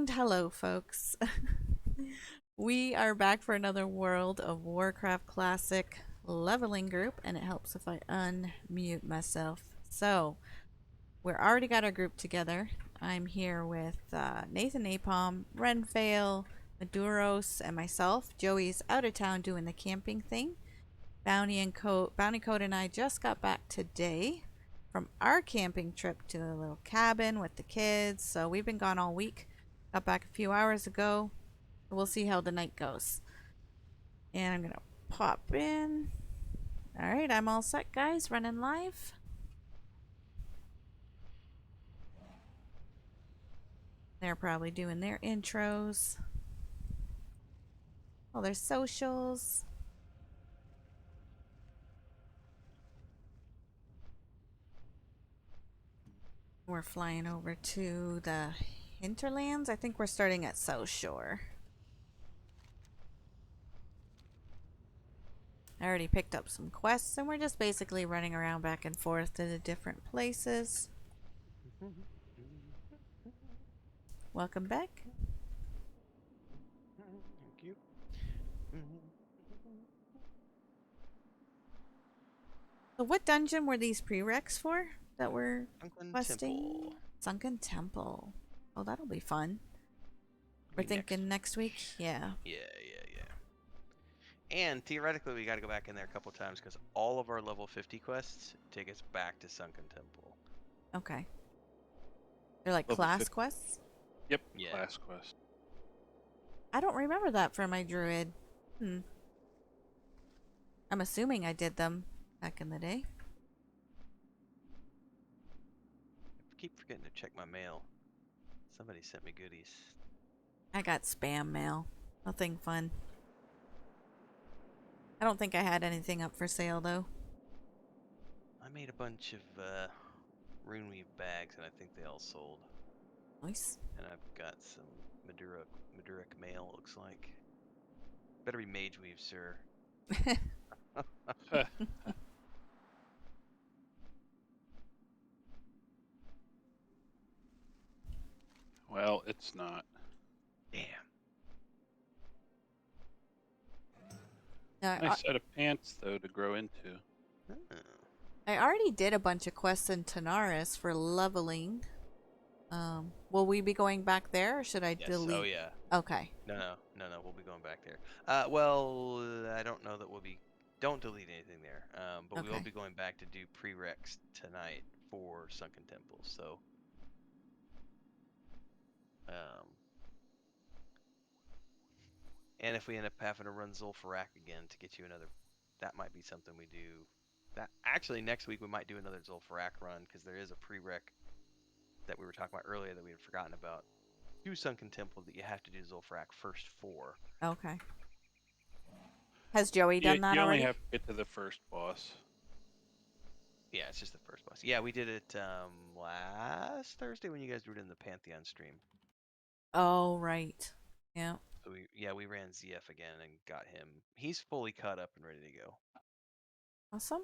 And hello, folks. We are back for another World of Warcraft Classic leveling group, and it helps if I unmute myself. So, we're already got our group together. I'm here with Nathan Napalm, Renfail, Maduros, and myself. Joey's out of town doing the camping thing. Bounty Code and I just got back today from our camping trip to a little cabin with the kids. So we've been gone all week. Got back a few hours ago. We'll see how the night goes. And I'm going to pop in. Alright, I'm all set, guys. Running live. They're probably doing their intros. All their socials. We're flying over to the hinterlands. I think we're starting at South Shore. I already picked up some quests, and we're just basically running around back and forth to the different places. Welcome back. Thank you. So what dungeon were these prereqs for that we're Sunken questing? Temple. Sunken Temple. Oh, that'll be fun. We're Be thinking next week? Yeah. Yeah. And theoretically, we got to go back in there a couple times because all of our level 50 quests take us back to Sunken Temple. Okay. They're like Level class 50. quests? Yep, Yeah. class quest. I don't remember that for my druid. I'm assuming I did them back in the day. I keep forgetting to check my mail. Somebody sent me goodies. I got spam mail. Nothing fun. I don't think I had anything up for sale, though. I made a bunch of Runeweave bags, and I think they all sold. Nice. And I've got some Maduric mail, it looks like. Better be Mage Weave, sir. Well, it's not. Damn. Nice set of pants, though, to grow into. Oh. I already did a bunch of quests in Tanaris for leveling. Will we be going back there, or should I Yes. delete? Oh, yeah. Okay. No. We'll be going back there. Well, I don't know that we'll be. Don't delete anything there. But we will Okay. be going back to do prereqs tonight for Sunken Temple. So, and if we end up having to run Zul'Farrak again to get you another, that might be something we do. That actually next week we might do another Zul'Farrak run because there is a prereq that we were talking about earlier that we had forgotten about. Do Sunken Temple that you have to do Zul'Farrak first for. Okay. Has Joey done that You only already? have to get to the first boss. Yeah, it's just the first boss. Yeah, we did it last Thursday when you guys were in the Pantheon stream. Oh, right. Yeah. So we ran ZF again and got him. He's fully caught up and ready to go. Awesome.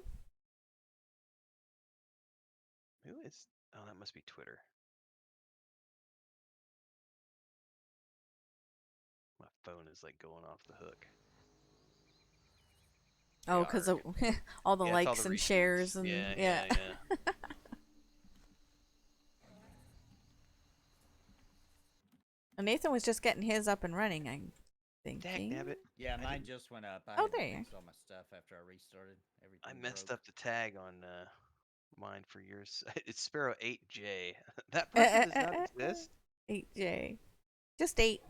Who is? Oh, that must be Twitter. My phone is like going off the hook. Oh, because of all the Yeah, it's all likes the and retweets. shares and Yeah. And Nathan was just getting his up and running, I'm thinking. Dagnabbit. Yeah, I mine didn't- just went up. I Oh, had to there you fix all my stuff after I restarted. Everything I messed broke. up the tag on mine for yours. It's Sparrow 8J. That person does not exist. 8J. Just 8.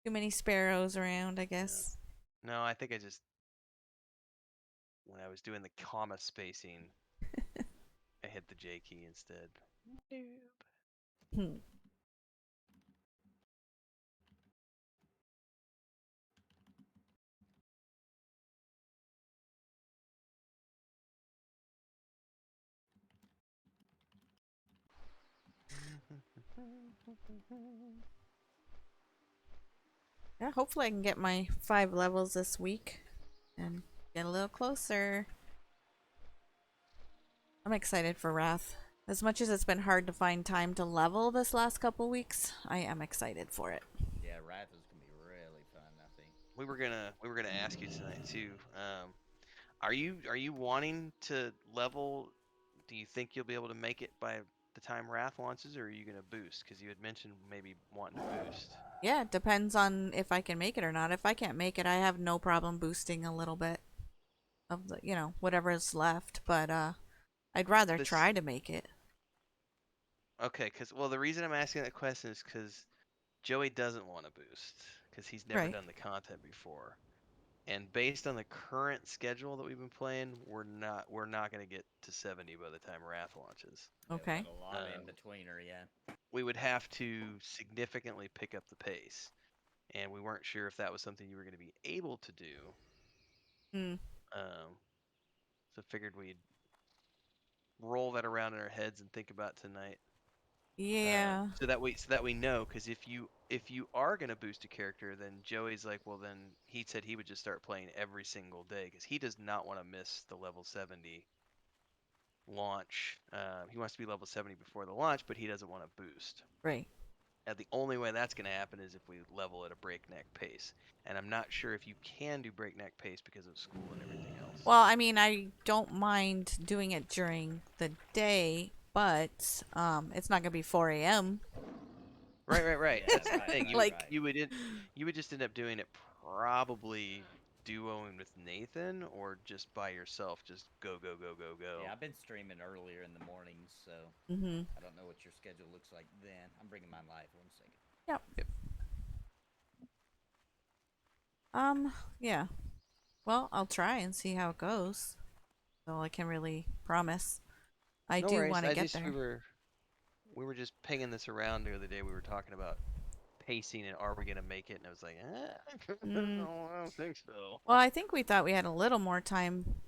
Too many sparrows around, I guess. No, I think I just when I was doing the comma spacing, I hit the J key instead. Noob. Yeah, hopefully I can get my 5 levels this week and get a little closer. I'm excited for Wrath. As much as it's been hard to find time to level this last couple weeks, I am excited for it. Yeah, Wrath is gonna be really fun. I think. We were gonna ask you tonight too. Are you wanting to level? Do you think you'll be able to make it by the time Wrath launches, or are you gonna boost? Because you had mentioned maybe wanting to boost. Yeah, it depends on if I can make it or not. If I can't make it, I have no problem boosting a little bit of the, whatever is left, but I'd rather This try to make it. Okay, because well, the reason I'm asking that question is because Joey doesn't want to boost because he's never Right. done the content before, and based on the current schedule that we've been playing, we're not gonna get to 70 by the time Wrath launches. Yeah, we Okay. got a lot in Um, betweener. Yeah. we would have to significantly pick up the pace, and we weren't sure if that was something you were going to be able to do. Hmm. Um, so figured we'd roll that around in our heads and think about tonight. Yeah. So that we know, because if you are gonna boost a character, then Joey's like, well, then he said he would just start playing every single day because he does not want to miss the level 70 launch. He wants to be level 70 before the launch, but he doesn't want to boost. Right. And the only way that's gonna happen is if we level at a breakneck pace. And I'm not sure if you can do breakneck pace because of school and everything else. Well, I mean, I don't mind doing it during the day, but it's not gonna be 4 a.m. Right. Yeah, That's the thing. You Like- right. you would you would just end up doing it probably duoing with Nathan or just by yourself. Just go. Yeah, I've been streaming earlier in the mornings, so Mm-hmm. I don't know what your schedule looks like then. I'm bringing mine live. 1 second. Yep. Yeah. Well, I'll try and see how it goes. That's all I can really promise. I No do worries. want to I get just there. we were just pinging this around the other day. We were talking about pacing and are we gonna make it? And I was like, Mm. no, I don't think so. Well, I think we thought we had a little more time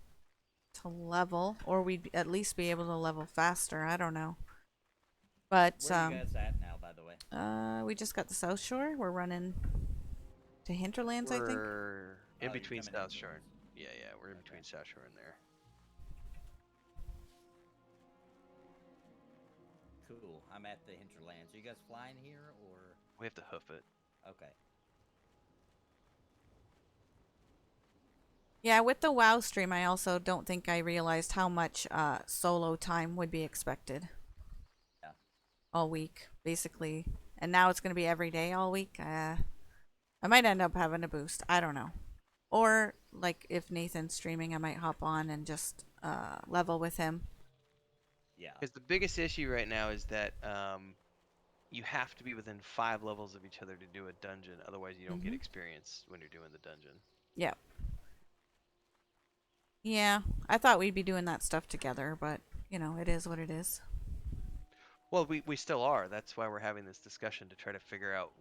to level, or we'd at least be able to level faster. I don't know. But Where are you guys at now, by the way? we just got the South Shore. We're running to Hinterlands, I think. We're in Oh, you're between coming South into Shore. it. Yeah, we're in Okay. between South Shore and there. Cool. I'm at the hinterlands. Are you guys flying here or? We have to hoof it. Okay. Yeah, with the WoW stream, I also don't think I realized how much solo time would be expected. Yeah. All week, basically. And now it's going to be every day all week. I might end up having a boost. I don't know. Or, like, if Nathan's streaming, I might hop on and just level with him. Yeah. Because the biggest issue right now is that you have to be within 5 levels of each other to do a dungeon. Otherwise, you don't get Mhm. experience when you're doing the dungeon. Yep. Yeah, I thought we'd be doing that stuff together, but, it is what it is. Well, we still are. That's why we're having this discussion to try to figure out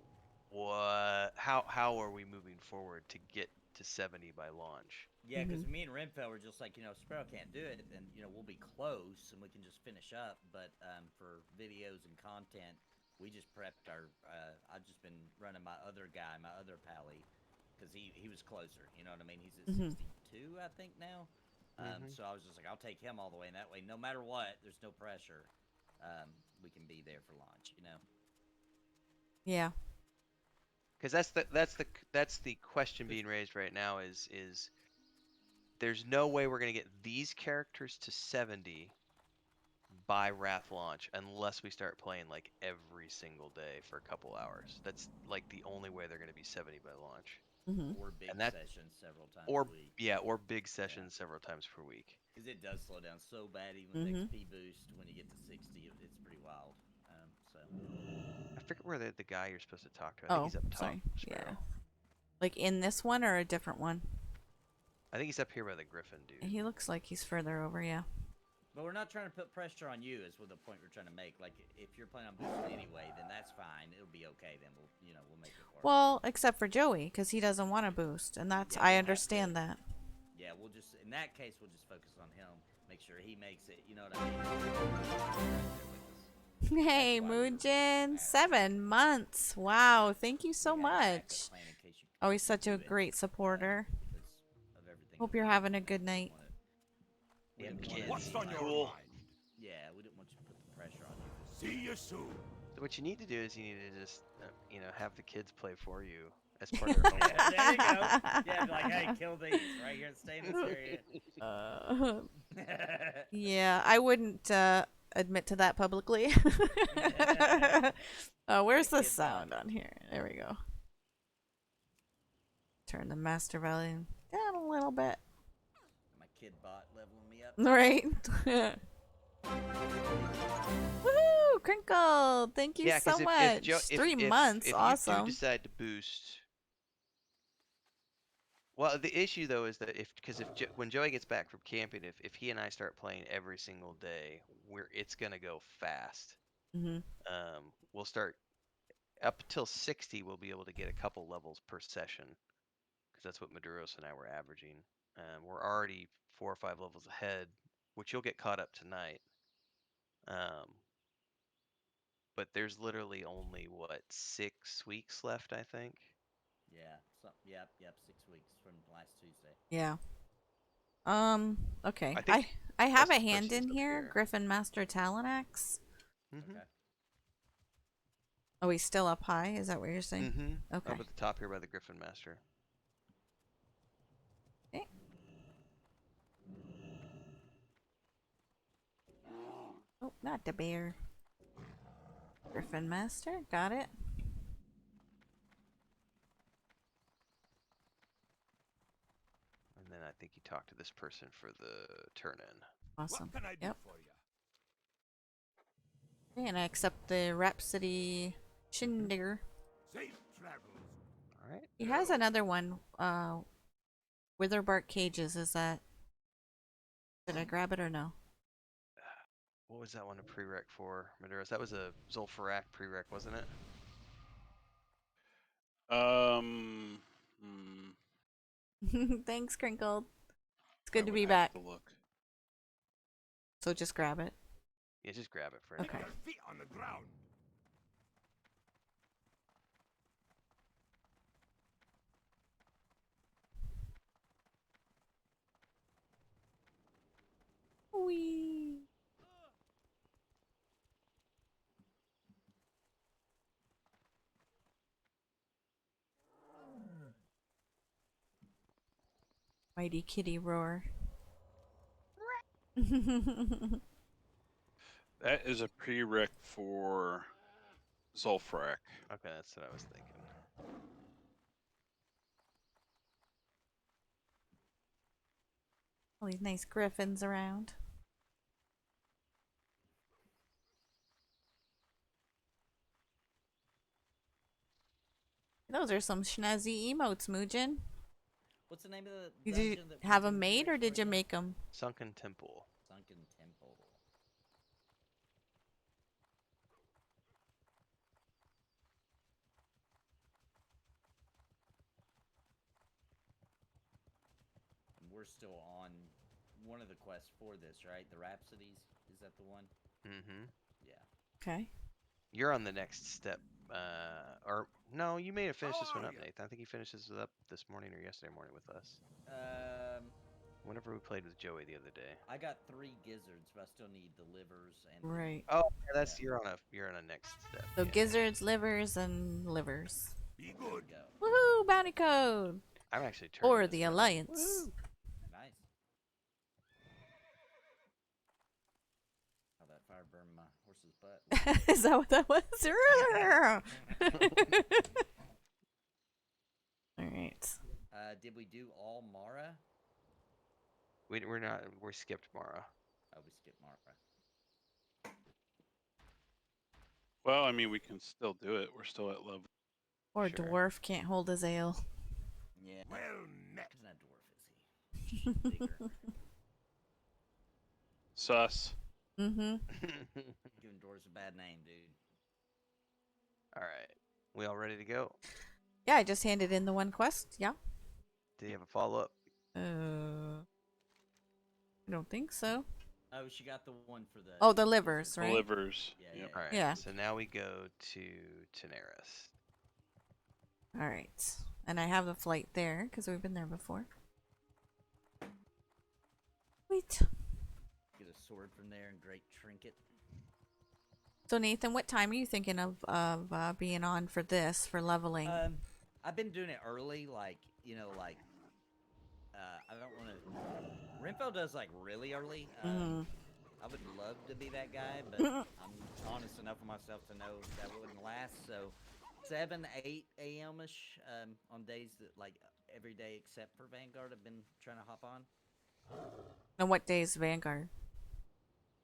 how are we moving forward to get to 70 by launch. Yeah, because Mhm. me and Renfell were just like, Sparrow can't do it, then we'll be close and we can just finish up. But for videos and content, we just prepped our. I've just been running my other guy, my other pally, because he was closer. You know what I mean? He's at Mhm. 62, I think now. Mhm. So I was just like, I'll take him all the way, and that way, no matter what, there's no pressure. We can be there for launch. Yeah. Because that's the question being raised right now is there's no way we're gonna get these characters to 70 by Wrath launch unless we start playing like every single day for a couple hours. That's like the only way they're gonna be 70 by launch. Mhm. Or big And that sessions several times or a week. yeah, or big sessions several times per week. Because it does slow down so bad, even with Mhm. XP boost, when you get to 60, it's pretty wild. So I forget where the guy you're supposed to talk to. I think Oh, he's up top, sorry. Yeah. Sparrow. Like in this one or a different one? I think he's up here by the Griffin dude. He looks like he's further over, yeah. But we're not trying to put pressure on you, is what the point we're trying to make. Like, if you're planning on boosting anyway, then that's fine. It'll be okay. Then we'll make it work. Well, except for Joey, because he doesn't want to boost, and that's Yeah, I we'll have understand to- that. Yeah, we'll just in that case we'll just focus on him. Make sure he makes it. You know what I mean? Hey, That's why we were Moojin, at. 7 months. Wow, thank you so We had a backup much. plan in case you Always such a do it, great supporter. because of everything Hope that you're we having a good night. We Them didn't kids. want it- What's on your mind? Yeah, we didn't want you to put the pressure on you. See you soon. So what you need to do is you need to just, have the kids play for you as part of their homework. Yeah, there you go. Yeah, be like, hey, kill these right here. Stay in this area. Yeah, I wouldn't admit to that publicly. Where's the Kid sound bot. on here? There we go. Turn the master volume down a little bit. My kid bot leveling me up. Right. Woohoo! Crinkle! Thank you Yeah, so because much. if 3 months. if you do Awesome. decide to boost. Well, the issue though is that when Joey gets back from camping, if he and I start playing every single day, it's gonna go fast. Hmm. We'll start up till 60. We'll be able to get a couple levels per session, because that's what Maduros and I were averaging. We're already 4 or 5 levels ahead, which you'll get caught up tonight. But there's literally only 6 weeks left, I think. Yeah. Yep. 6 weeks from last Tuesday. Yeah. Okay. I think I have a best hand person's in up here. here. Griffin Master Talanax. Mm-hmm. Okay. Oh, he's still up high? Is that what you're saying? Mm-hmm. Okay. Up at the top here by the Griffin Master. Okay. Oh, not the bear. Griffin Master. Got it. And then I think you talk to this person for the turn-in. Awesome. What can I do Yep. for you? Okay, and I accept the Rhapsody Shindigger. Safe travels. All right. He has another one. Witherbark Cages. Is that? Did I grab it or no? What was that one a prereq for, Maduros? That was a Zul'Farrak prereq, wasn't it? Thanks, Crinkled. It's I good to would be have back. to look. So just grab it. Yeah, just grab it for Okay. Your feet on the ground. Wee. Mighty kitty roar. That is a prereq for Zul'Farrak. Okay, that's what I was thinking. All these nice griffins around. Those are some snazzy emotes, Muujin. What's the name of the Did you dungeon that we have do them made or prereqs did for you again? make them? Sunken Temple. Sunken Temple. And we're still on one of the quests for this, right? The Rhapsodies? Is that the one? Mm-hmm. Yeah. Okay. You're on the next step. Or no, you may have finished How this one are up, ya? Nathan. I think you finished this up this morning or yesterday morning with us. Whenever we played with Joey the other day. I got 3 gizzards, but I still need the livers and Right. Oh, yeah, that's Yeah. you're on a next step. So yeah. gizzards, livers, and livers. Be there we good. go. Woohoo! Bounty code! I'm actually turning Or this the right now. Alliance. Nice. How that fire burned my horse's butt. Is that what that was? Alright. Did we do all Mara? We're not. We skipped Mara. Oh, we skipped Mara. Well, I mean, we can still do it. We're still at level. Or Sure. dwarf can't hold his ale. Yeah. Well met. He's not dwarf, is he? Bigger. Sus. Mm-hmm. Giving dwarves a bad name, dude. All right. We all ready to go? Yeah, I just handed in the one quest. Yeah. Do you have a follow-up? I don't think so. Oh, she got the one for the. Oh, the livers, The right? livers. Yeah, Yep. All right. Yeah. So now we go to Teneris. Alright. And I have the flight there, because we've been there before. Wait. Get a sword from there and great trinket. So Nathan, what time are you thinking of being on for this for leveling? I've been doing it early, like like I don't want to. Renfo does like really early. Mm-hmm. I would love to be that guy, but I'm honest enough with myself to know that wouldn't last. So 7, 8 a.m. ish on days that like every day except for Vanguard, I've been trying to hop on. And what day is Vanguard?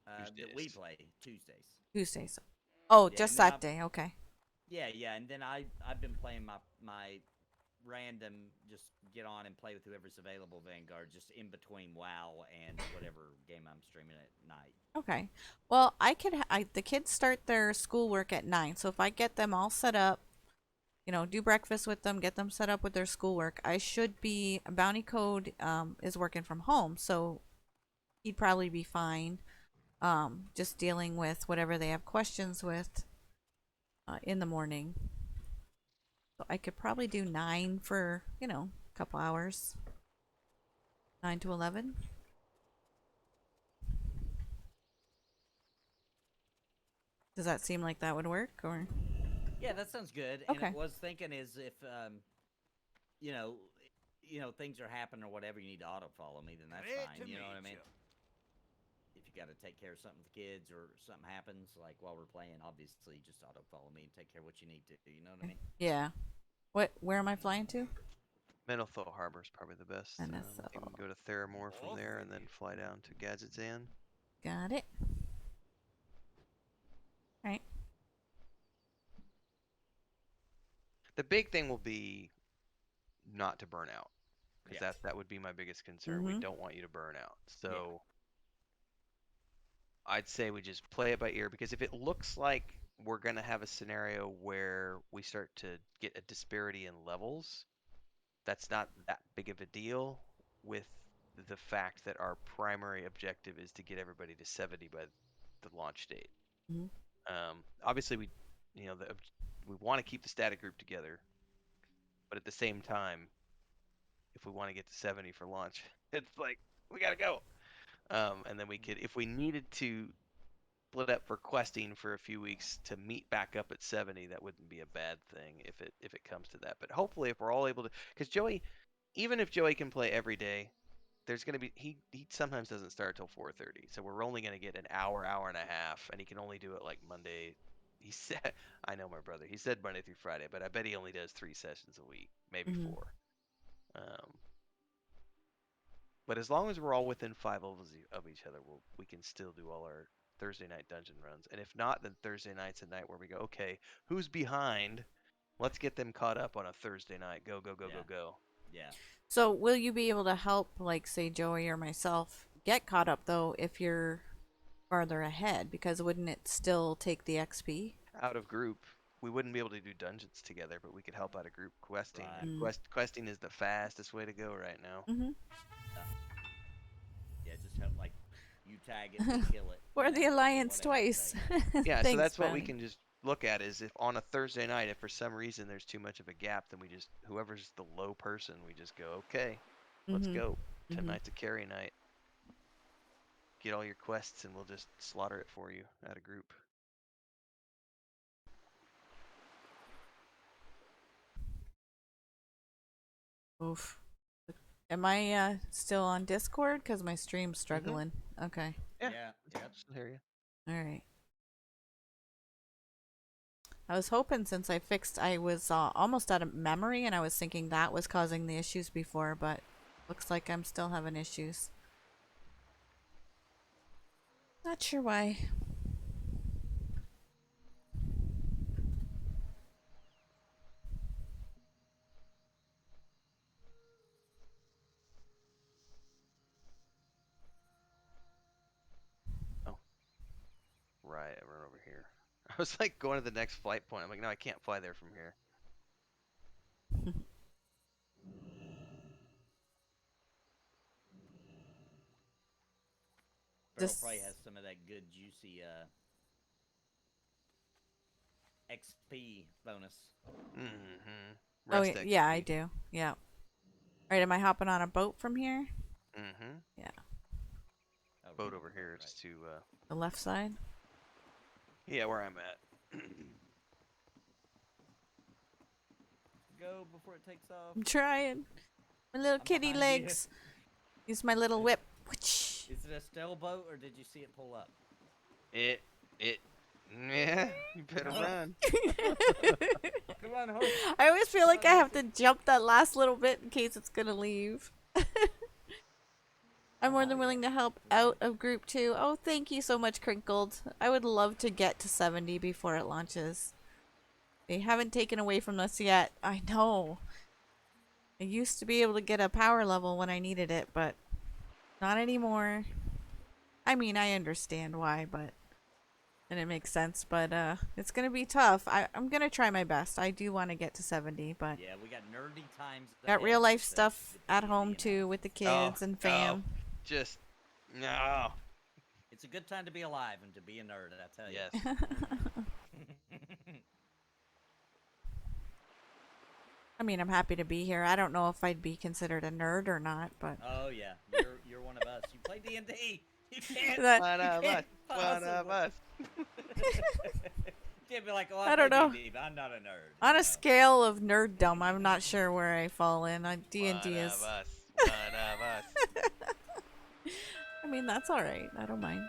That we Tuesdays. play Tuesdays. Tuesdays. Oh, Yeah, just and then that day. Okay. yeah, and then I've been playing my random just get on and play with whoever's available Vanguard just in between WoW and whatever game I'm streaming at night. Okay. Well, the kids start their schoolwork at 9. So if I get them all set up, do breakfast with them, get them set up with their schoolwork, I should be Bounty Code is working from home, so he'd probably be fine. Just dealing with whatever they have questions with in the morning. So I could probably do 9 for, a couple hours. 9 to 11. Does that seem like that would work or? Yeah, that sounds good. Okay. And I was thinking is if you know, things are happening or whatever, you need to auto follow me, then that's Great fine. to You know what I meet mean? you. If you got to take care of something with the kids or something happens, like while we're playing, obviously just auto follow me and take care of what you need to. You know what I mean? Yeah. Where am I flying to? Menethil Harbor is probably the best. Menethil. You can go to Theramore from there and then fly down to Gadgetzan. Got it. All right. The big thing will be not to burn out, because Yeah. that would be my biggest concern. We Mhm. don't want you to burn out. So I'd say we just play it by ear, because if it looks like we're gonna have a scenario where we start to get a disparity in levels, that's not that big of a deal with the fact that our primary objective is to get everybody to 70 by the launch date. Mhm. Obviously, we want to keep the static group together, but at the same time, if we want to get to 70 for launch, it's like we gotta go. And then we could, if we needed to split up for questing for a few weeks to meet back up at 70, that wouldn't be a bad thing if it comes to that. But hopefully, if we're all able to, because Joey, even if Joey can play every day, there's gonna be he sometimes doesn't start till 4:30, so we're only gonna get an hour and a half, and he can only do it like Monday. He said, I know my brother. He said Monday through Friday, but I bet he only does 3 sessions a week, maybe Mhm. 4. Um, but as long as we're all within 5 levels of each other, we can still do all our Thursday night dungeon runs. And if not, then Thursday night's a night where we go, okay, who's behind? Let's get them caught up on a Thursday night. Go, go, go, Yeah. go, go. Yeah. So will you be able to help, like, say Joey or myself, get caught up though if you're farther ahead? Because wouldn't it still take the XP? Out of group, we wouldn't be able to do dungeons together, but we could help out a group questing. Right. And questing is the fastest way to go right now. Mhm. Yeah. Just help like you tag it, we kill it. We're the or Alliance whatever, twice. Yeah, so Thanks, that's what we Bounty. can just look at is if on a Thursday night, if for some reason there's too much of a gap, then we just, whoever's the low person, we just go, okay, let's Mhm. go. Mhm. Tonight's a carry night. Get all your quests and we'll just slaughter it for you at a group. Oof. Am I still on Discord? Because my stream's struggling. Okay. Yeah. Yeah. Yep. Still hear you. All right. I was hoping since I was almost out of memory and I was thinking that was causing the issues before, but looks like I'm still having issues. Not sure why. Oh, right. I run over here. I was like going to the next flight point. I'm like, no, I can't fly there from here. Feral Just Prey has some of that good juicy XP bonus. Mm-hmm. oh Rest yeah, XP. I do. Yeah. All right, am I hopping on a boat from here? Mm-hmm. Yeah. Oh, Boat right, over here right. is to The left side. Yeah, where I'm at. Go before it takes off. I'm trying. My little I'm kitty behind you. legs. Use my little whip. Whoosh. Is it a sailboat or did you see it pull up? it. Yeah, you better Oh. run. Come on, horse. I always feel like I have to jump that last little bit in case it's gonna leave. I'm more than willing to help out of group 2. Oh, thank you so much, Crinkled. I would love to get to 70 before it launches. They haven't taken away from us yet. I know. I used to be able to get a power level when I needed it, but not anymore. I mean, I understand why, but and it makes sense, but it's gonna be tough. I'm gonna try my best. I do want to get to 70, but Yeah, we got nerdy times. got real ahead life to stuff get at the home D&D too announced. with the kids and fam. Just no. It's a good time to be alive and to be a nerd, I tell you. Yes. I mean, I'm happy to be here. I don't know if I'd be considered a nerd or not, but Oh yeah, you're one of us. You play D&D. You can't. That- One of you us. can't One of possibly- us. You can't be like, oh, I I don't play know. D&D, but I'm not a nerd. on you a know? scale of nerddom, I'm not sure where I fall in. D&D One is. of us. One of us. I mean, that's all right. I don't mind.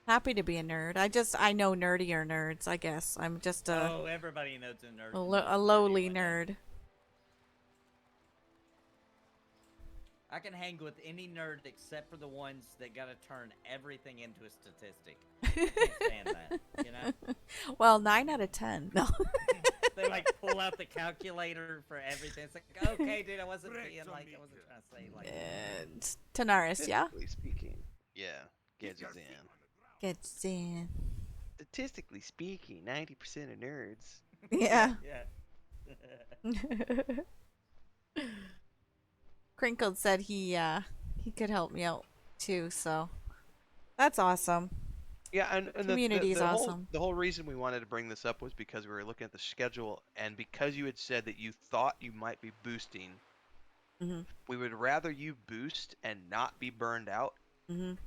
Happy to be a nerd. I know nerdier nerds. I guess I'm just Oh, everybody knows a nerd. a lowly nerd. I can hang with any nerd except for the ones that gotta turn everything into a statistic. I can't stand that, you know? Well, 9 out of 10. No. They like pull out the calculator for everything. It's like, okay, dude, I wasn't being like, I wasn't trying to say like. Tanaris, yeah. Statistically speaking, yeah, Get your Gadget's feet in. on the ground. Gets in. Statistically speaking, 90% of nerds. Yeah. Yeah. Crinkled said he could help me out too, so that's awesome. Yeah, and Community is awesome. The whole reason we wanted to bring this up was because we were looking at the schedule, and because you had said that you thought you might be boosting, Mhm. we would rather you boost and not be burned out. Mhm.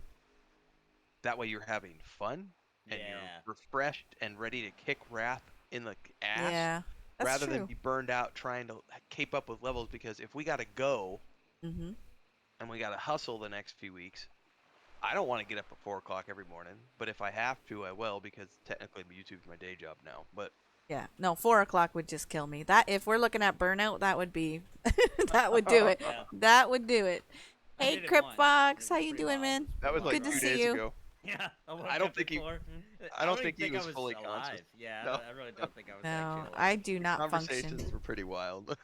That way you're having fun and Yeah. you're refreshed and ready to kick Wrath in the ass, Yeah. That's rather true. than be burned out trying to keep up with levels. Because if we gotta go Mhm. and we gotta hustle the next few weeks, I don't want to get up at 4 o'clock every morning, but if I have to, I will, because technically YouTube's my day job now. But Yeah. No, 4 o'clock would just kill me. That if we're looking at burnout, that would be that would do it. Yeah. That would do it. I Hey, did it Crip once. Fox, It how was you pretty doing, wild. man? It was that was pretty like Good to two see days you. ago. Yeah, I don't think he- before. I don't even think he was I fully alive. conscious. Yeah, No. I really don't think I was No, actually I alive. do not Conversations function. were pretty wild.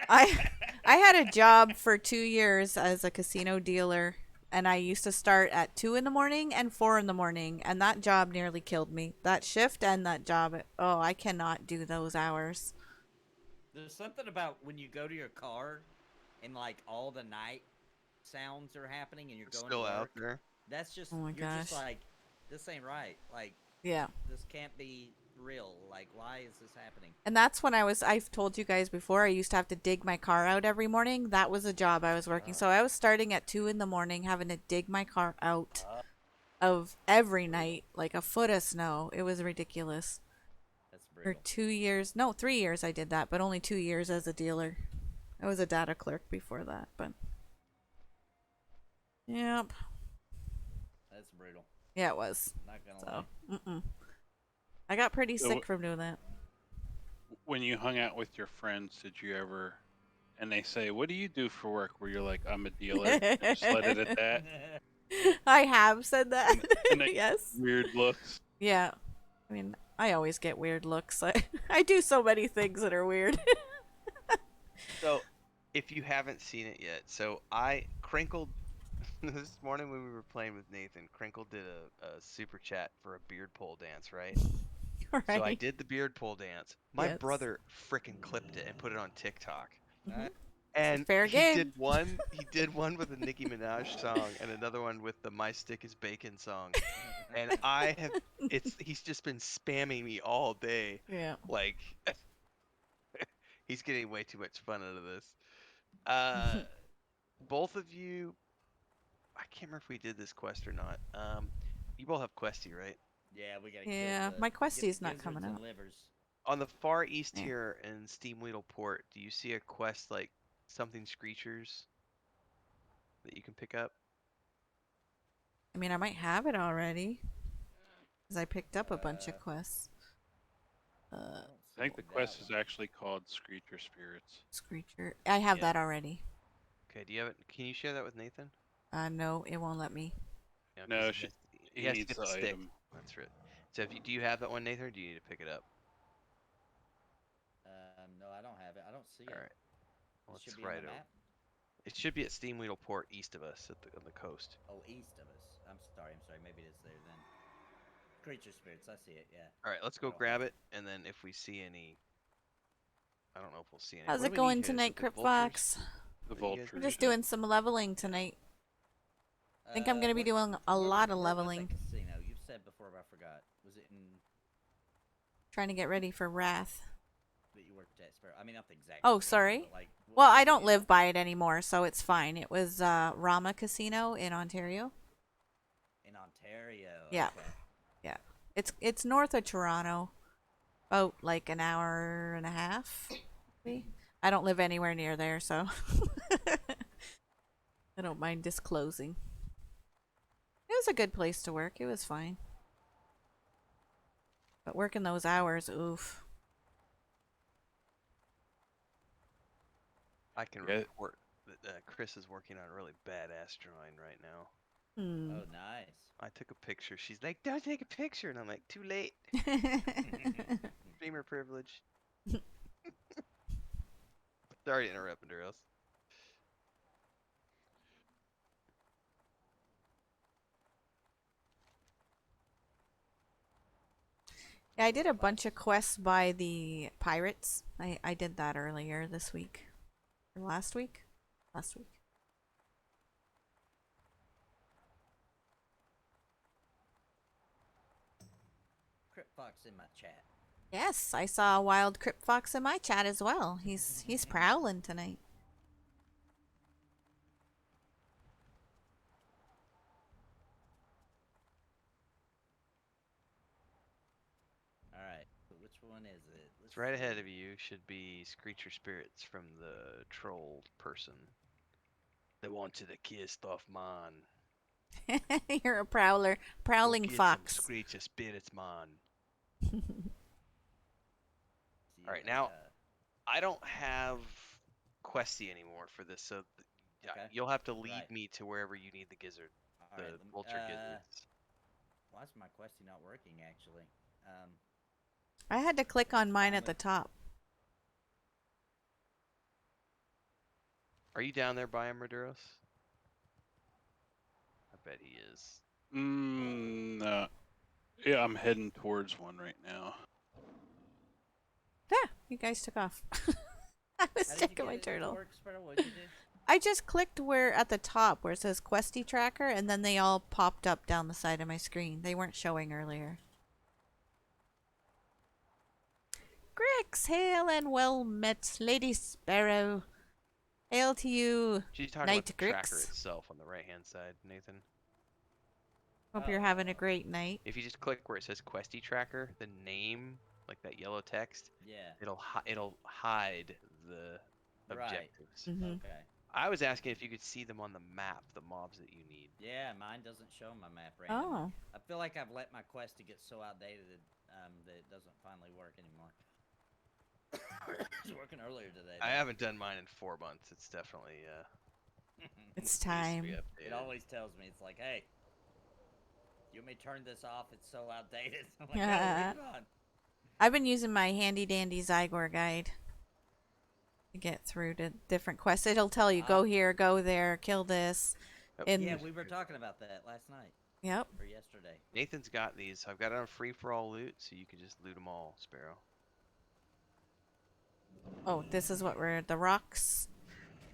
I had a job for 2 years as a casino dealer, and I used to start at 2 in the morning and 4 in the morning, and that job nearly killed me. That shift and that job, oh, I cannot do those hours. There's something about when you go to your car and like all the night sounds are happening and you're It's going still to out work. there. That's just Oh my you're just gosh. like, this ain't right. Like Yeah. this can't be real. Like why is this happening? And that's when I've told you guys before, I used to have to dig my car out every morning. That was a job I was working. So I was starting at 2 in the morning, having to dig my car out of every night, like a foot of snow. It was ridiculous. That's For brutal. 2 years, no, 3 years I did that, but only 2 years as a dealer. I was a data clerk before that, but yep. That's brutal. Yeah, it was. Not gonna So, lie. I got pretty So- sick from doing that. When you hung out with your friends, did you ever, and they say, "What do you do for work?" Where you're like, "I'm a dealer," and just let it at that. I have said that. And they- Yes. Weird looks. Yeah. I mean, I always get weird looks. I do so many things that are weird. So, if you haven't seen it yet, so I Crinkled this morning when we were playing with Nathan. Crinkle did a super chat for a beard pole dance, right? Right. So I did the beard pole dance. My Yes. brother frickin' clipped it and put it on TikTok. Mhm. And fair he game. did one. He did one with a Nicki Minaj song and another one with the "My Stick Is Bacon" song. And I have. He's just been spamming me all day. Yeah. Like he's getting way too much fun out of this. Both of you. I can't remember if we did this quest or not. You both have Questy, right? Yeah, we gotta Yeah, kill the my get Questy's the not gizzards coming and up. livers. On the far east Yeah. here in Steamweedle Port, do you see a quest like something Screechers that you can pick up? I mean, I might have it already, because I picked up a bunch of Uh, quests. I Uh, don't I see think the that quest is one. actually called Screecher Spirits. Screecher. I have Yeah. that already. Okay, do you have it? Can you share that with Nathan? No, it won't let me. Yeah, because No, he he has to needs get the the stick. item. That's right. So do you have that one, Nathan, or do you need to pick it up? No, I don't have it. I don't see All it. right. Well, It should let's be on write the over. map. It should be at Steamweedle Port east of us on the coast. Oh, east of us. I'm sorry. Maybe it's there then. Creature spirits. I see it. Yeah. All right, let's I go don't have grab it. it, and then if we see any, I don't know if we'll see any. How's What do it we need going here? Is tonight, it the Crypt vultures? Fox? The What do you guys We're vultures. just need? doing some leveling tonight. I think I'm gonna be doing a lot of Where was leveling, that casino? You said before, but I forgot. Was it in trying to get ready for Wrath. that you worked at Sparrow? I mean, not the exact. Oh, casino, sorry. but like, Well, was I it don't in live by it anymore, so it's fine. It was Rama Casino in Ontario. in Ontario? Yeah. Okay. Yeah. It's north of Toronto. About like an hour and a half. Maybe. I don't live anywhere near there, so I don't mind disclosing. It was a good place to work. It was fine. But working those hours, oof. I can Yeah. report that Chris is working on a really badass drawing right now. Hmm. Oh, nice. I took a picture. She's like, "Don't take a picture," and I'm like, "Too late. Streamer privilege." Sorry to interrupt, Maduros. Yeah, I did a bunch of quests by the pirates. I did that earlier this week. Or last week? Last week. Crypt Fox in my chat. Yes, I saw a wild crypt fox in my chat as well. He's prowling tonight. All right. So which one is it? Let's It's right ahead see. of you. Should be Screecher Spirits from the troll person. They want you to kill stuff, man. You're a prowler, Go prowling get some fox. Screecher Spirits, man. See, All right, now I don't have Questy anymore for this, so yeah, Okay. you'll have to lead Right. me to wherever you need the gizzard, All the right. Let me, vulture gizzards. why is my questy not working actually? I had to click on mine fine at the with- top. Are you down there by him, Maduros? I bet he is. No. Yeah, I'm heading towards one right now. Yeah, you guys took off. I was How did you checking get my it to turtle. work, Sparrow? What'd you do? I just clicked where at the top where it says Questy Tracker, and then they all popped up down the side of my screen. They weren't showing earlier. Grix, hail and well met, Lady Sparrow. Hail to you, She's talking Knight about the tracker Grix. itself on the right-hand side, Nathan. Hope you're having a great night. If you just click where it says Questy Tracker, the name, like that yellow text, Yeah. it'll hide the Right. objectives. Mm-hmm. Okay. I was asking if you could see them on the map, the mobs that you need. Yeah, mine doesn't show my map randomly. Oh. I feel like I've let my quest to get so outdated that it doesn't finally work anymore. It was working earlier today. I though. haven't done mine in 4 months. It's definitely It's needs to time. be It updated. always tells me, it's like, hey, you want me to turn this off? It's so outdated. I'm like, no, leave it on. I've been using my handy dandy Zygor guide to get through to different quests. It'll tell you go here, go there, kill this. Yep. And Yeah, we were talking about that last night yep. or yesterday. Nathan's got these. I've got it on free for all loot, so you can just loot them all, Sparrow. Oh, this is what we're the rocks,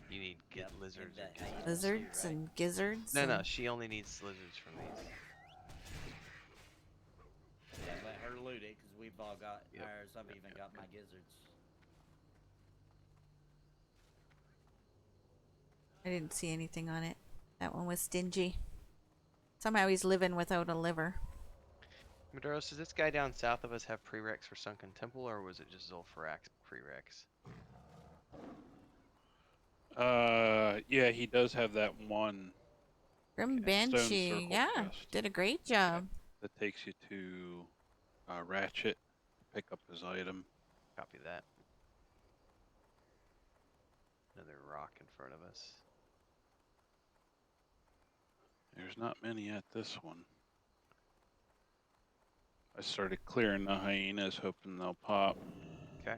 You need get Yep, lizards. and or that- gizzards lizards too, right? and gizzards. No, no, and- she only needs lizards from these. Yeah, let her loot it because we've all got Yep, ours. I've yep, even yep, got yep. my gizzards. I didn't see anything on it. That one was stingy. Somehow he's living without a liver. Maduros, does this guy down south of us have prereqs for Sunken Temple, or was it just Zul'Farrak's prereqs? Yeah, he does have that one Grim stone Banshee, circle yeah, quest did a great job. that takes you to Ratchet, pick up his item. Copy that. Another rock in front of us. There's not many at this one. I started clearing the hyenas, hoping they'll pop. Okay.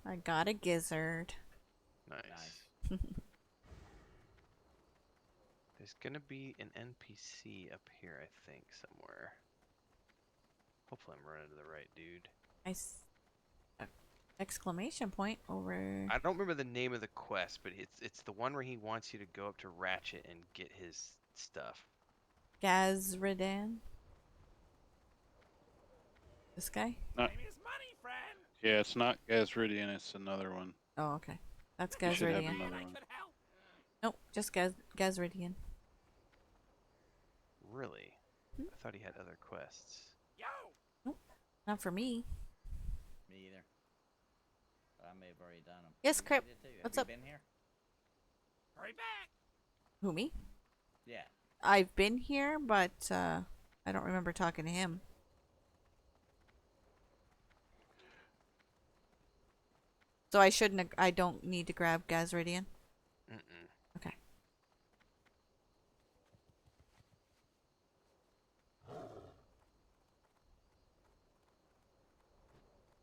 I got a gizzard. Nice. There's gonna be an NPC up here, I think, somewhere. Hopefully I'm running to the right dude. Nice. Exclamation point over. I don't remember the name of the quest, but it's the one where he wants you to go up to Ratchet and get his stuff. Gazridan. This guy? Not, Time is money, friend. yeah, it's not Gazridian, it's another one. Oh, okay. That's You should have Gazridian. another I one. could help. Nope, just Gazridian. Really? I thought he had other quests. Yo. Not for me. Me either. But I may have already done them. Yes, Crip. What's up? Have you been here? Hurry back. Who, me? Yeah. I've been here, but I don't remember talking to him. So I don't need to grab Gazridian? Mm-mm. Okay.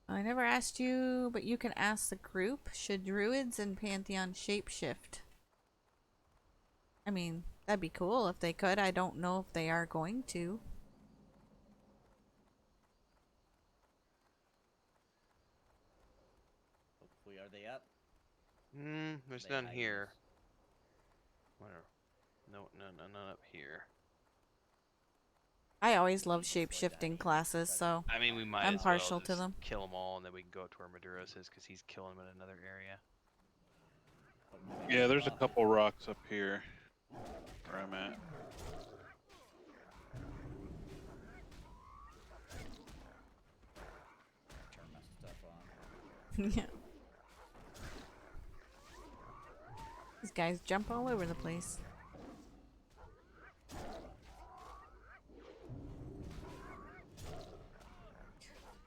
I never asked you, but you can ask the group. Should druids and Pantheon shapeshift? I mean, that'd be cool if they could. I don't know if they are going to. Hopefully, are they up? There's They none hyenas. here. Whatever. No, none up here. I always love Just like shapeshifting that. classes, so I mean, we might I'm as partial well to just them. kill them all, and then we can go to where Maduros is, because he's killing them in another area. Hopefully Yeah, they there's a pop. couple rocks up here where I'm at. Turn my stuff on. Yeah. These guys jump all over the place.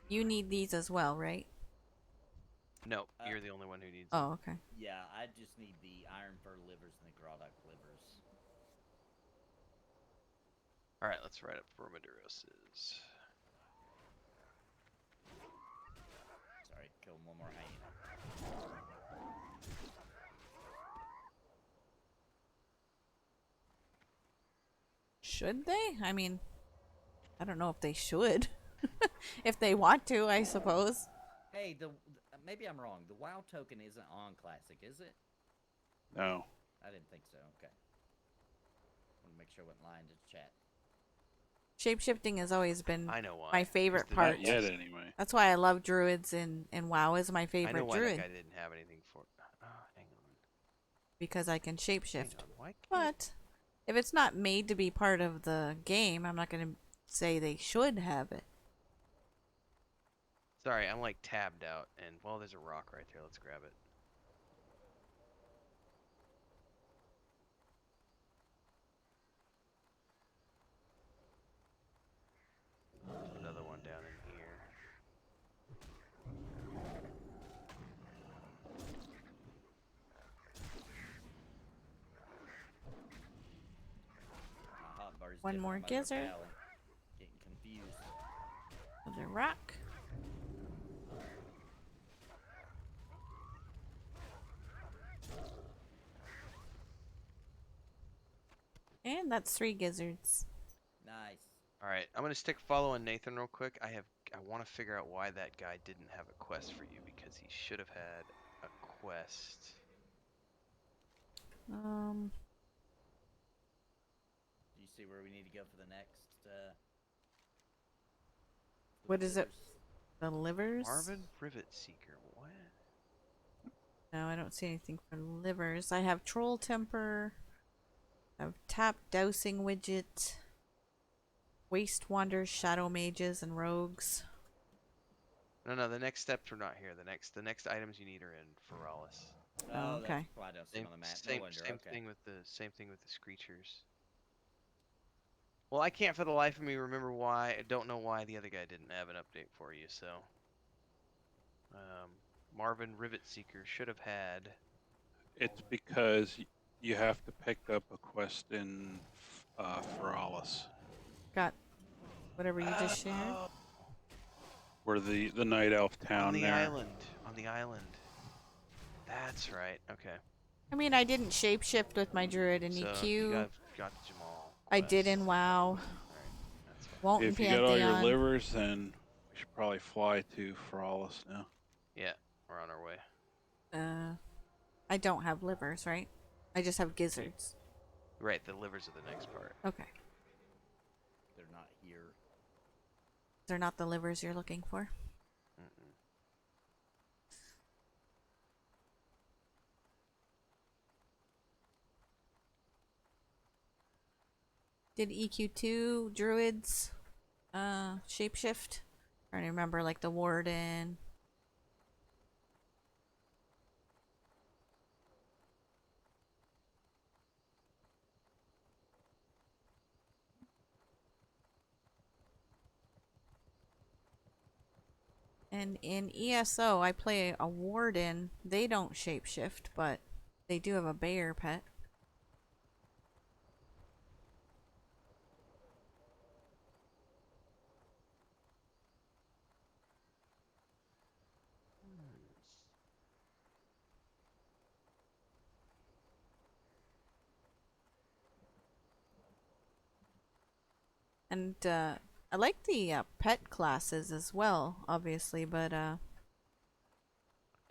You need these as well, right? No, you're the only one who needs it. Oh, okay. Yeah, I just need the iron fur livers and the Grodok livers. Alright, let's ride up where Maduros is. Sorry, kill one more hyena. Should they? I mean, I don't know if they should. If they want to, I suppose. Hey, maybe I'm wrong. The WoW token isn't on Classic, is it? No. I didn't think so. Okay. Want to make sure I wasn't lying to chat. Shapeshifting has always been I know why. my favorite It's the- part. Not yet, anyway. That's why I love druids, and WoW is my I know favorite why druid. that guy didn't have anything for. Hang on. Because I can Hang shapeshift. on. Why can't... But if it's not made to be part of the game, I'm not going to say they should have it. Sorry, I'm like tabbed out, and well, there's a rock right there. Let's grab it. There's another one down in here. My hotbar's One different more on my gizzard. lapel. Getting confused. Another rock. And that's 3 gizzards. Nice. All right, I'm gonna stick following Nathan real quick. I want to figure out why that guy didn't have a quest for you, because he should have had a quest. Do you see where we need to go for the next? What is it? livers? The livers? Marvin Rivet Seeker. What? No, I don't see anything for livers. I have troll temper. I have tap dowsing widget. Waste wanders, shadow mages, and rogues. No, the next steps are not here. The next items you need are in Feralis. Oh, Oh, okay. that's why I don't see Same, them on the map. No same, wonder. same Okay. thing with the screechers. Well, I can't for the life of me remember why. I don't know why the other guy didn't have an update for you. So, Marvin Rivet Seeker should have had. It's because you have to pick up a quest in Feralis, Got whatever you just shared. Oh, where the night elf town on the there. island. On the island. That's right. Okay. I mean, I didn't shapeshift with my druid in So you EQ. got the Jamal. I did Quest. in WoW. All right. That's fine. Won't in If you got all your Pantheon. livers, then we should probably fly to Feralis now. Yeah, we're on our way. I don't have livers, right? I just have gizzards. Right, the livers are the next part. Okay. They're not here. They're not the livers you're looking for. Mm-mm. Did EQ2 druids shapeshift? Trying to remember like the warden. And in ESO, I play a warden. They don't shapeshift, but they do have a bear pet. And I like the pet classes as well, obviously, but they're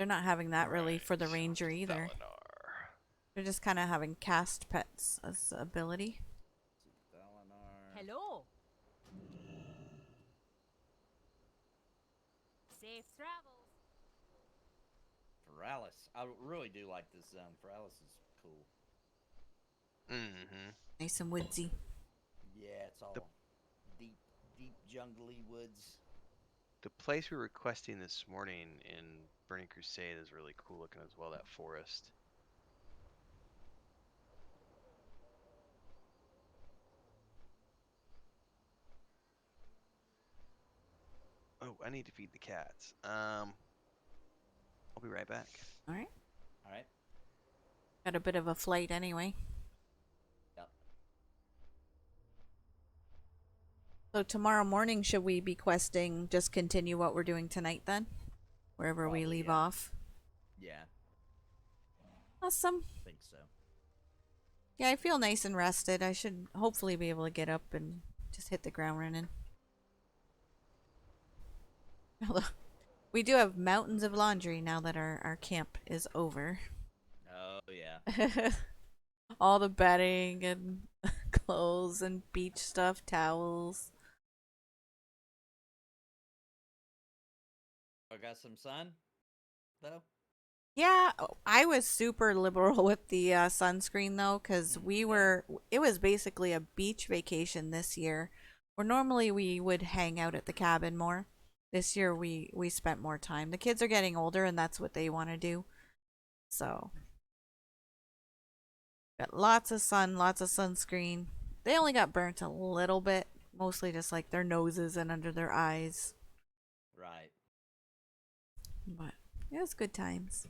not having that really for the ranger either. Valinar. They're just kind of having cast pets as ability. Dalinar. Hello. Safe travels. Feralis. I really do like this zone. Feralis is cool. Mm-hmm. Nice and woodsy. Yeah, it's all deep, deep jungly woods. The place we were requesting this morning in Burning Crusade is really cool looking as well, that forest. Oh, I need to feed the cats. I'll be right back. All right. All right. Got a bit of a flight anyway. Yep. So tomorrow morning, should we be questing, just continue what we're doing tonight then? Wherever we Probably, leave yeah. off. Yeah, Awesome. I think so. Yeah, I feel nice and rested. I should hopefully be able to get up and just hit the ground running. Although, we do have mountains of laundry now that our camp is over. Oh yeah. All the bedding and clothes and beach stuff, towels. I got some sun, though. Yeah, I was super liberal with the sunscreen though, because it was basically a beach vacation this year, where normally we would hang out at the cabin more. This year we spent more time. The kids are getting older and that's what they want to do. So, got lots of sun, lots of sunscreen. They only got burnt a little bit, mostly just like their noses and under their eyes. Right. But it was good times.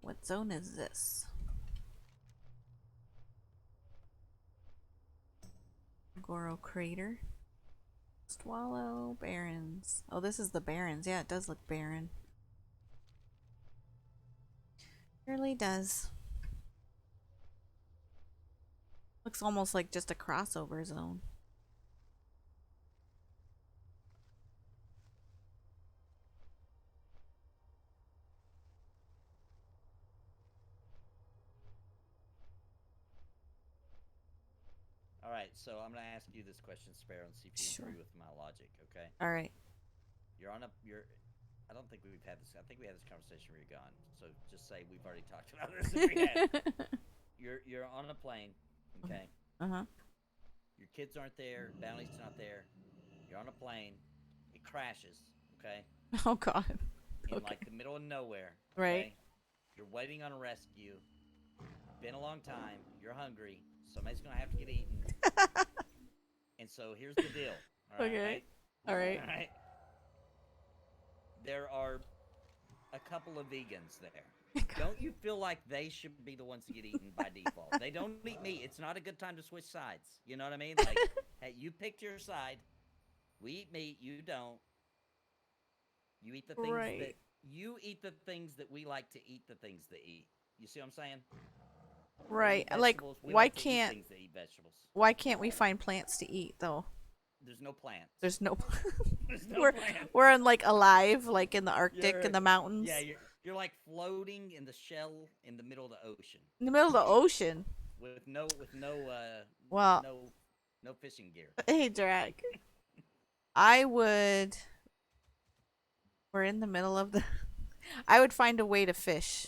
What zone is this? Goro Crater. Swallow Barrens. Oh, this is the Barrens. Yeah, it does look barren. Surely does. Looks almost like just a crossover zone. right, so I'm gonna ask you this question, Sparrow, and see if you Sure. agree with my logic. Okay, All right. you're. I don't think we've had this. I think we had this conversation where you're gone. So just say we've already talked about this. If we had, you're on a plane. Okay, Uh-huh. your kids aren't there. Bounty's not there. You're on a plane. It crashes. Okay, Oh God. in Okay. like the middle of nowhere. Right. Okay, you're waiting on a rescue. Been a long time. You're hungry. Somebody's gonna have to get eaten. And so here's the deal. All right. Okay. All right. All right. There are a couple of vegans there. Don't you feel like they should be the ones to get eaten by default? They don't eat meat. It's not a good time to switch sides. You know what I mean? Like, hey, you picked your side. We eat meat. You don't. You eat the things Right. that you eat the things that we like to eat. The things that eat. You see what I'm saying? We Right. eat Like, vegetables. We why like to eat can't things that eat vegetables? why can't we find plants to eat though? There's no plants. There's no. There's no we're plants. we're in like alive, like in the Arctic in the mountains. Yeah, you're like floating in the shell in the middle of the ocean In the middle of the ocean. with no Well, no fishing gear. hey, Drag. I would. We're in the middle of the. I would find a way to fish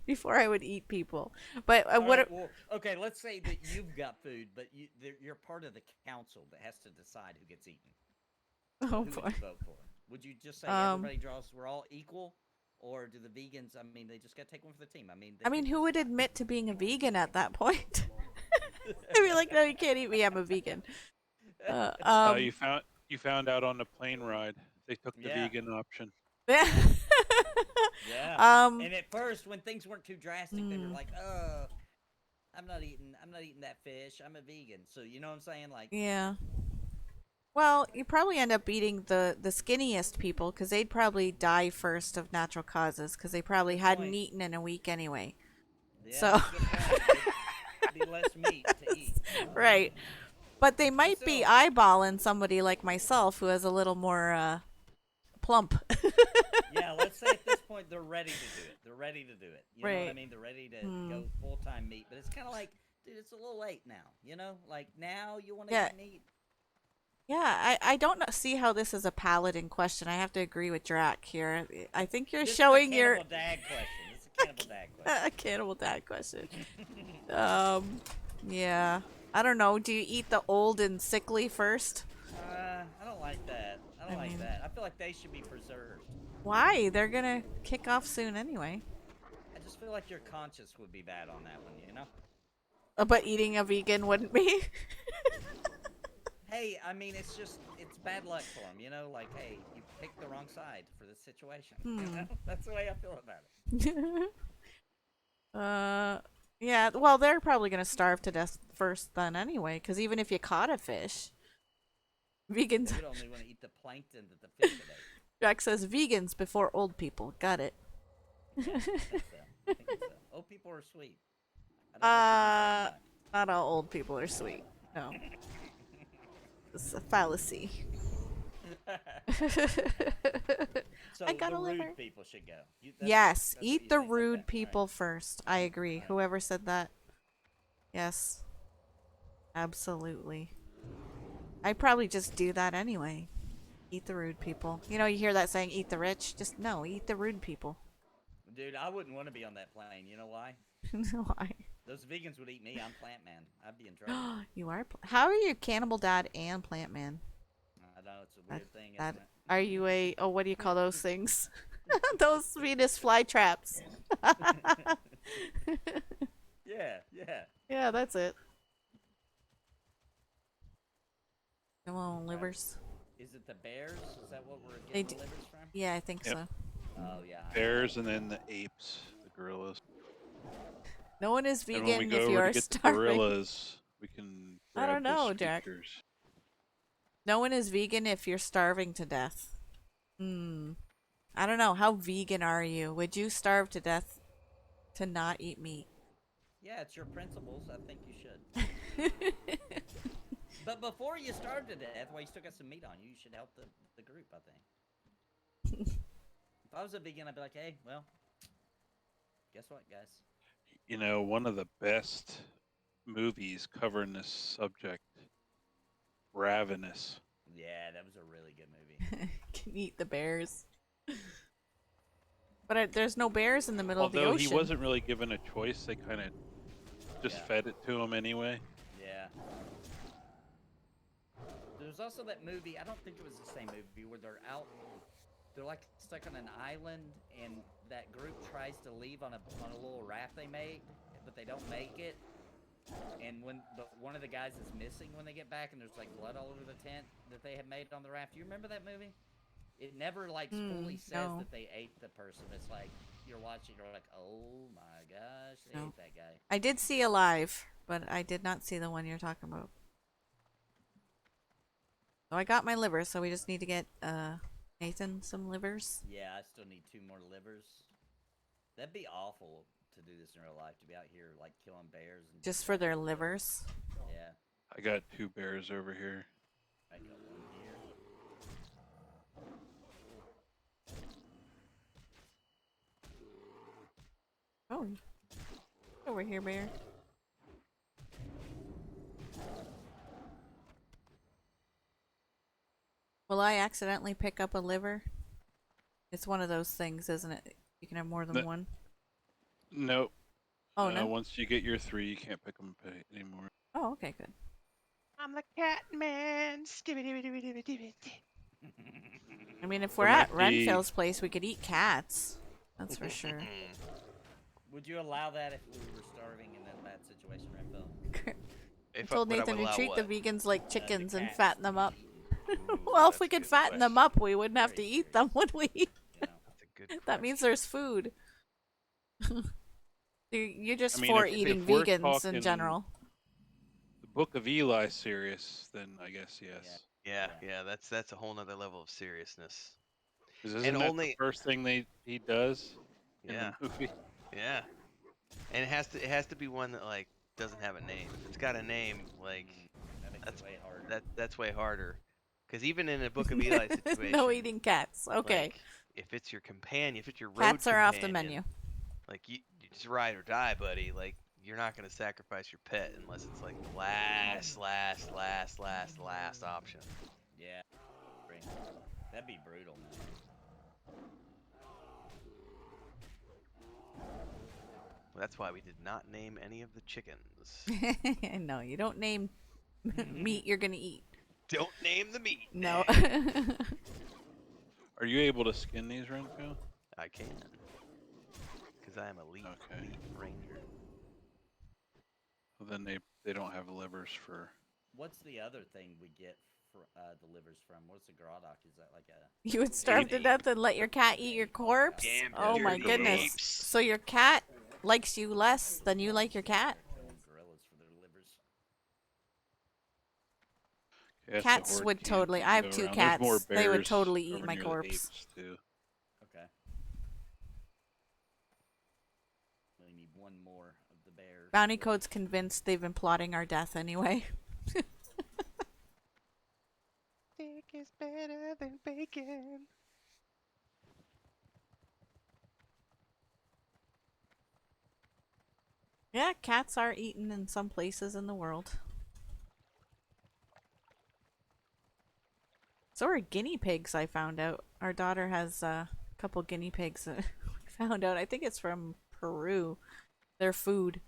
before I would eat people. But All what? right, well, okay, let's say that you've got food, but you're part of the council that has to decide who gets eaten. Oh Who would boy. you vote for? Would you just say Um, everybody draws? We're all equal, or do the vegans? I mean, they just got to take one for the team. I mean, I mean, who would admit to being a vegan at that point? I'd be like, no, you can't eat me. I'm a vegan. You found out on the plane ride. They took the Yeah. vegan option. Yeah. Yeah. And at first, when things weren't too drastic, they were Mm. like, I'm not eating that fish. I'm a vegan." So you know what I'm saying? Like, Yeah. Well, you probably end up eating the skinniest people because they'd probably die first of natural causes because they probably Good hadn't point. eaten in a week anyway. yeah, So- that's a good point. There'd be less meat to eat. Right. But they might be still- eyeballing somebody like myself who has a little more plump. Yeah, let's say at this point they're ready to do it. They're ready to do it. You know what I Right. mean? They're ready to Hmm. go full time meat. But it's kind of like, dude, it's a little late now. You know, like now you want to Yeah. eat meat. Yeah, I don't see how this is a paladin question. I have to agree with Drac here. I think you're This is showing a your cannibal dad question. It's a cannibal dad question. a cannibal dad question. Yeah. I don't know. Do you eat the old and sickly first? I don't like that. I don't I like mean- that. I feel like they should be preserved. Why? They're gonna kick off soon anyway. I just feel like your conscience would be bad on that one, you know? But eating a vegan wouldn't be. Hey, I mean, it's bad luck for them, you know? Like, hey, you picked the wrong side for this situation. You know? That's the way I feel about it. Yeah. Well, they're probably gonna starve to death first then anyway. Because even if you caught a fish, vegans. They would only want to eat the plankton that the fish would eat. Jack says vegans before old people. Got it. I think so. I think so. Old people are sweet. I don't think Not all old people are sweet. No. It's a fallacy. so I got the a rude liver. people should go. That's Yes, what you eat the think, rude okay. people All right. first. I agree. Alright. Whoever said that. Yes. Absolutely. I'd probably just do that anyway. Eat the rude people. You know, you hear that saying, eat the rich? Just no, eat the rude people. Dude, I wouldn't want to be on that plane. You know why? Why? Those vegans would eat me. I'm plant man. I'd be in trouble. You are. How are you cannibal dad and plant man? I know it's a weird thing, That isn't it? are you a? Oh, what do you call those things? Those Venus flytraps. Yeah, yeah. Yeah, that's it. Come on, livers. Is it the bears? Is that what we're They getting the d- livers from? Yeah, I think Yep. so. Oh yeah. Bears and then the apes, the gorillas. No one is And when we vegan go if you over are to get the starving. gorillas, we can I grab don't know, those Jack. speakers. No one is vegan if you're starving to death. I don't know. How vegan are you? Would you starve to death to not eat meat? Yeah, it's your principles. I think you should. But before you starve to death, while you still got some meat on you, you should help the group, I think. If I was a vegan, I'd be like, hey, well, guess what, guys? You know, one of the best movies covering this subject. Ravenous. Yeah, that was a really good movie. Can eat the bears. But there's no bears in the middle of the Although he ocean. wasn't really given a choice, they kind of just Yeah. fed it to him anyway. Yeah. There's also that movie, I don't think it was the same movie, where they're like stuck on an island, and that group tries to leave on a little raft they made, but they don't make it. And one of the guys is missing when they get back, and there's like blood all over the tent that they had made on the raft. Do you remember that movie? It never like fully says no. that they ate the person. It's like you're watching, you're like, oh my gosh, they No. ate that guy. I did see Alive, but I did not see the one you're talking about. So I got my liver, so we just need to get Nathan some livers. Yeah, I still need 2 more livers. That'd be awful to do this in real life, to be out here like killing bears and Just for their livers. Yeah, I got 2 bears over here. I got one here. Oh. Over here, bear. Will I accidentally pick up a liver? It's one of those things, isn't it? You can have more than No. one. Nope. Oh, no? Once you get your 3, you can't pick them up anymore. Oh, okay, good. I'm the cat man. I mean, if There we're at might be- Renfield's place, we could eat cats. That's for sure. Would you allow that if we were starving in a bad situation, Renfield? I told would I Nathan to allow treat the what? vegans like The chickens and cats fatten them to up. be eaten. Well, if that's we a could good fatten them question. up, we wouldn't have to Very eat them, would we? You know. That's a good That means question. there's food. You're just I mean, for if eating we're vegans in talking- general. The Book of Eli serious, then I guess yes. Yeah, that's a whole nother level of seriousness. Because isn't that only- the first thing he does in Yeah, the movie? yeah. And it has to be one that like doesn't have a name. If it's got a name, like That makes That's- it way harder. that's way harder. Because even in a Book of Eli situation, No eating cats. Okay. like, if it's your companion, if it's your road Cats are off the companion, menu. like you just ride or die, buddy. Like you're not gonna sacrifice your pet unless it's like the last option. Yeah. That'd be brutal, man. That's why we did not name any of the chickens. No, you don't name meat you're gonna eat. Don't name the meat. No. Are you able to skin these, Renfield? I can. Because I am elite, Okay. elite ranger. Well, then they don't have livers for. What's the other thing we get for the livers from? What's the Grodok? Is that like a... You would starve to Eat. death and let your cat eat your corpse? Damn Oh my dirty goodness. apes. So your cat likes you less than you like your cat? killing gorillas for their livers? Yes, the Cats horde would can't totally- I have go 2 around. There's more cats. They would bears totally eat over my near the corpse. apes, too. Okay. We only need 1 more of the bears. Bounty Code's convinced they've been plotting our death anyway. Steak is better than bacon. Yeah, cats are eaten in some places in the world. So are guinea pigs, I found out. Our daughter has a couple guinea pigs that we found out. I think it's from Peru. Their food.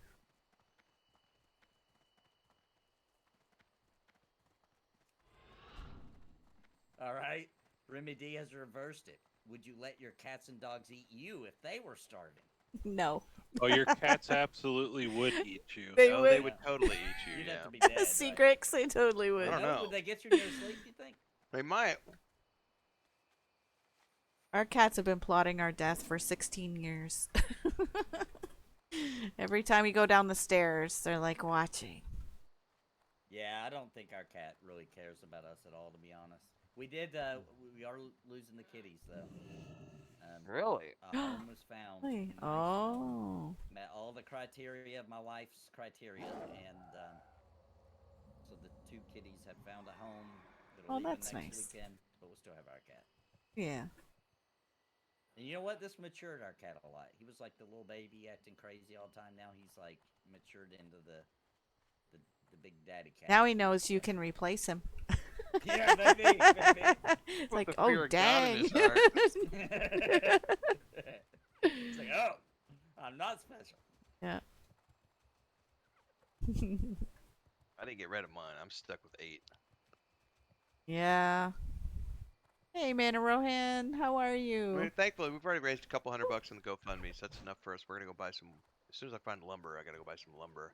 All right. Remy D has reversed it. Would you let your cats and dogs eat you if they were starving? No. Oh, your cats absolutely would eat you. They Oh, would. they would totally eat you. You'd Yeah. have to be dead. Secrets, they totally I would. don't know. Would they get you near sleep, you think? They might. Our cats have been plotting our death for 16 years. Every time we go down the stairs, they're like watching. Yeah, I don't think our cat really cares about us at all, to be honest. We are losing the kitties, though. Really? A home was found. Hey, Nice home. oh. Met all the criteria of my wife's criteria, and so the 2 kitties have found a home. That'll Oh, leave that's next nice. weekend, but we'll still have our cat. Yeah. And you know what? This matured our cat a lot. He was like the little baby acting crazy all the time. Now he's like matured into the the big daddy cat. Now he knows you can replace him. Yeah, maybe. It's Put like, the oh fear of God in dang. his heart. It's like, oh, I'm not special. Yeah. I didn't get rid of mine. I'm stuck with 8. Yeah. Hey, Mana Rohan, how are I you? mean, thankfully, we've already raised a couple $100 in the GoFundMe, so that's enough for us. We're gonna go buy some. As soon as I find lumber, I gotta go buy some lumber.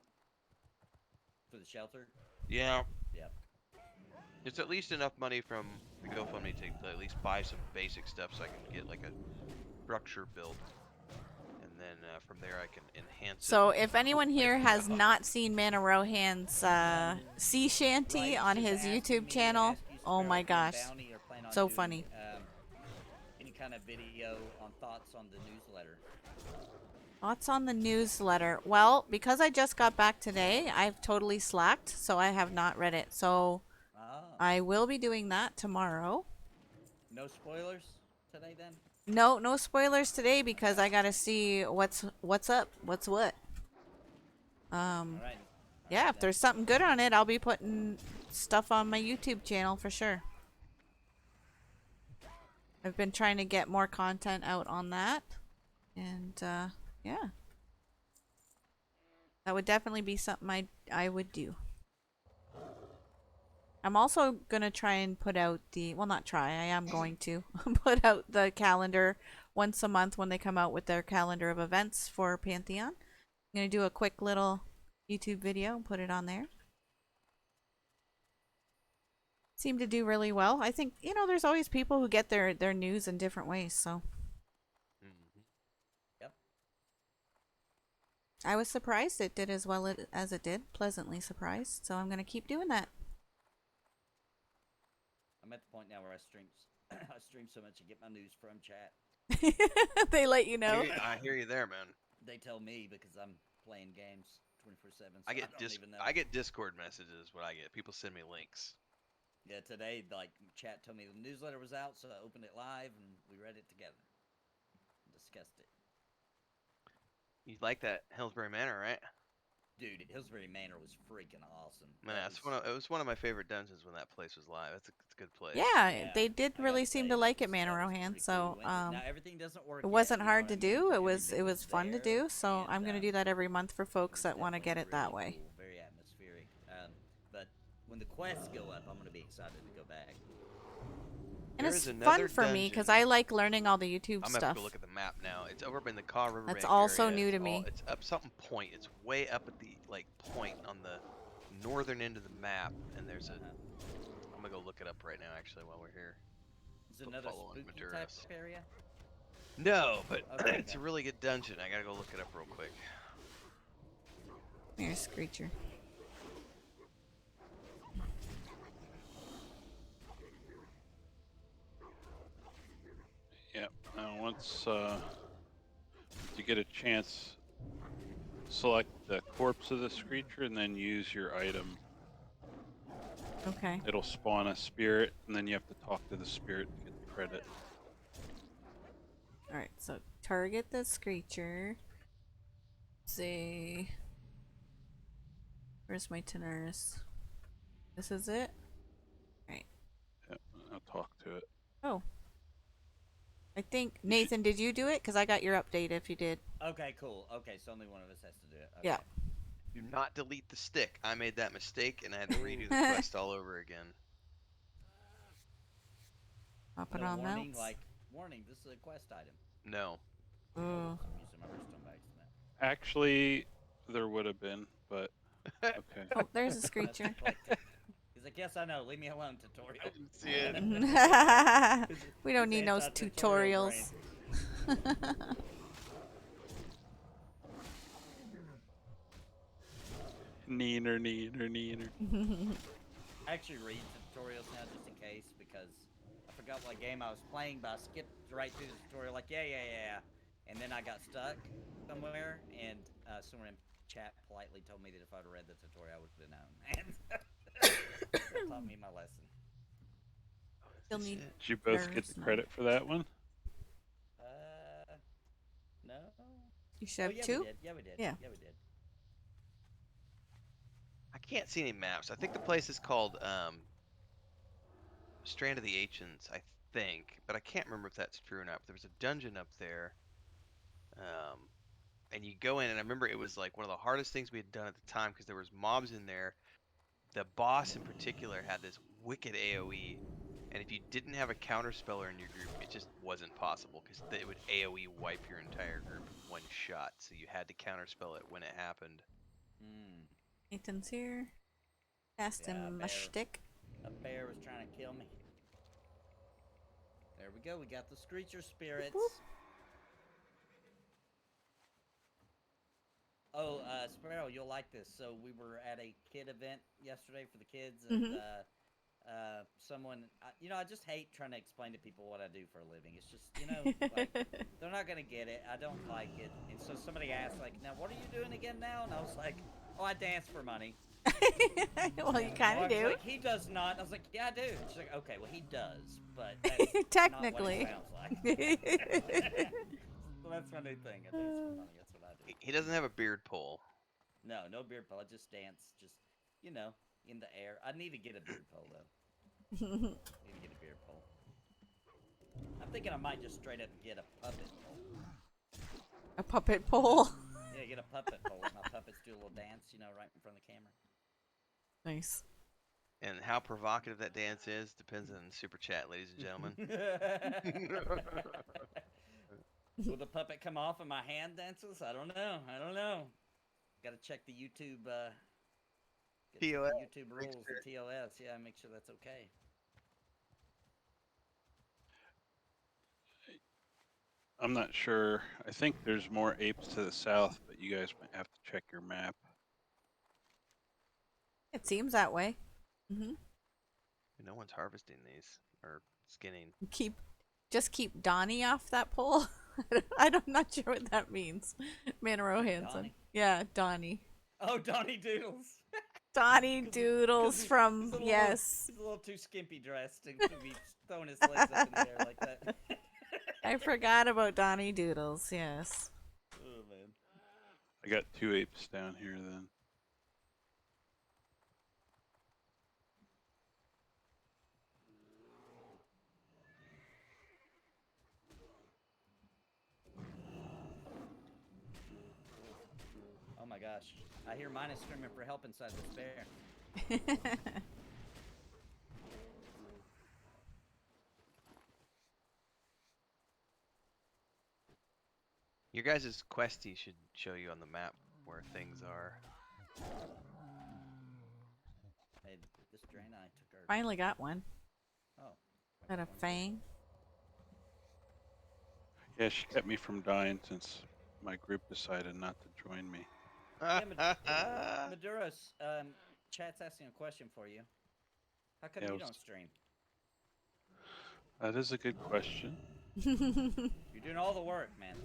For the shelter? Yeah, Yep. it's at least enough money from the GoFundMe to at least buy some basic stuff, so I can get like a structure built, and then from there I can enhance it. So, if anyone Hopefully I here can- has not seen Mana Rohan's sea shanty Right, on she was his asking YouTube me to channel, ask you, oh Sparrow, my if you gosh, bounty or plan on so doing, funny. Any kind of video on thoughts on the newsletter. Thoughts on the newsletter? Well, because I just got back today, I've totally slacked, so I have not read it. So, Ah, I will be doing that tomorrow. no spoilers today then? No spoilers today because I gotta see what's up, what's what. All right. Yeah, if there's something good on it, I'll be putting stuff on my YouTube channel for sure. I've been trying to get more content out on that. And, yeah. That would definitely be something I would do. I'm also going to try and put out well, not try, I am going to put out the calendar once a month when they come out with their calendar of events for Pantheon. I'm going to do a quick little YouTube video and put it on there. Seem to do really well. I think, there's always people who get their news in different ways, so. Mhm. Yep. I was surprised it did as well as it did. Pleasantly surprised. So I'm going to keep doing that. I'm at the point now where I stream so much I get my news from chat. They let you know. I hear you there, man. They tell me because I'm playing games 24/7. So I get don't even know. I get Discord messages. What I get, people send me links. Yeah, today, like, chat told me the newsletter was out, so I opened it live and we read it together. Discussed it. You like that Hillsbury Manor, right? Dude, Hillsbury Manor was freaking awesome. Man, it was one of my favorite dungeons when that place was live. It's a good place. Yeah, they did I really gotta seem say, to like that it, was Mana Rohan. pretty So, cool. Now everything doesn't work it yet, wasn't you know hard what to I do. mean? It was Everything fun to there, do. So and, I'm gonna do that every month for folks that want to get it that way. Cool, very atmospheric. But when the quests go up, I'm gonna be excited to go back. And There it's is fun another for me because dungeon. I like learning all the YouTube I'm gonna have stuff. to go look at the map now. It's over in the Kaw River. That's also area. new to me. It's up something point. It's way up at the point on the northern end of the map, and there's a. I'm gonna go look it up right now, actually, while we're here. Is it Put another follow on spooky type Maduros. area? No, but Okay, it's a okay. really good dungeon. I gotta go look it up real quick. Here's Screecher. Yep. Now once you get a chance, select the corpse of the screecher and then use your item. Okay. It'll spawn a spirit, and then you have to talk to the spirit to get the credit. All right. So target the Screecher. See. Where's my Tenaris? This is it. Right. Yep. I'll talk to it. Oh. I think Nathan, did you do it? Because I got your update. If you did. Okay, cool. Okay, so only one of us has to do it. Okay. Yeah. Do not delete the stick. I made that mistake, and I had to redo the quest all over again. Pop it No on warning, mounts. like, warning, this is a quest item. No. Ooh. I'm using my redstone by accident. Actually, there would have been, but okay. Oh, there's a That's Screecher. like- He's like, yes, I know. Leave me alone, tutorial. I didn't see it. We don't need no Anti-tutorial tutorials. Neener, neener, neener. I actually read tutorials now just in case because I forgot what game I was playing, but I skipped right through the tutorial like, yeah. And then I got stuck somewhere, and someone in chat politely told me that if I'd read the tutorial, I would have known. And that taught me my lesson. Still need. Did you both get the Nerves, no. credit for that one? No. You should have yeah, two. We did. Yeah, we did. Yeah. Yeah, we did. I can't see any maps. I think the place is called Strand of the Ancients, I think, but I can't remember if that's true or not. But there was a dungeon up there, um, and you go in, and I remember it was like one of the hardest things we had done at the time because there was mobs in there. The boss in particular had this wicked AOE, and if you didn't have a counter speller in your group, it just wasn't possible because it would AOE wipe your entire group in one shot. So you had to counter spell it when it happened. Hmm. Nathan's here. Cast Yeah, him a shtick. a bear was trying to kill me. There we go. We got the Screecher spirits. Whoop. Oh, Sparrow, you'll like this. So we were at a kid event yesterday for the kids, and Mhm. someone, I just hate trying to explain to people what I do for a living. It's just, like they're not gonna get it. I don't like it. And so somebody asked, like, "Now, what are you doing again now?" And I was like, "Oh, I dance for money." Well, you kind of do. Like, he does not. I was like, "Yeah, I do." She's like, "Okay, well, he does, but that's Technically. not what it sounds like." So that's my new thing. I dance for money. That's what I do. He doesn't have a beard pole. No beard pole. I just dance, you know, in the air. I need to get a beard pole though. Need to get a beard pole. I'm thinking I might just straight up get a puppet pole. A puppet pole. Yeah, get a puppet pole. Let my puppets do a little dance, right in front of the camera. Nice. And how provocative that dance is depends on super chat, ladies and gentlemen. Will the puppet come off and my hand dances? I don't know. Got to check the YouTube. TOS. YouTube rules, the TOS. Yeah, make sure that's okay. I'm not sure. I think there's more apes to the south, but you guys might have to check your map. It seems that way. Mm-hmm. No one's harvesting these or skinning. Just keep Donnie off that pole. I'm not sure what that means. Manoro Hanson. Donnie? Yeah, Donnie. Oh, Donnie Doodles. Donnie Doodles from he's a little, yes. He's a little too skimpy dressed to be throwing his legs up in the air like that. I forgot about Donnie Doodles. Yes. Oh man. I got 2 apes down here then. Oh my gosh. I hear mine is screaming for help inside this bear. Your guys' questy should show you on the map where things are. Hey, this Draenei took our... Finally got one. Oh. Got a fang. Yeah, she kept me from dying since my group decided not to join me. Yeah, Maduros, chat's asking a question for you. How come Yeah, you don't stream? That is a good question. You're doing all the work, man.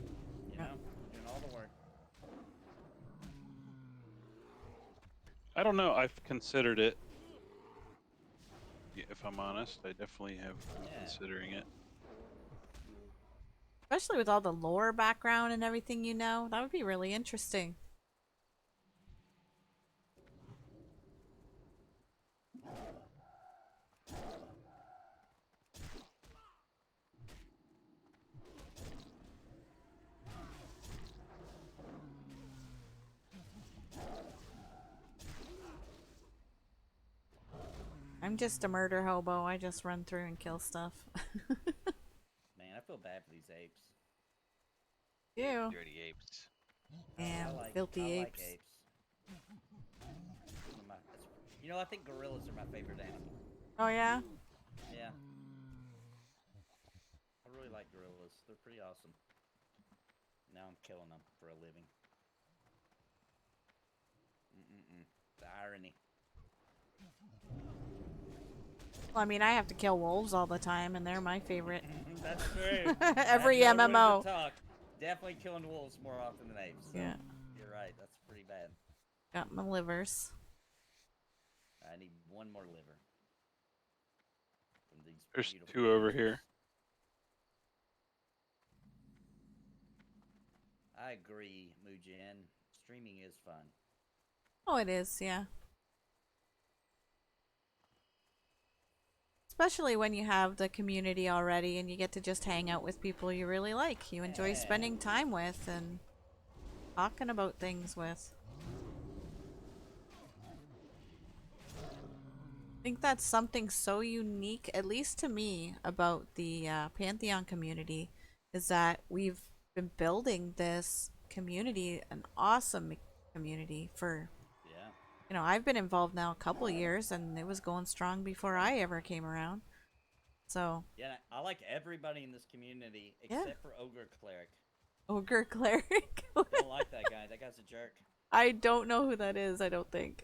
You're doing all the work. I don't know. I've considered it. If I'm honest, I definitely have been considering it. Especially with all the lore background and everything that would be really interesting. I'm just a murder hobo. I just run through and kill stuff. Man, I feel bad for these apes. You. Dirty apes. Damn, I filthy like apes. apes. I think gorillas are my favorite animal. Oh yeah? Yeah. I really like gorillas. They're pretty awesome. Now I'm killing them for a living. The irony. Well, I mean, I have to kill wolves all the time, and they're my favorite. That's true. Every That's no room to MMO. talk. Definitely killing wolves more often than apes. So Yeah. You're right. That's pretty bad. Got my livers. I need one more liver. From these There's beautiful 2 over creatures. here. I agree, Mujin. Streaming is fun. Oh, it is, yeah. Especially when you have the community already and you get to just hang out with people you really like, you enjoy spending time with and talking about things with. I think that's something so unique, at least to me, about the Pantheon community, is that we've been building this community, an awesome community for, Yeah. I've been involved now a couple years and it was going strong before I ever came around. So, Yeah, I like everybody in this community yeah. except for Ogre Cleric. Ogre Cleric. Don't like that guy. That guy's a jerk. I don't know who that is, I don't think.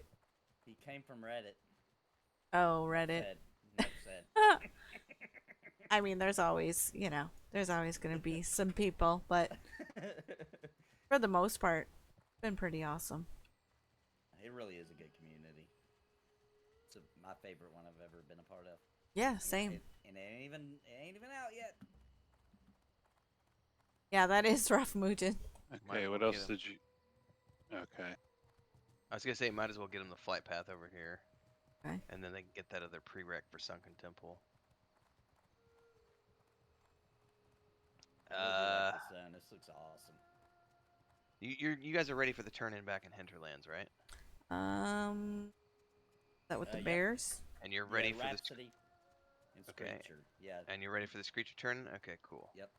He came from Reddit. Oh, Reddit. Enough said. I mean, there's always, there's always going to be some people, but for the most part, it's been pretty awesome. It really is a good community. It's my favorite one I've ever been a part of. Yeah, same. And it ain't even out yet. Yeah, that is rough, Mujin. Okay, as what well else get 'em. did you? Okay. I was gonna say, might as well get them the flight path over here. Okay. And then they can get that other prereq for Sunken Temple. I really like this zone. This looks awesome. You guys are ready for the turn in back in Hinterlands, right? Is that with the Yep. bears? And you're ready for this. Rhapsody and Okay. Screecher. Yeah. And you're ready for the Screecher turn? Okay, cool. Yep.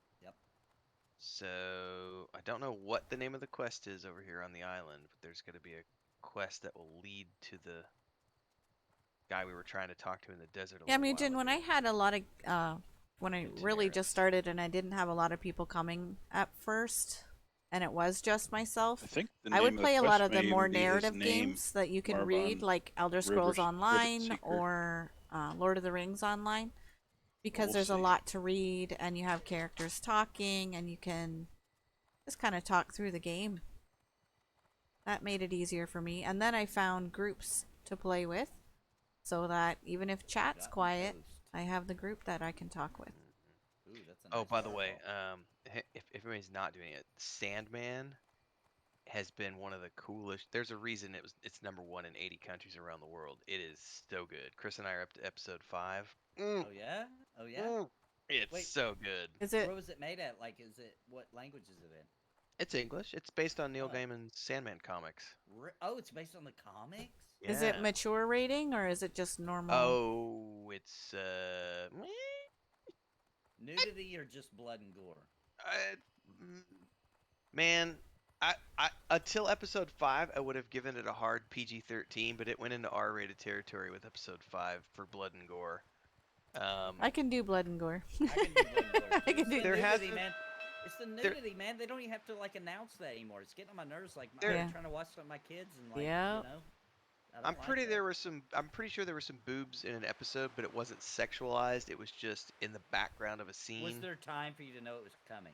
So I don't know what the name of the quest is over here on the island, but there's gonna be a quest that will lead to the guy we were trying to talk to in the desert. Yeah, Mujin, when I had a lot of, when I really just started and I didn't have a lot of people coming at first, and it was just myself, I think the I would name of play a quest lot of the may more even be his narrative name, games that you can Marbon read, like Elder Scrolls Rivet Online Secret. or Lord of the Rings Online, because We'll there's a see. lot to read and you have characters talking and you can just kind of talk through the game. That made it easier for me. And then I found groups to play with so that even if chat's Got quiet, toast. I have the group that I can talk with. Ooh, that's a Oh, nice by the way, waterfall. if everybody's not doing it, Sandman has been one of the coolest. There's a reason it's #1 in 80 countries around the world. It is so good. Chris and I are up to episode 5. Oh yeah. Oh yeah. It's Wait. so good. Is it Where was it made at? Like, what language is it in? It's English. It's based on Neil Oh. Gaiman's Sandman comics. Oh, it's based on the comics. is it Yeah. mature rating or is it just normal? Oh, it's Nudity or just blood and gore? mm, man, I until episode 5, I would have given it a hard PG-13, but it went into R-rated territory with episode 5 for blood and gore. I can do blood and gore. I can do blood and gore. I can It's do- the There has nudity, been- man. It's the nudity, man. They don't even have to like announce that anymore. It's getting on my nerves. Like I'm trying to watch with my kids and like Yep. you know. I don't I'm like pretty that. I'm pretty sure there were some boobs in an episode, but it wasn't sexualized. It was just in the background of a scene. Was there time for you to know it was coming?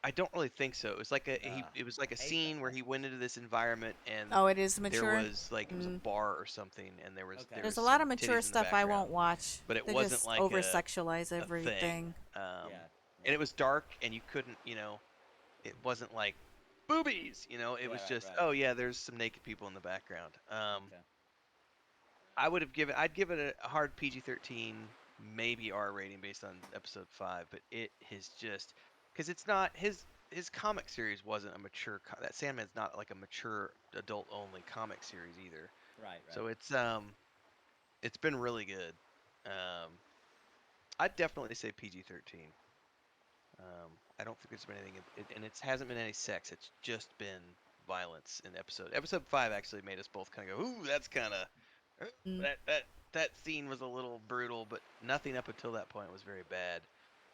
I don't really think so. It was like it was like a I hate scene that. where he went into this environment and Oh, it is mature. there was like it was a bar or something, and there was Okay. there There's was a lot of some mature titties in the stuff I won't background, watch. but it They wasn't just like over a sexualize thing. everything. Yeah. And it was dark, and you couldn't, it wasn't like boobies, it was Right, just, right. oh yeah, there's some naked people in the background. Okay. I'd give it a hard PG-13, maybe R rating based on episode 5, but it is just, because it's not, his comic series wasn't a mature, that Sandman's not like a mature adult-only comic series either. Right. So it's been really good. I'd definitely say PG-13. I don't think there's been anything, and it hasn't been any sex. It's just been violence in episode. Episode 5 actually made us both kind of go, "Ooh, that's kind of Mm. that scene was a little brutal," but nothing up until that point was very bad.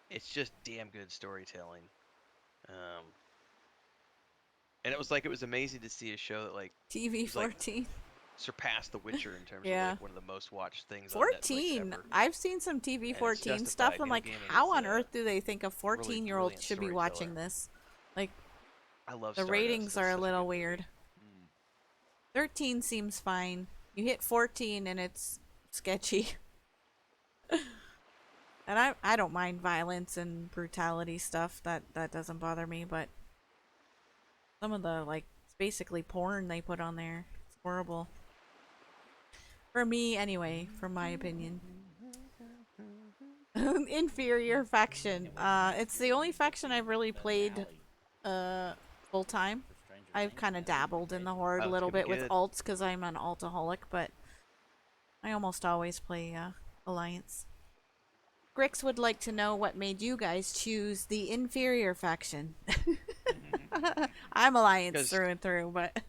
It's just damn good storytelling. And it was amazing to see a show that like TV was, like, 14. surpassed The Witcher in terms of Yeah. like one of the most watched things on 14. Netflix ever. I've seen some TV And it's 14 stuff. justified. I'm Neil like, Gaiman how is on a earth do they think a 14-year-old brilliant should be watching storyteller. this? Like, I love the Stardust. ratings It's are a such little good movie. weird. Mm. 13 seems fine. You hit 14 and it's sketchy. And I don't mind violence and brutality stuff. That doesn't bother me, but some of the like it's basically porn they put on there. It's horrible. For me anyway, from my opinion. inferior faction. It's the only faction I've really An played alley full time. for Stranger I've Things, kind of man. That'd be dabbled in the crazy. horde a Oh, it's little gonna be bit with good. alts because I'm an altaholic, but I almost always play alliance. Grix would like to know what made you guys choose the inferior faction. I'm alliance 'Cause- through and through, but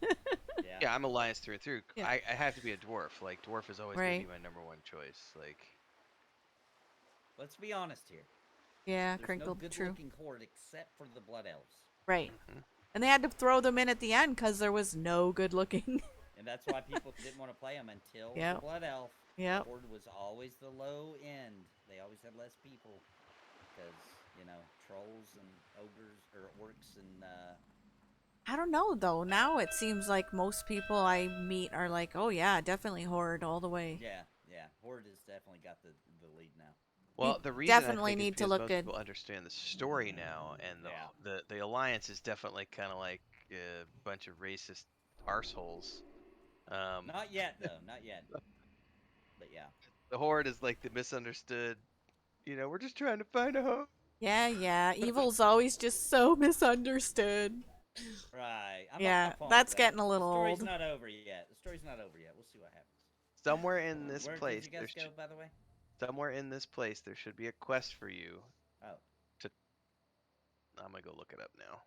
Yeah. Yeah, I'm alliance through and through. Yeah. I have to be a dwarf. Like dwarf is always gonna Right. be my #1 choice. Like Let's be honest here. yeah, There's no crinkled true. good-looking horde except for the Blood Elves. Right. mhm. And they had to throw them in at the end because there was no good looking. And that's why people didn't want to play them until Yep. the Blood Elf. Yep. The horde was always the low end. They always had less people. Because, you know, trolls and ogres, or orcs and, I don't know though. Now it seems like most people I meet are like, "Oh yeah, definitely horde all the way." yeah. Horde has definitely got the lead now. Well, You the reason I definitely think is need to because look most good. people understand the story now, and Yeah. the alliance is definitely kind of like a bunch of racist arseholes. Not yet, though. Not yet. But yeah. The horde is like the misunderstood. You know, we're just trying to find a home. Yeah. Evil's always just so misunderstood. Right. I'm Yeah, not falling that's for that. getting a little The story's old. not over yet. The story's not over yet. We'll see what happens. Somewhere in this Where place, did you guys go, by the way? somewhere in this place, there should be a quest for you. Oh. I'm gonna go look it up now.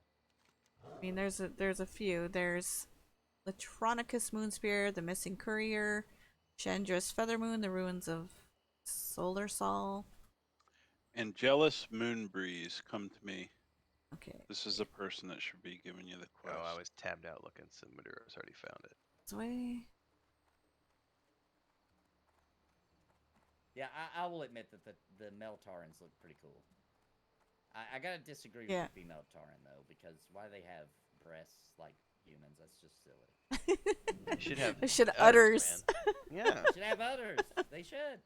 I mean, there's a few. There's Latronicus Moonspear, the Missing Courier, Chandra's Feathermoon, the Ruins of Solar Sol. And jealous Moonbreeze, come to me. Okay, This is the person that should be giving you the quest. Oh, I was tabbed out looking, so Maduro's already found it. this way. Yeah, I will admit that the Meltarans look pretty cool. I gotta disagree Yeah. with the female Taran, though, because why they have breasts like humans, that's just silly. They should have. They should udders. man. Yeah, They should have udders. They should.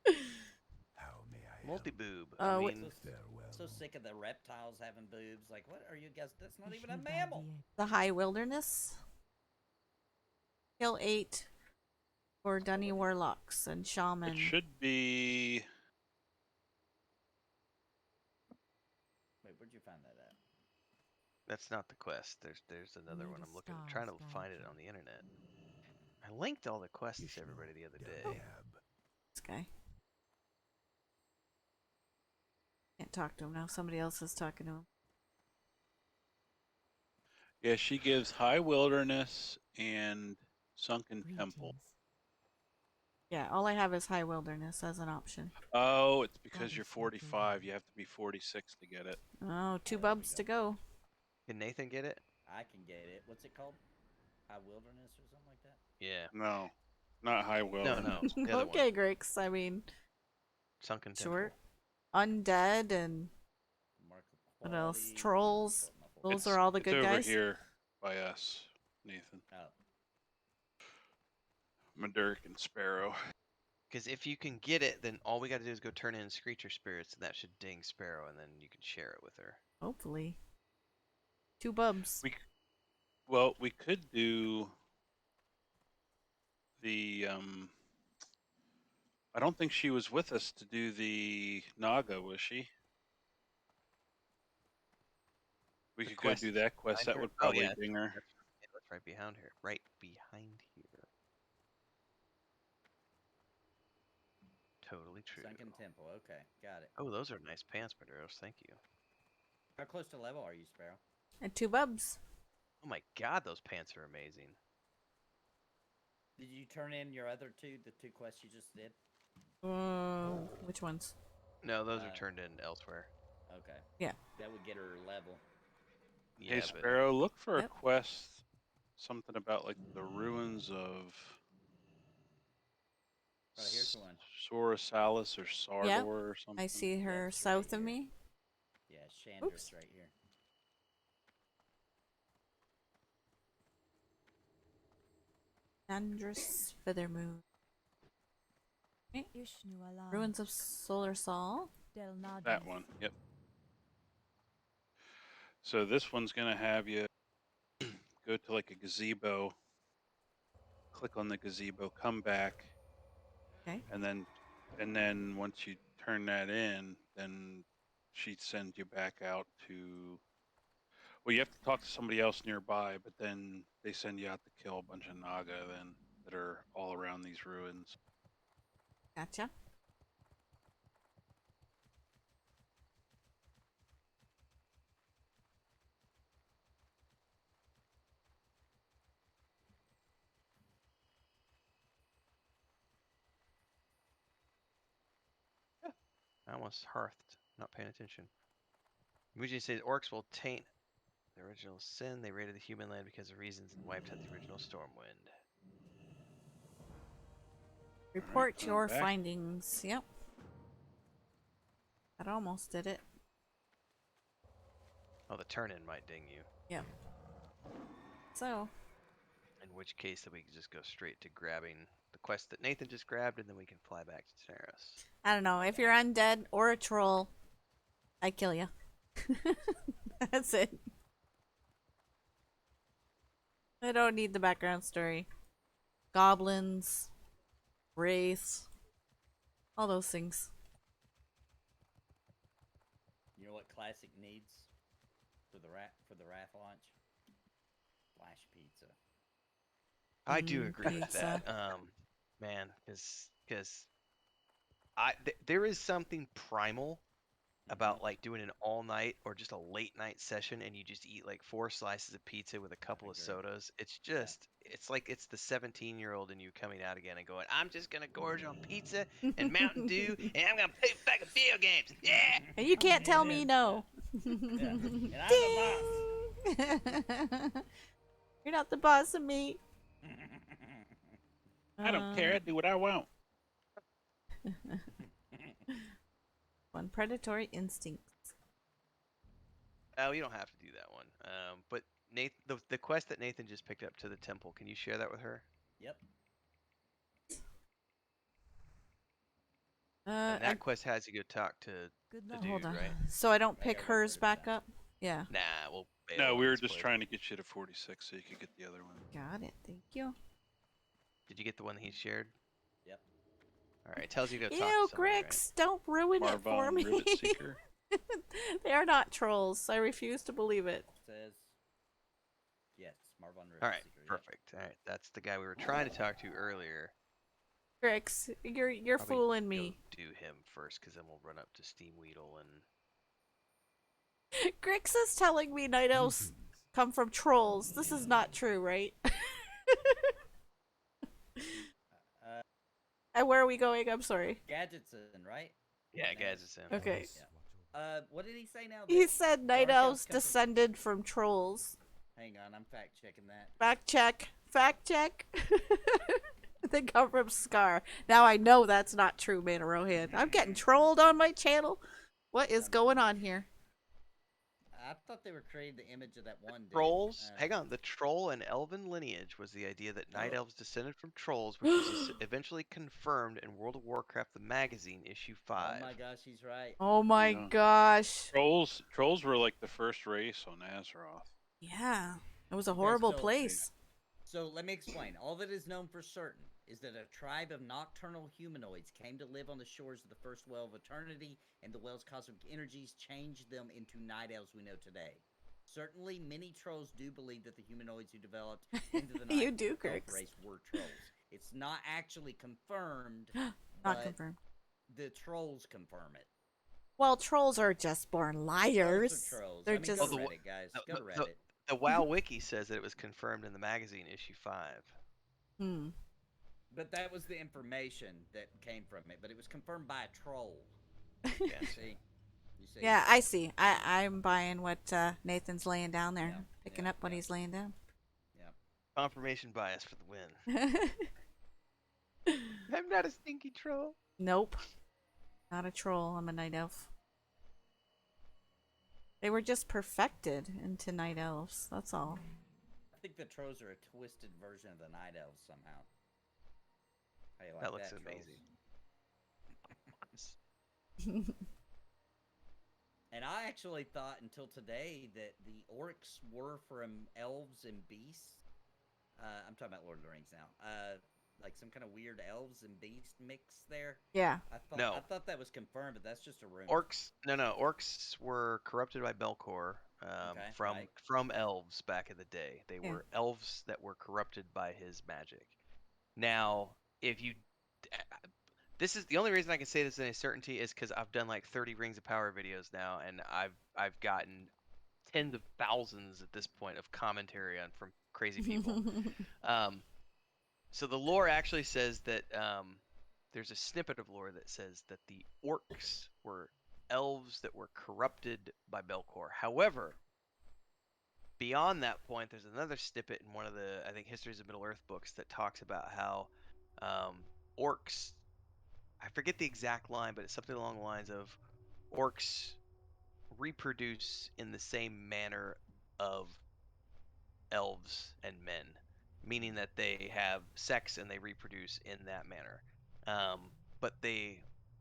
How may I multi boob. Oh, I wait. mean, So sick of the reptiles having boobs. Like, what are you guys? That's not even a mammal. The High Wilderness. Kill 8 for Dunny Warlocks and Shaman. It should be. Wait, where'd you find that at? that's not the quest. There's another one. I'm looking, trying to find it on the internet. I linked all the quests to everybody the other day. This guy. Can't talk to him now. Somebody else is talking to him. Yeah, she gives High Wilderness and Sunken Temple. Yeah, all I have is High Wilderness as an option. Oh, it's because you're 45. You have to be 46 to get it. Oh, two There we bubs go. to go. Can Nathan get it? I can get it. What's it called? High Wilderness or something like that? Yeah. No, not High No, Wilderness. no. The other Okay, one. Grix. I mean, Sunken sure. Temple. Undead and Mark of what else? Quality, Trolls. Muffled- Those are all the it's good over guys. here by us, Nathan. Oh. Madurk and Sparrow. Because if you can get it, then all we got to do is go turn in Screecher Spirits, and that should ding Sparrow, and then you can share it with her. Hopefully. Two bubs. Well, we could do the I don't think she was with us to do the Naga, was she? We The could quest go do that quest. behind That her? would Oh, probably yeah. ding her. That's right behind her. Right behind here. Totally true. Sunken Temple. Okay, got it. Oh, those are nice pants, Maduros. Thank you. How close to level are you, Sparrow? And two bubs. Oh my god, those pants are amazing. Did you turn in your other two, the two quests you just did? Which ones? No, those are Uh, turned in elsewhere. Okay. Yeah. That would get her level. Yeah, Hey, but Sparrow, look for Yep. a quest. Something about like the ruins of Oh, here's one. Sorosalis or Sardor Yep. or something. I see her That's south right of here. me. Yeah, Chandra's Oops. right here. Andrus Feathermoon. Okay. Ruins of Solar Sol. That one. Yep. So this one's gonna have you go to like a gazebo, click on the gazebo, come back, Okay. and then once you turn that in, then she'd send you back out to. Well, you have to talk to somebody else nearby, but then they send you out to kill a bunch of Naga then that are all around these ruins. Gotcha. I almost hearthed, not paying attention. Muji says orcs will taint the original sin. They raided the human land because of reasons and wiped out the original Stormwind. Report going your back. findings. Yep. That almost did it. Oh, the turn-in might ding you. Yep. So, In which case, that we could just go straight to grabbing the quest that Nathan just grabbed, and then we can fly back to Daenerys. I don't know. If you're undead or a troll, I kill you. That's it. I don't need the background story. Goblins, wraiths, all those things. You know what Classic needs for the Wrath launch? Flash pizza. I do agree with pizza. that, man, because there is something primal about like doing an all night or just a late night session, and you just eat like 4 slices of pizza with a couple of agree. sodas. It's just, it's like it's the 17-year-old in you coming out again and going, I'm just gonna gorge on pizza and Mountain Dew, and I'm gonna play back video games. Yeah. And you can't tell me no. Yeah. And I'm Ding! You're not the boss of me. the boss. I don't care. I do what I want. One predatory instincts. Oh, you don't have to do that one. But Nathan, the quest that Nathan just picked up to the temple, can you share that with her? Yep. And that quest has you go talk to the dude, hold on. right? So I don't I pick gotta hers remember back that. up? Yeah. Nah, we'll bail No, on we were this just place. trying to get you to 46 so you could get the other one. Got it. Thank you. Did you get the one that he shared? Yep. All right, it tells you to go talk Ew, to somebody, Grix, don't ruin it for Marvon me. Rivet Seeker. They are not trolls. I refuse to believe it. Says yes, Marvon Rivet All right, Seeker, yep. perfect. All right, that's the guy we were trying to talk to earlier. Grix, you're Probably fooling go me. do him first, because then we'll run up to Steam Weedle and. Grix is telling me night elves come from trolls. This is not true, right? And where are we going? I'm sorry. Gadgetson, right? Yeah, Name guys, is- it's him. Okay. Yeah. What did he say now? He That said night dark elves come from- descended from trolls. Hang on, I'm fact checking that. Fact check. Fact check. They come from Scar. Now I know that's not true, Mana Rohan. I'm getting trolled on my channel. What is going on here? I thought they were creating the image of that one dude. Trolls. Hang on. The troll and elven lineage was the idea that night elves descended from trolls, which was eventually confirmed in World of Warcraft, the magazine, issue 5. Oh my gosh, he's right. Oh my Yeah. gosh. Trolls were like the first race on Azeroth. Yeah. It was a horrible so- place. So let me explain. All that is known for certain is that a tribe of nocturnal humanoids came to live on the shores of the first well of eternity, and the well's cosmic energies changed them into night elves we know today. Certainly, many trolls do believe that the humanoids who developed into the night You do, elf Grix. race were trolls. It's not actually confirmed. Not but confirmed. The trolls confirm it. Well, trolls are just born liars. Trolls are trolls. They're I mean, just. go Oh, to the- Reddit, guys. the- Go to the- Reddit. The WoW Wiki says that it was confirmed in the magazine, issue 5. Hmm. But that was the information that came from it. But it was confirmed by a troll. Yeah. See? You see? Yeah, I see. I'm buying what Nathan's laying down there. Yeah, Picking yeah, up what yeah. he's laying down. Confirmation bias for the win. I'm not a stinky troll. Nope. Not a troll. I'm a night elf. They were just perfected into night elves. That's all. I think the trolls are a twisted version of the night elves somehow. How you like That looks trolls? amazing. And I actually thought until today that the orcs were from elves and beasts. I'm talking about Lord of the Rings now. like some kind of weird elves and beast mix there? Yeah. No. I thought that was confirmed, but that's just a rumor. Orcs were corrupted by Belcor Okay, from right. from elves back in the day. They Yeah. were elves that were corrupted by his magic. Now, if you this is the only reason I can say this with any certainty is because I've done like 30 Rings of Power videos now, and I've gotten tens of thousands at this point of commentary on from crazy people. Um, so the lore actually says that there's a snippet of lore that says that the orcs were elves that were corrupted by Belcor. However, beyond that point, there's another snippet in one of the, I think, Histories of Middle Earth books that talks about how orcs, I forget the exact line, but it's something along the lines of orcs reproduce in the same manner of elves and men, meaning that they have sex and they reproduce in that manner. But the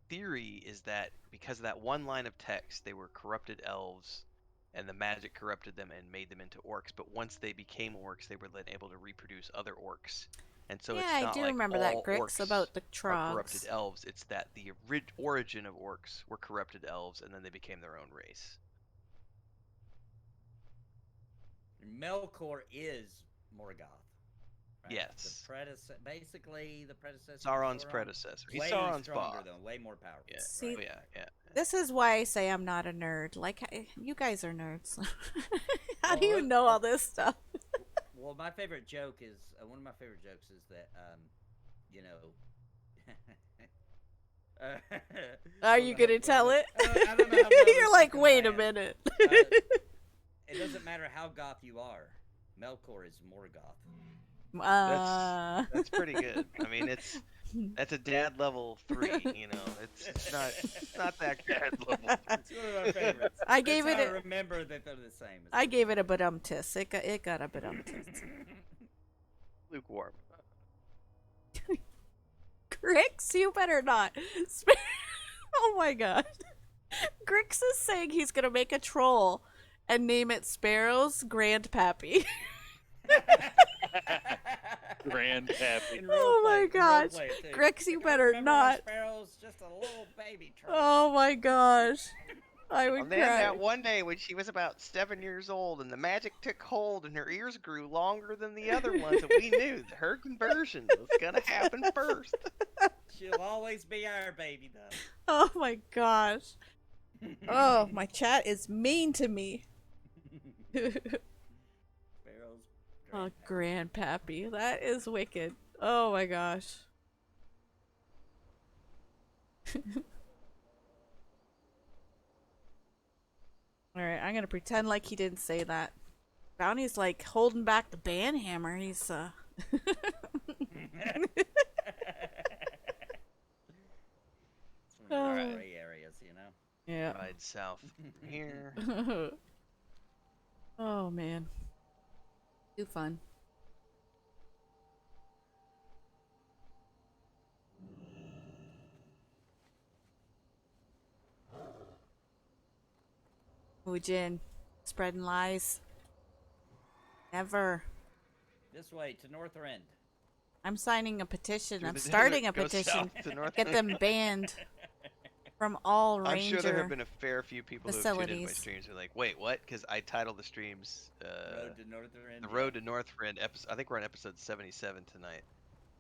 theory is that because of that one line of text, they were corrupted elves, and the magic corrupted them and made them into orcs. But once they became orcs, they were then able to reproduce other orcs. And so Yeah, it's I not do like remember that, all Grix, orcs about the are corrupted trogs. elves. It's that the origin of orcs were corrupted elves, and then they became their own race. Melkor is Morgoth. Right? Yes. Basically the predecessor. Sauron's of Sauron. predecessor. He's Way Sauron's stronger boss. though, way more powerful. Yeah. See, Oh, yeah. this is why I say I'm not a nerd. Like, you guys are nerds. How do Well, you know all this stuff? Well, my favorite joke is one of my favorite jokes is that you know. Are you gonna tell it? I don't know how well You're this like, is gonna wait a land. minute. It doesn't matter how goth you are. Melkor is Morgoth. That's pretty good. I mean, that's a dad level 3. You know, it's not that dad level. It's one of my favorites. I gave That's it how a- I remember that they're the same. I gave it a badumtis. It got a badumtis. Lukewarm. Grix, you better not. Oh my god. Grix is saying he's gonna make a troll and name it Sparrow's Grandpappy. Grandpappy. Oh my gosh. Grix, you better not. Sparrow's just a little baby troll. Oh my gosh. I would And then cry. that one day when she was about 7 years old and the magic took hold and her ears grew longer than the other ones, and we knew that her conversion was gonna happen first. She'll always be our baby, though. Oh my gosh. Oh, my chat is mean to me. Sparrow's Oh, Grandpappy. That is wicked. Oh my gosh. Alright, I'm gonna pretend like he didn't say that. Bounty's like holding back the banhammer. He's It's one of Alright. those gray areas, you know? yeah. Ride south from here. Oh man. Too fun. Jin, spreading lies. Never. This way, to Northrend. I'm signing a petition. Through I'm the starting a desert, go petition. south to North Get them banned from all I'm ranger. sure there have been a fair few people who have tuned into my facilities. streams who are like, wait, what? Because I titled the streams Road to Northrend. The Road to Northrend episode. I think we're on episode 77 tonight.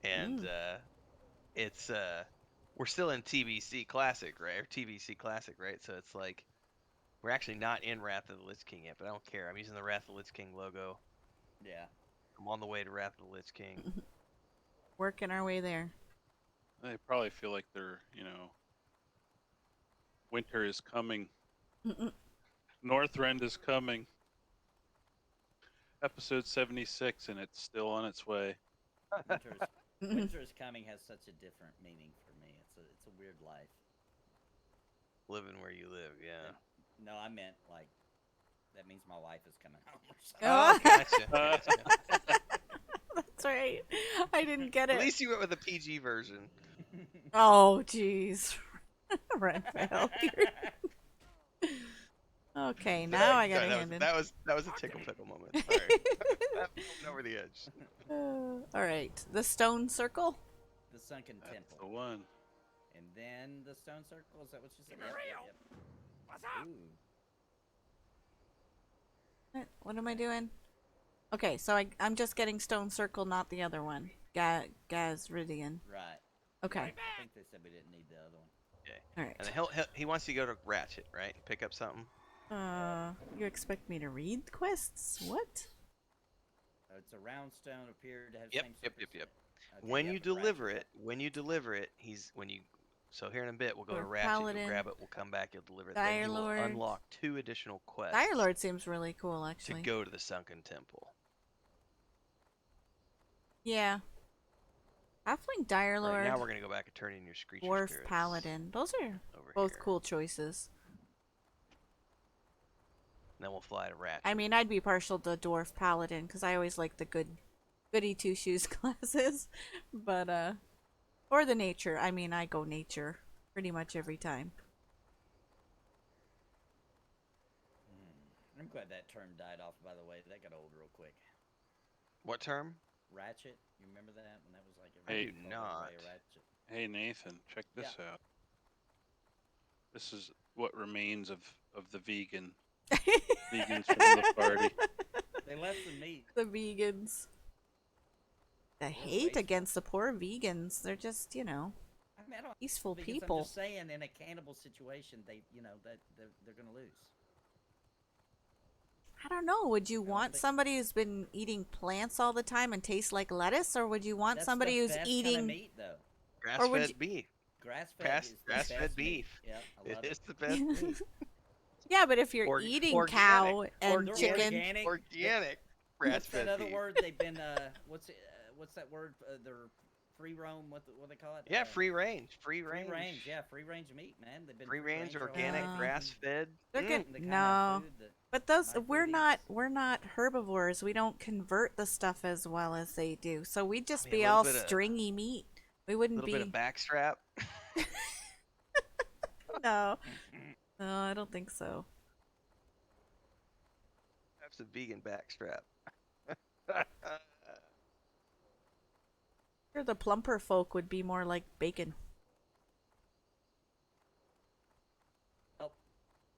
And it's we're still in TBC Classic, right? Or TVC Classic, right? So it's like we're actually not in Wrath of the Lich King yet, but I don't care. I'm using the Wrath of the Lich King logo. Yeah. I'm on the way to Wrath of the Lich King. Working our way there. They probably feel like they're, winter is coming. Northrend is coming. Episode 76, and it's still on its way. Winter's coming has such a different meaning for me. It's a weird life. Living where you live, yeah. No, I meant like that means my wife is coming home or something. Oh, gotcha. That's right. I didn't get it. At least you went with a PG version. Oh, jeez. Raphael. Okay, now I gotta Sorry, hand in. that was a tickle pickle moment. Sorry. That went over the edge. All right, the stone circle. The sunken That's temple. the one. And then the stone circle. Is that what you said? Keep it real. What's up? Ooh. What am I doing? Okay, so I'm just getting stone circle, not the other one. Gazridian. Right. Okay. I think they said we didn't need the other one. Okay. All And then right. he wants you to go to Ratchet, right? And pick up something. You expect me to read quests? What? It's a round stone appeared to have Yep, same yep, surface. yep, yep. Okay, When yep, you deliver Ratchet, it, so here in a bit we'll go to Dwarf Ratchet, you'll Paladin, grab it, we'll come back, you'll deliver it. Then Dire you will Lord. unlock 2 additional quests Dire Lord seems really cool, to actually. go to the Sunken Temple. Yeah. Halfling Dire Lord. Right now we're gonna go back and turn in your Screecher Dwarf Spirits Paladin. Those are over both here. cool choices. And then we'll fly to Ratchet. I mean, I'd be partial to Dwarf Paladin because I always like the goody two shoes classes, but or the nature. I mean, I go nature pretty much every time. I'm glad that term died off, by the way. That got old real quick. What term? Ratchet. You remember that? When that was like I do everybody called not. everybody a Ratchet. Hey Nathan, check this out. This is what remains of the vegans from the party. They left the meat. The vegans. The They're hate wasteful. against the poor vegans. They're just, I mean, I don't peaceful because people. I'm just saying, in a cannibal situation, that they're gonna lose. I don't know. Would you don't want think- somebody who's been eating plants all the time and tastes like lettuce, or would you want That's somebody the who's best eating kind of meat, though. Grass-fed would you- beef. Grass-fed is the Grass-fed best meat. beef. Yeah, I love It's it. the best meat. Yeah, but if you're eating cow and They're chicken, organic. Organic What's that grass-fed other beef. word they've been? What's that word? They're free roam. What they call it? Yeah, free range. Free Free range. range. Yeah, free range meat, man. They've been Free range, their whole organic, life. grass-fed. they're good. The kind of No, food that but those my we're food not eats. we're not herbivores. We don't convert the stuff as well as they do. So we'd just I mean, be a little all bit of- stringy meat. We A wouldn't little bit of be. backstrap. No, no, I don't think so. Have some vegan backstrap. Sure, the plumper folk would be more like bacon. Oh,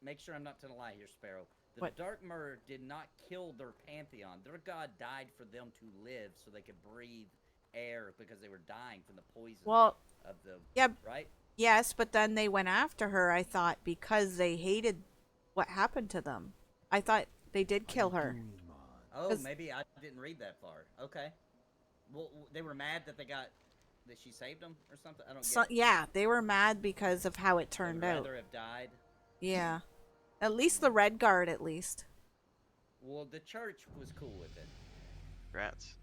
make sure I'm not telling a lie here, Sparrow. The What? Dark Murder did not kill their pantheon. Their god died for them to live, so they could breathe air because they were dying from the poison Well, of the yeah, right. yes, but then they went after her, I thought, because they hated what happened to them. I thought they did kill her. Oh, 'Cause- maybe I didn't read that far. Okay. Well, they were mad that that she saved them or something. I don't So, get it. yeah, they were mad because of how it They turned would out. rather have died. Yeah. At least the Red Guard, at least. Well, the church was cool with it. Rats.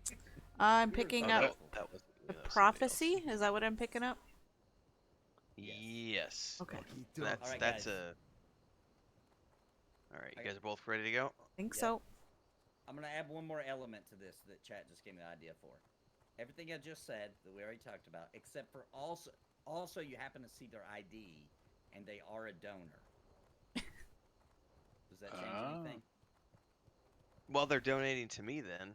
I'm We were picking fine. up That was the somebody else. prophecy. Is that what I'm picking up? Yes. Okay. So that's Alright, that's guys. a. All right, you I- guys are both ready to go. Think Yeah. so. I'm gonna add one more element to this that chat just gave me the idea for. Everything I just said that we already talked about, except for also you happen to see their ID and they are a donor. Does that change Ah. anything? Well, they're donating to me then.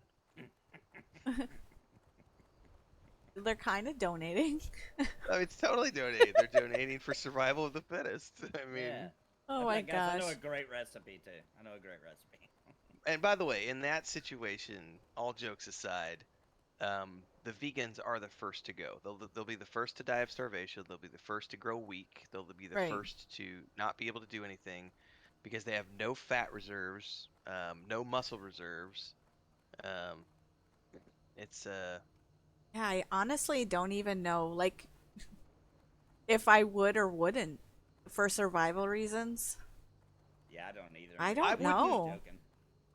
They're kind of donating. I mean, it's totally donating. They're donating for survival of the fittest. I mean, Yeah. Oh Okay, my guys, I know gosh. a great recipe too. I know a great recipe. and by the way, in that situation, all jokes aside, the vegans are the first to go. They'll be the first to die of starvation. They'll be the first to grow weak. They'll be the Right. first to not be able to do anything because they have no fat reserves, no muscle reserves. Um, it's Yeah, I honestly don't even know, like, if I would or wouldn't for survival reasons. Yeah, I don't either. I I'm don't joking. know. I'm joking.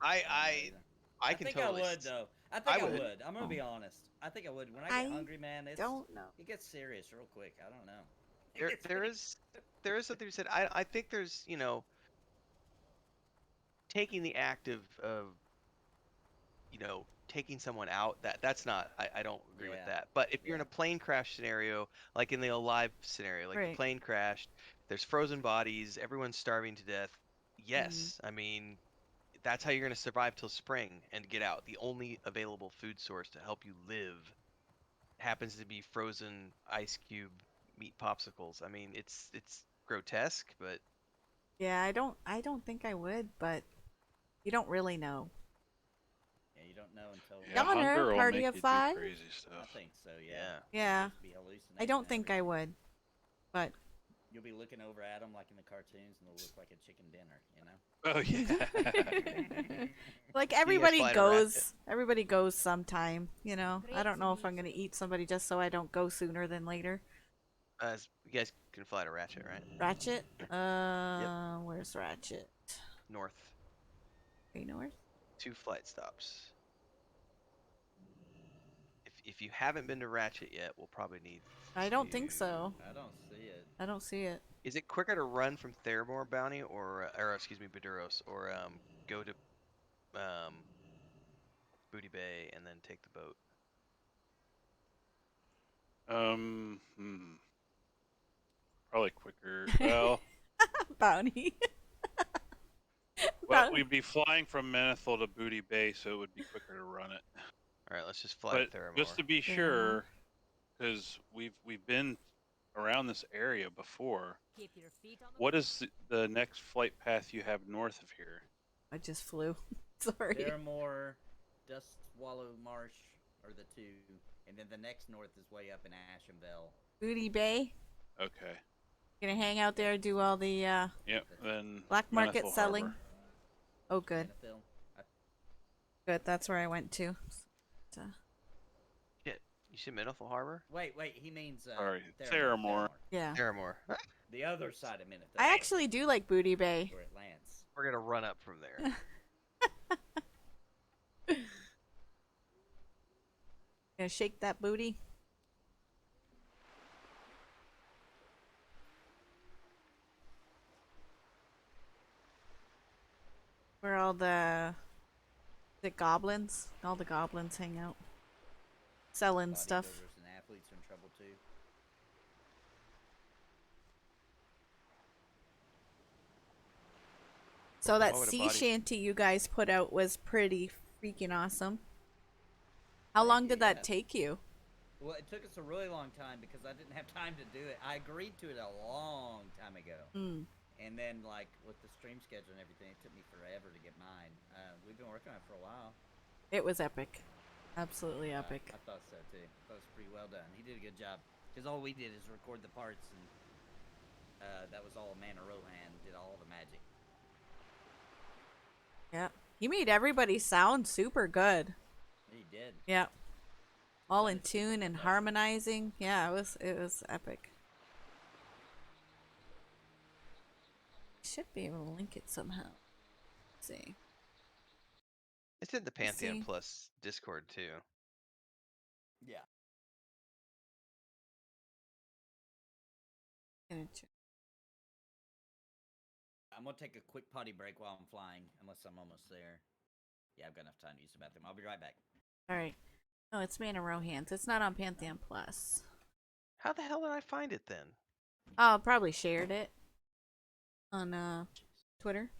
I don't know either. I I can think totally. I would though. I think I would. would. I'm gonna be honest. I think I would. When I get I hungry, man, Don't know. it gets serious real quick. I don't know. It There gets there serious. is something you said. I think there's taking the act of taking someone out, that's not, I don't agree with Yeah. that. But if you're in Yeah. a plane crash scenario, like in the Alive scenario, like the Right. plane crashed, there's frozen bodies, everyone's starving to death. Yes, I mean that's how you're going to survive till spring and get out. The only available food source to help you live happens to be frozen ice cube meat popsicles. I mean, it's grotesque, but Yeah, I don't think I would, but you don't really know. Yeah, you don't know until. Yeah, Donner, hunger will party make of you do 5? crazy I stuff. think so. Yeah. yeah. Yeah. Just be hallucinating I don't and think I everything. would, but You'll be looking over at them like in the cartoons, and they'll look like a chicken dinner. Oh yeah. like Can you guys fly to Ratchet? everybody goes sometime, you know. I don't know if I'm gonna eat somebody just so I don't go sooner than later. You guys can fly to Ratchet, right? Ratchet? Yep. Where's Ratchet? North. Way north? 2 flight stops. If you haven't been to Ratchet yet, we'll probably need I don't think to. so. I don't see it. I don't see it. Is it quicker to run from Theramore Bounty or excuse me, Baduros, or go to Booty Bay and then take the boat? um, hmm, probably quicker. Well, Bounty. well, Bounty. we'd be flying from Manethil to Booty Bay, so it would be quicker to run it. All right, let's just fly But to Theramore. just to be Theramore. sure, because we've been around this area before. Keep your feet on the What is the next flight path you have north of here? I just flew. Sorry. Theramore, Dust Swallow Marsh are the two, and then the next north is way up in Ashenvale. Booty Bay. Okay. Gonna hang out there, do all the Yep. Then black market Manethil selling. Harbor. Oh, good. Manethil. Good. That's where I went to. So, Shit, you see Manethil Harbor? Wait, he means Sorry, Theramore. yeah. Theramore. The other side of Manethil. I actually do like Booty Bay. where it lands. We're gonna run up from there. Gonna shake that booty. Where all the goblins, all the goblins hang out, selling stuff. Bodybuilders and athletes are in trouble too. So that Why would a sea body- shanty you guys put out was pretty freaking awesome. How Thank long you, did that yeah. take you? Well, it took us a really long time because I didn't have time to do it. I agreed to it a long time ago. Mm. And then, like, with the stream schedule and everything, it took me forever to get mine. We've been working on it for a while. It was epic. Absolutely epic. I thought so, too. I thought it was pretty well done. He did a good job. Because all we did is record the parts, and that was all Mana Rohan did all the magic. Yeah. He made everybody sound super good. He did. Yeah. All in tune and harmonizing. Yeah, it was epic. Should be able to link it somehow. Let's see. It's in the Pantheon See? Plus Discord too. Yeah. Gonna check. I'm going to take a quick potty break while I'm flying, unless I'm almost there. Yeah, I've got enough time to use the bathroom. I'll be right back. All right. Oh, it's Mana Rohans. It's not on Pantheon Plus. How the hell did I find it then? Oh, probably shared it on Twitter.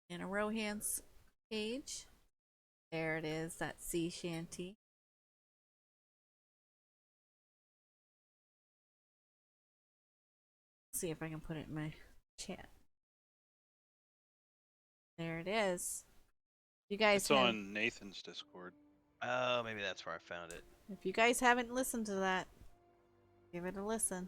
Mana Rohans page. There it is. That sea shanty. See if I can put it in my chat. There it is. You guys It's on Nathan's Discord. Oh, maybe that's where I found it. If you guys haven't listened to that, give it a listen.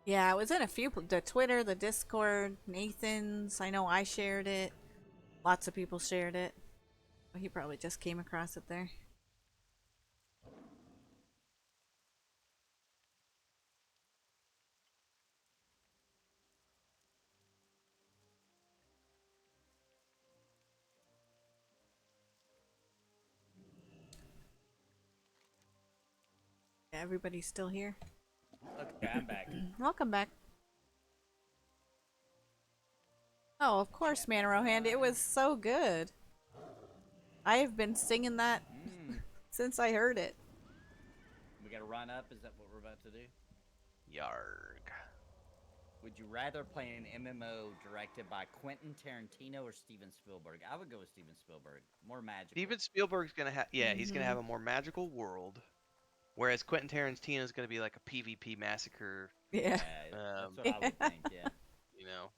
Yeah, it was in a few, the Twitter, the Discord, Nathan's. I know I shared it. Lots of people shared it. Well, he probably just came across it there. Yeah, everybody's still here. Okay, I'm back. Welcome back. Oh, of course, Man Rohand. It was so good. I have been singing that since I heard it. We got to run up. Is that what we're about to do? Yarg. Would you rather play an MMO directed by Quentin Tarantino or Steven Spielberg? I would go with Steven Spielberg. More magical. Steven Spielberg's gonna have, yeah, he's gonna Mhm. have a more magical world, whereas Quentin Tarantino's gonna be like a PvP massacre. Yeah. That's what I would think. Yeah, You know,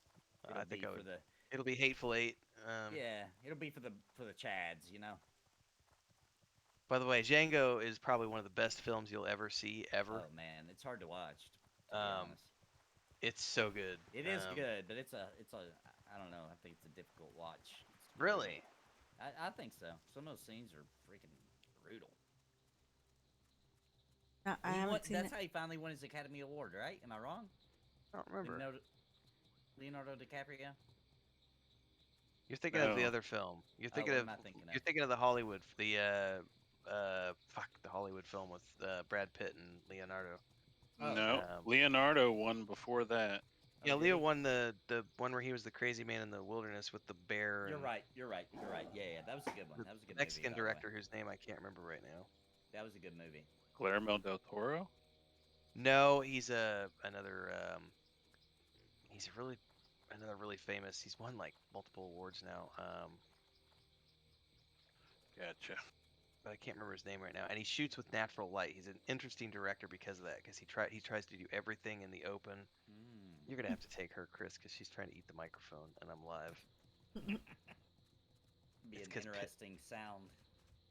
it'll I think be I for would. the It'll be Hateful Eight. yeah, it'll be for the Chads. You know. By the way, Django is probably one of the best films you'll ever see ever. Oh man, it's hard to watch. To be Um, honest, it's so good. it is good, but it's a I don't know. I think it's a difficult watch. It's brutal. Really? I think so. Some of those scenes are freaking brutal. I haven't seen That's it. how he finally won his Academy Award, right? Am I wrong? I don't remember. Leonardo DiCaprio. You're thinking of the No. other film. You're Oh, thinking what of am I thinking you're of? thinking of the Hollywood, the Hollywood film with Brad Pitt and Leonardo. Oh, No. Um, Leonardo won before that. yeah, did Leo he? won the one where he was the crazy man in the wilderness with the bear. You're And right. You're right. You're right. Yeah, that was a good one. the That was a good Mexican movie, by the way. director whose name I can't remember right now. That was a good movie. Guillermo del Toro. No, he's another he's another really famous. He's won like multiple awards now. Gotcha. But I can't remember his name right now. And he shoots with natural light. He's an interesting director because of that. Because he tries to do everything in the open. Mm. You're gonna have to take her, Chris, because she's trying to eat the microphone, and I'm live. Be It's an 'cause interesting sound.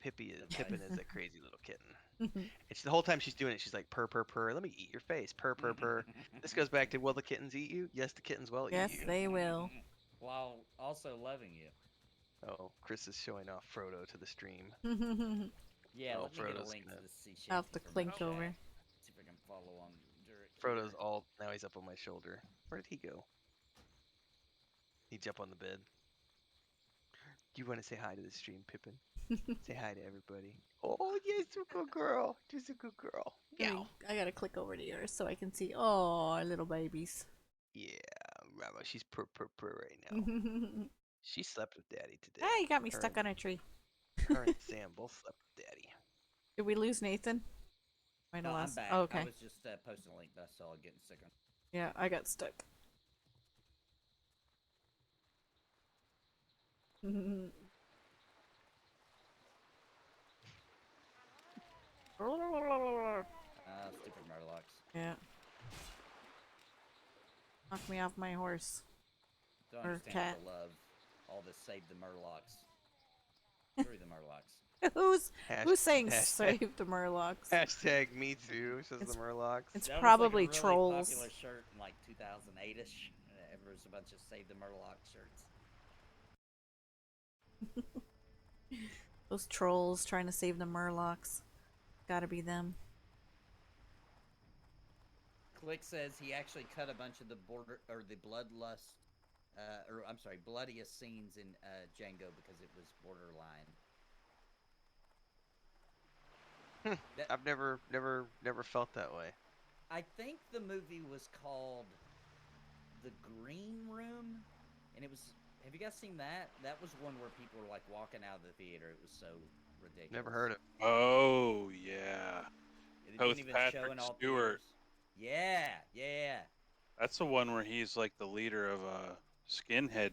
Pippin is that crazy little kitten. And the whole time she's doing it, she's like purr purr purr. Let me eat your face, purr purr purr. This goes back to, will the kittens eat you? Yes, the kittens will Yes, eat you. they will. While also loving you. Oh, Chris is showing off Frodo to the stream. Yeah, Oh, let me get a Frodo's link gonna- to the sea I'll have shanty to for my clink chat. over. See if I can follow on direct. Frodo's all now. He's up on my shoulder. Where did he go? He jump on the bed. You want to say hi to the stream, Pippin? Say hi to everybody. Oh, yes, a good girl. Just a good girl. Meow. I gotta click over to yours so I can see. Oh, our little babies. Yeah, Rama, she's purr purr purr right now. Hey, She slept with Daddy today. you got me Her stuck and- on a tree. Her and Sam both slept with Daddy. Did we lose Nathan? Might have No, I'm lost. back. Oh, okay. I was just posting a link, but I saw it getting sick. Yeah, I got stuck. Stupid Murlocs. Yeah. Knock me off my horse. Don't Or understand cat. the love. All this save the Murlocs. Screw the Murlocs. Who's saying hashtag- save the Murlocs? Hashtag me too, says It's- the Murlocs. It's That probably was like a really trolls. popular shirt in like 2008ish. There was a bunch of save the Murloc shirts. Those trolls trying to save the Murlocs. Gotta be them. Click says he actually cut a bunch of the bloodlust, bloodiest scenes in Django because it was borderline. I've never felt that way. I think the movie was called The Green Room, and it was. Have you guys seen that? That was one where people were like walking out of the theater. It was so ridiculous. Never heard of. Oh yeah, It With didn't even show Patrick in all Stewart. theaters. Yeah. that's the one where he's like the leader of a skinhead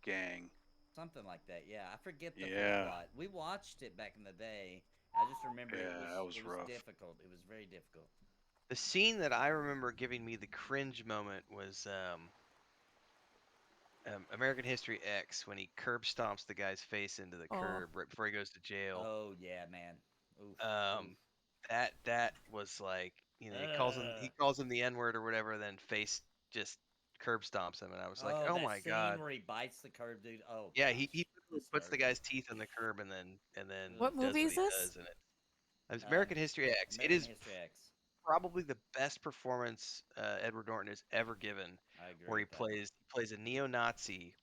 gang. Something like that. Yeah, I forget the full Yeah. plot. We watched it back in the day. I just remember Yeah, that was it rough. was difficult. It was very difficult. The scene that I remember giving me the cringe moment was American History X when he curb stomps the guy's face into the Aw. curb right before he goes to jail. Oh yeah, man. Oof. Um, that was like, he calls him the N word or whatever, then face just curb stomps him, and I was like, oh that my scene god. where he bites the curb, dude. Oh Yeah, gosh. he puts the Disturbing. guy's teeth in the curb and then What does movie what is he this? does, and it's American History X. American It is History X. probably the best performance Edward Norton has ever given, I agree. where he with that. plays a neo-Nazi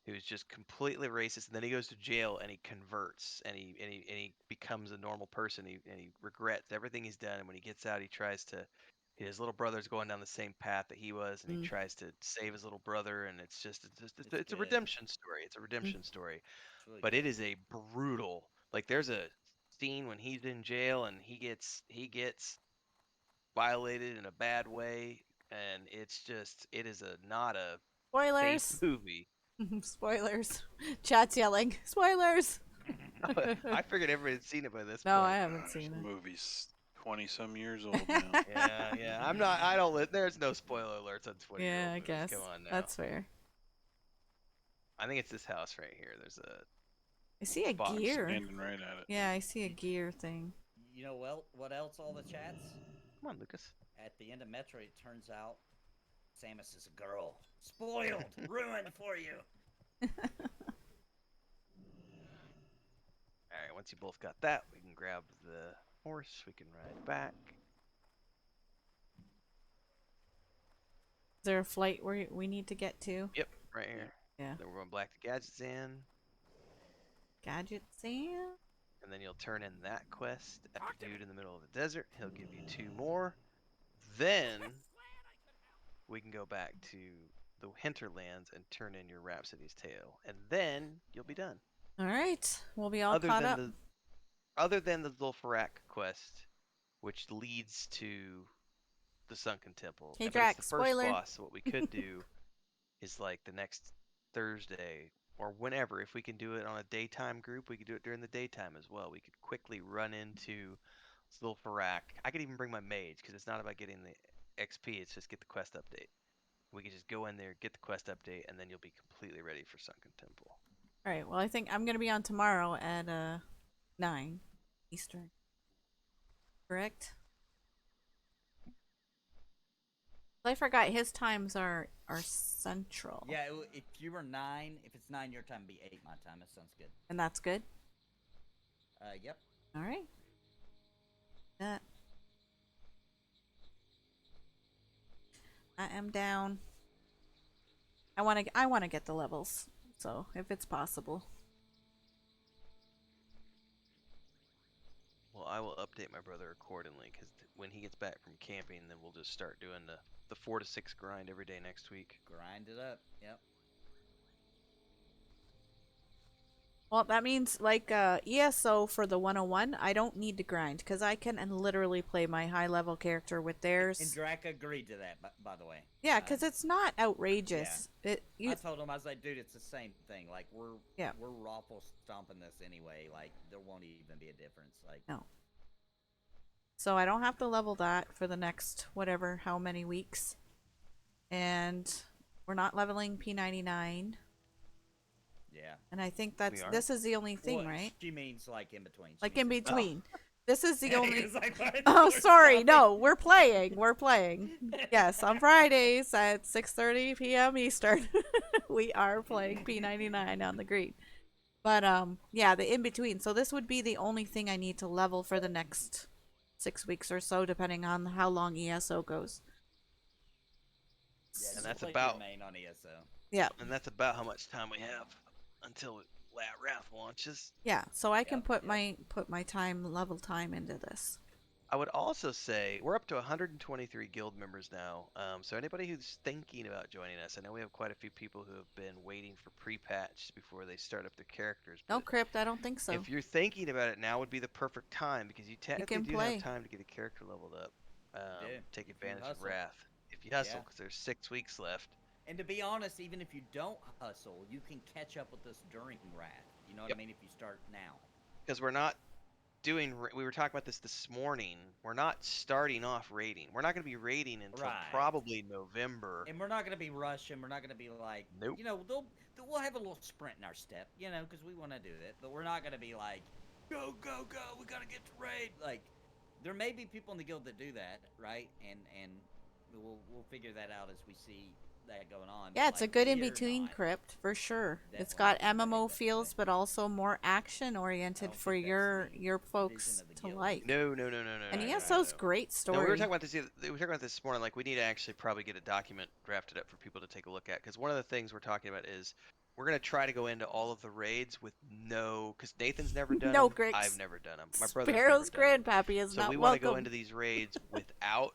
who's just completely racist, and then he goes to jail and he converts and he becomes a normal person. He regrets everything he's done, and when he gets out, he tries to. His little brother's going down the same path that he was, and he Mm. tries to save his little brother, and it's It's a good. redemption story. It's a redemption story, It's really but good. it is a brutal. Like there's a scene when he's in jail and he gets violated in a bad way, and it is not a safe Spoilers. movie. Spoilers. Chat's yelling. Spoilers. I figured everybody had seen it by this No, point. I haven't This seen it. movie's 20-some years old now. Yeah. I'm not. I don't. There's no spoiler alerts on 20-year-old Yeah, I movies. guess. Come on now. That's fair. I think it's this house right here. There's a I see a box. gear. Standing right at it. Yeah, I see a gear thing. You know, well, what else? All the chats. Come on, Lucas. At the end of Metro, it turns out Samus is a girl. Spoiled, ruined for you. All right. Once you both got that, we can grab the horse. We can ride back. Is there a flight where we need to get to? Yep, right here. Yeah. Then we're going back to Gadget's Inn, Gadgets and and then you'll turn in that quest at the dude in the middle of the desert. He'll give you 2 more. Then we can go back to the hinterlands and turn in your Rhapsody's Tale, and then you'll be done. all right. We'll be all Other caught than up. other than the Zul'Farrak quest, which leads to the Sunken Temple. Hey, But Drax, it's the first spoiler. boss. So what we could do is like the next Thursday or whenever, if we can do it on a daytime group, we could do it during the daytime as well. We could quickly run into Zul'Farrak. I could even bring my mage because it's not about getting the XP. It's just get the quest update. We could just go in there, get the quest update, and then you'll be completely ready for Sunken Temple. All right. Well, I think I'm gonna be on tomorrow at 9 Eastern. Correct? I forgot his times are central. Yeah, if you were 9, if it's 9 your time, it'd be 8 my time. That sounds good. And that's good. Yep. All right. That. I am down. I want to get the levels. So, if it's possible. Well, I will update my brother accordingly because when he gets back from camping, then we'll just start doing the 4 to 6 grind every day next week. Grind it up. Yep. Well, that means like ESO for the 101, I don't need to grind because I can literally play my high level character with theirs. And Drac agreed to that, by the way. Yeah, because it's not outrageous. I told him, I was like, dude, it's the same thing. Like, we're raffle stomping this anyway. Like, there won't even be a difference. Like, no. So I don't have to level that for the next whatever, how many weeks. And we're not leveling P99. yeah. And I think We are? this is the only thing, Well, right? She means like in between. She Like in means- between. This is the only. It's like, what? Oh, sorry. No, we're playing. We're playing. Yes, on Fridays at 6:30 p.m. Eastern, we are playing P99 on the green. But yeah, the in between. So this would be the only thing I need to level for the next 6 weeks or so, depending on how long ESO goes. Yeah, And that's just about- remain on ESO. Yeah, And that's about how much time we have until Wrath launches. yeah. So I can Yep, put my level time into this. I would also say we're up to 123 guild members now. So anybody who's thinking about joining us, I know we have quite a few people who have been waiting for pre-patch before they start up their characters. No but crypt, I don't think so. if you're thinking about it, now would be the perfect time because you technically can do play. have time to get a character leveled up. do, Take if you advantage of hustle. Wrath if you hustle Yeah. because there's 6 weeks left. And to be honest, even if you don't hustle, you can catch up with us during Wrath. You know what Yep. I mean? If you start now. Because we're not doing. We were talking about this morning. We're not starting off raiding. We're not going to be raiding until Right. probably November. And we're not going to be rushing. We're not going to be like, Nope. you know, we'll have a little sprint in our step, you know, because we want to do it. But we're not going to be like, go, go, go. We got to get to raid. Like, there may be people in the guild that do that, right? And we'll figure that out as we see that going on. Yeah, But, it's a like, good in we're between not. crypt for sure. It's Definitely. got MMO Definitely. feels, but also more action oriented don't for think that's your the folks vision of the to guild. like. No. And Right, ESO's right. great No, story. we were talking about this. We were talking about this morning. Like, we need to actually probably get a document drafted up for people to take a look at. Because one of the things we're talking about is we're gonna try to go into all of the raids with no. Because Nathan's never done No them. Grix. I've never done them. My brother's Sparrow's never done 'em. grandpappy is So not we want to welcome. go into these raids without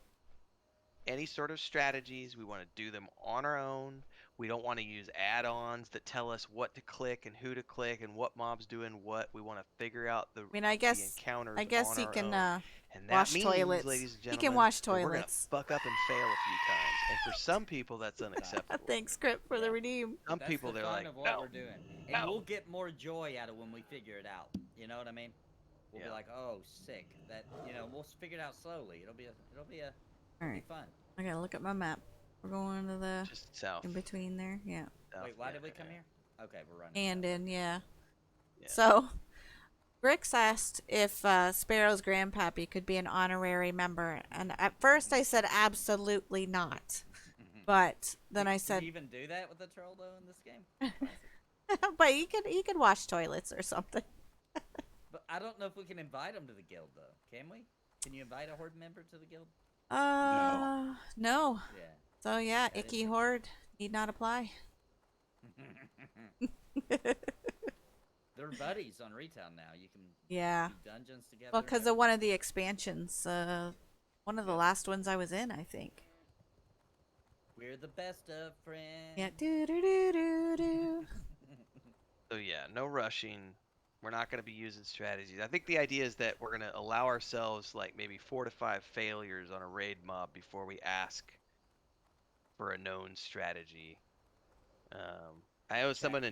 any sort of strategies. We want to do them on our own. We don't want to use add-ons that tell us what to click and who to click and what mob's doing what. We want to figure out the I mean, the encounters on he our can own. And that wash means, toilets. ladies and He can gentlemen, wash that we're gonna toilets. fuck up and fail a few times. And for some people, that's unacceptable. Thanks, Script, for the redeem. Some That's people, the they're fun like, of what no, we're doing, and no. we'll get more joy out of when we figure it out. You know what I mean? We'll be Yeah. like, oh, sick. That we'll figure it out slowly. It'll be Alright. fun. I gotta look at my map. We're going to the Just south. in between there. Yeah. south, Wait, why yeah, did we yeah, come yeah. here? Okay, we're running. And south. in, yeah. Yeah. So, Grix asked if Sparrow's grandpappy could be an honorary member, and at first I said absolutely not. But then I Can said, you even do that with a troll though in this game? but he could wash toilets or something. But I don't know if we can invite him to the guild though. Can we? Can you invite a horde member to the guild? No. Yeah. So yeah, That is icky horde need not apply. They're buddies on Retail now. You can Yeah. do dungeons together. Well, and because of one of the expansions, one of the last ones I was in, I think. We're the best of friends. Yeah. Do do do do do. So yeah, no rushing. We're not going to be using strategies. I think the idea is that we're going to allow ourselves like maybe 4 to 5 failures on a raid mob before we ask for a known strategy. I know someone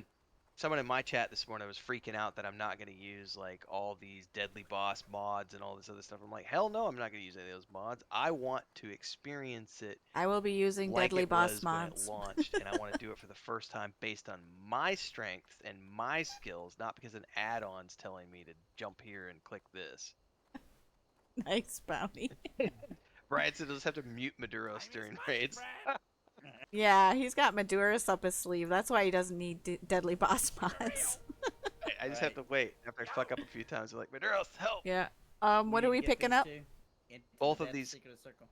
in my chat this morning was freaking out that I'm not going to use like all these deadly boss mods and all this other stuff. I'm like, hell no, I'm not going to use any of those mods. I want to experience it I will be using like deadly it boss was when it mods. launched, and I want to do it for the first time based on my strengths and my skills, not because an add-on's telling me to jump here and click this. Nice bounty. Brian said, "Just have to mute Maduros during raids." Yeah, he's got Maduros up his sleeve. That's why he doesn't need deadly boss mods. I just have to wait after I fuck up a few times. They're like, Maduros, help! Yeah. What are we picking up? Both of these- Secret circle.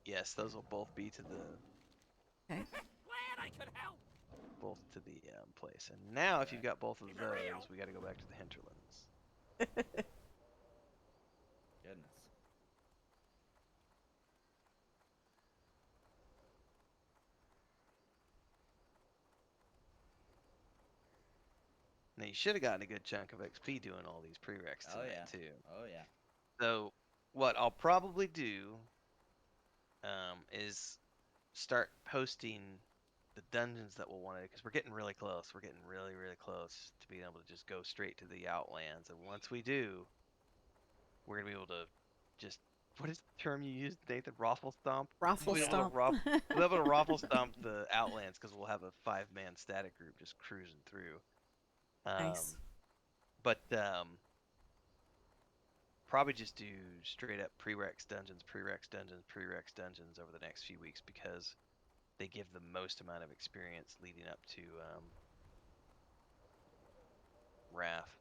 Yes, those will both be to the Okay. Glad I could help. place. And now, if you've got both of those, we got to go back to the hinterlands. Goodness. Now, you should have gotten a good chunk of XP doing all these prereqs Oh tonight, yeah. too. Oh yeah. So, what I'll probably do is start posting the dungeons that we'll want to, because we're getting really close. We're getting really, really close to being able to just go straight to the Outlands. And once we do, we're going to be able to just, what is the term you used, Nathan? Raffle stomp? Raffle We'll be able to stomp. we'll be able to raffle stomp the Outlands, because we'll have a 5-man static group just cruising through. Nice. But probably just do straight up prereqs dungeons over the next few weeks, because they give the most amount of experience leading up to Wrath.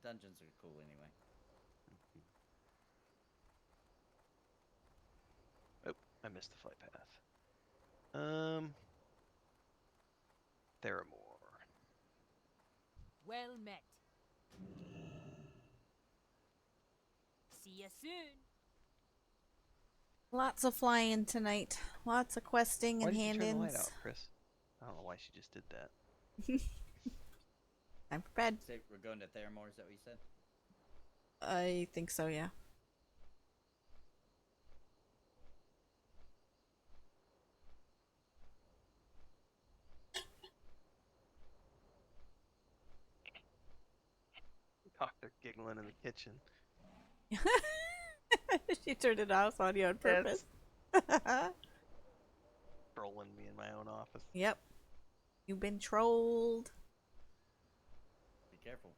Dungeons are cool anyway. Oh, I missed the flight path. Theramore. Well met. See you soon. Lots of flying tonight. Lots of questing Why and did you turn the light out, hand-ins. Chris? I don't know why she just did that. Time for bed. So we're going to Theramore, is that what you said? I think so, yeah. Doctor giggling in the kitchen. She turned it off on you on purpose. Trolling me in my own office. Yep. You've been trolled. Be careful.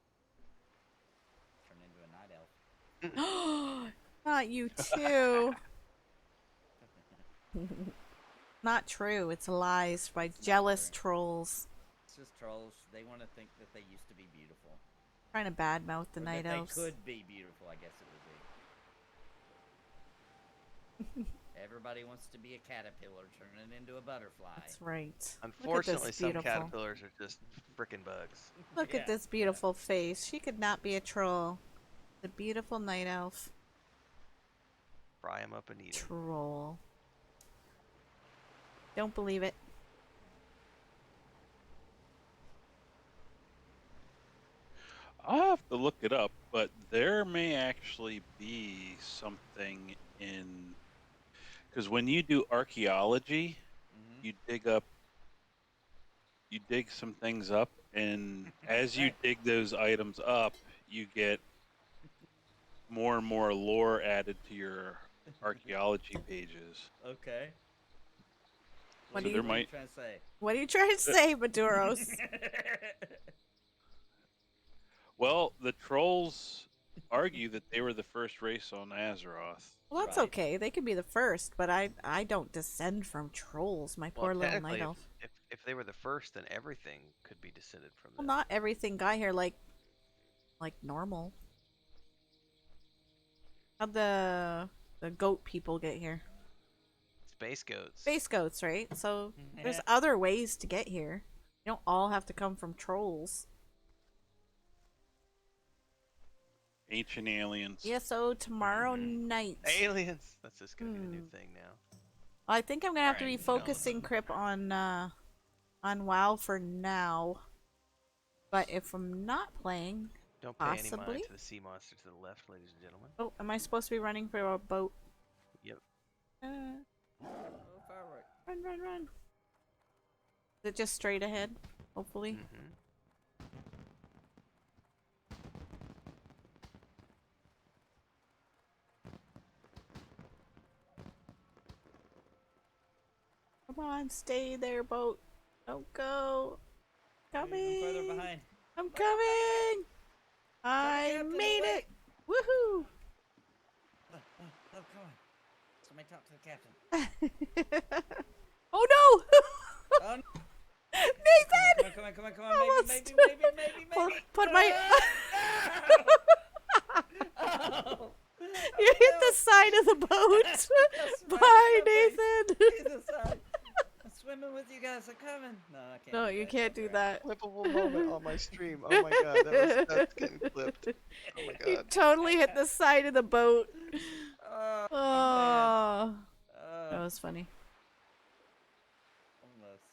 Turn into a night elf. Not you too. Not true. It's lies by It's not jealous true. trolls. It's just trolls. They want to think that they used to be beautiful. Trying to badmouth the Or night that elves. They could be beautiful, I guess it would be. Everybody wants to be a caterpillar turning into a butterfly. That's right. Unfortunately, some beautiful- caterpillars are just frickin' bugs. Look Yeah, at this beautiful face. She could not be a troll. The beautiful night elf. Fry them up and eat them. Troll. Don't believe it. I'll have to look it up, but there may actually be something in because when you do archaeology, Mm-hmm. you dig some things up, and as you Right. dig those items up, you get more and more lore added to your archaeology pages. Okay. What So do there you What are you might. trying to say? What are you trying to say, Maduros? Well, the trolls argue that they were the first race on Azeroth. Well, that's Right. okay. They could be the first, but I don't descend from trolls, my Well, poor little night technically, if, elf. if if they were the first, then everything could be descended from Well, them. not everything got here like normal. How'd the goat people get here? Space goats. Space goats, right? So there's Yeah. other ways to get here. You don't all have to come from trolls. Ancient aliens. Yeah, so tomorrow Mhm. night. Aliens. That's just gonna be the new Hmm. thing now. I think I'm gonna have to be Alright, no, focusing Crip on WoW for now. But if I'm not playing, Don't pay any possibly. mind to the sea monster to the left, ladies and gentlemen. Oh, am I supposed to be running for a boat? Yep. Uh, Oh, firework. run, run. Is it just straight ahead? Hopefully. Mm-hmm. Come on, stay there, boat. Don't go. Even further Coming. behind. I'm coming. I Captain, made wait. it. Woohoo. Oh, come on. Somebody talk to the captain. Oh no! Oh, no. Nathan! Come on. Almost. Maybe. Put my. Oh. You hit the side of the boat. Bye, Nathan. I'm swimming with you guys. I'm coming. No, I can't. No, do you that. can't do That's that. Clippable moment on my stream. Oh my god, that's getting clipped. Oh my You god. totally hit the side of the boat. all right. Oh, Oh, that was funny. almost.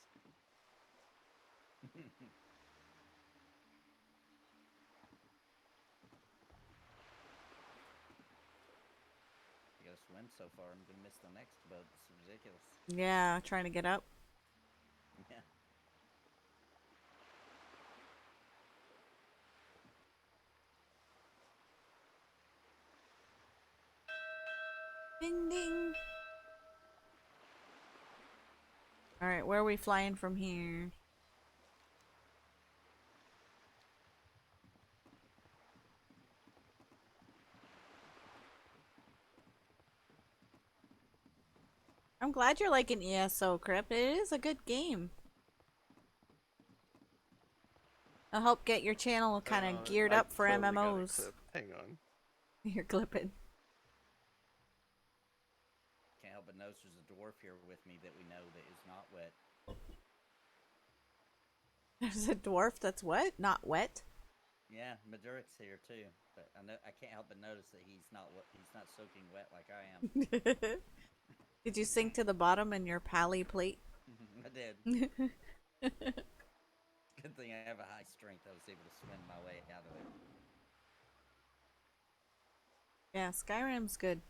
I gotta swim so far. I'm gonna miss the next boat. This is ridiculous. Yeah, trying to get up. Yeah. Ding ding. All right, where are we flying from here? I'm glad you're like an ESO, Crip. It is a good game. It'll help get your channel kind of geared I up for totally got it MMOs. clipped. Hang on. You're clipping. Can't help but notice there's a dwarf here with me that we know that is not wet. There's a dwarf that's what? Not wet? Yeah, Madurik's here too, but I can't help but notice that he's not soaking wet like I am. Did you sink to the bottom in your pally plate? I did. Good thing I have a high strength. I was able to swim my way out of it. Yeah, Skyrim's good.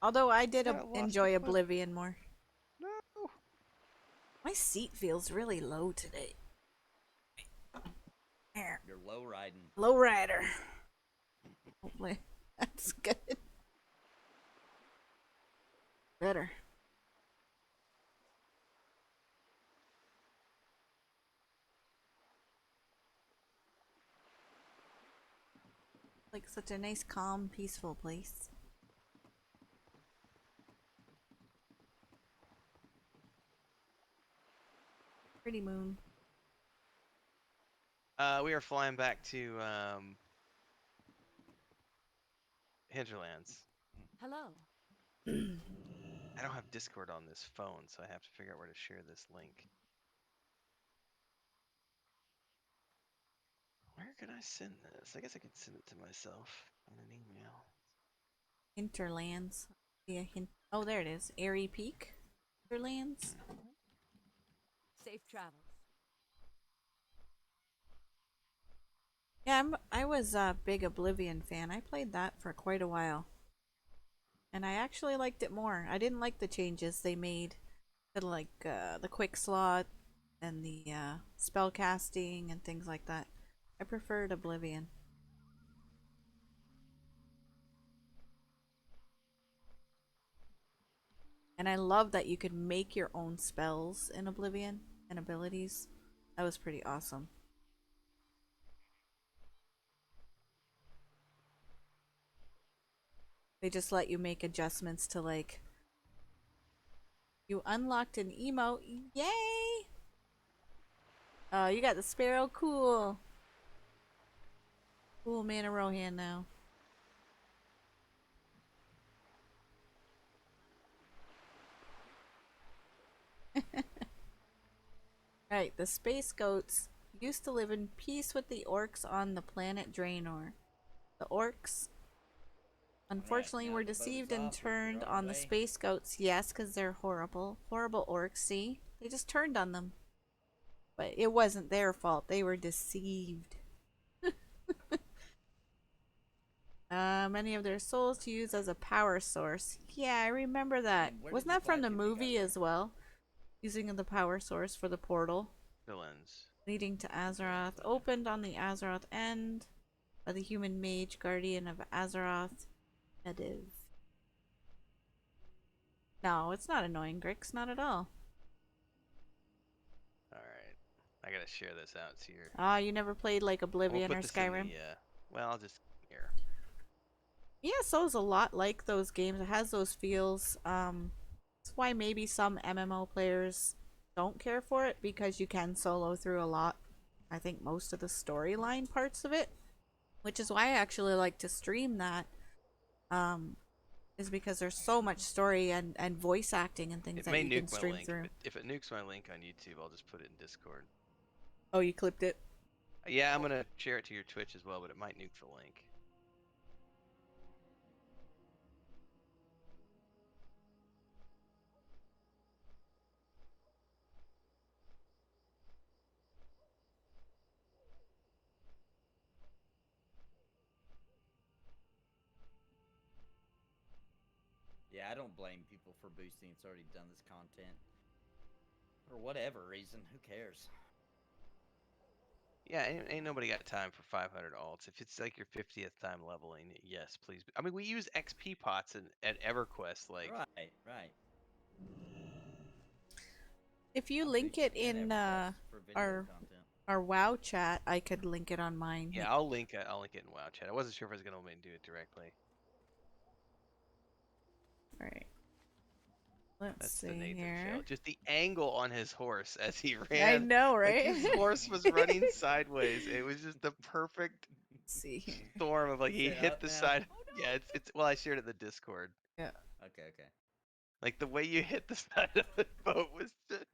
Although I did Yeah, I lost enjoy the clip. Oblivion more. No. My seat feels really low today. There. You're low riding. Low rider. Hopefully that's good. Better. Like such a nice, calm, peaceful place. Pretty moon. We are flying back to Hinterlands. Hello. I don't have Discord on this phone, so I have to figure out where to share this link. Where can I send this? I guess I could send it to myself on an email. Hinterlands. Yeah, oh, there it is. Airy Peak. Hinterlands. Safe travels. Yeah, I was a big Oblivion fan. I played that for quite a while. And I actually liked it more. I didn't like the changes they made to the quick slot and the spell casting and things like that. I preferred Oblivion. And I love that you could make your own spells in Oblivion and abilities. That was pretty awesome. They just let you make adjustments to like you unlocked an emote. Yay! Oh, you got the sparrow. Cool. Cool Mana Rohan now. Right, the space goats used to live in peace with the orcs on the planet Draenor. The orcs, unfortunately, now were the boat is deceived and off. We're turned on our on the way. space goats. Yes, because they're horrible. Horrible orcs, see? They just turned on them. But it wasn't their fault. They were deceived. Many of their souls to use as a power source. Yeah, I remember that. And where Wasn't did the that from flight the get we got movie there? as well? Using the power source for the portal Villains. leading to Azeroth. Opened on the Azeroth end by the human mage guardian of Azeroth, Mediv. No, it's not annoying, Grix. Not at all. Alright. I gotta share this out here. Ah, you never played like We'll Oblivion put or this in Skyrim? the, well, I'll just, here. ESO's a lot like those games. It has those feels. That's why maybe some MMO players don't care for it, because you can solo through a lot. I think most of the storyline parts of it, which is why I actually like to stream that. Is because there's so much story and voice acting and things It that may you can nuke my stream link. through. If it nukes my link on YouTube, I'll just put it in Discord. Oh, you clipped it? Yeah, I'm gonna share it to your Twitch as well, but it might nuke the link. Yeah, I don't blame people for boosting. It's already done this content. For whatever reason, who cares? Yeah, ain't nobody got time for 500 alts. If it's like your 50th time leveling, yes, please. I mean, we use XP pots at EverQuest, like. Right. If you I link it boosted in EverQuest for video our content. our WoW chat, I could link it on mine. Yeah, I'll link it. I'll link it in WoW chat. I wasn't sure if I was gonna let me do it directly. All right. Let's That's the see Nathan here. fail. Just the angle on his horse as he ran. I know, Like right? his horse was running sideways. It was just the perfect Let's see here. storm of like Is he it hit up the now? side. Oh no! Yeah, it's well, I shared it in the Discord. Yeah. Okay. Like the way you hit the side of the boat was just.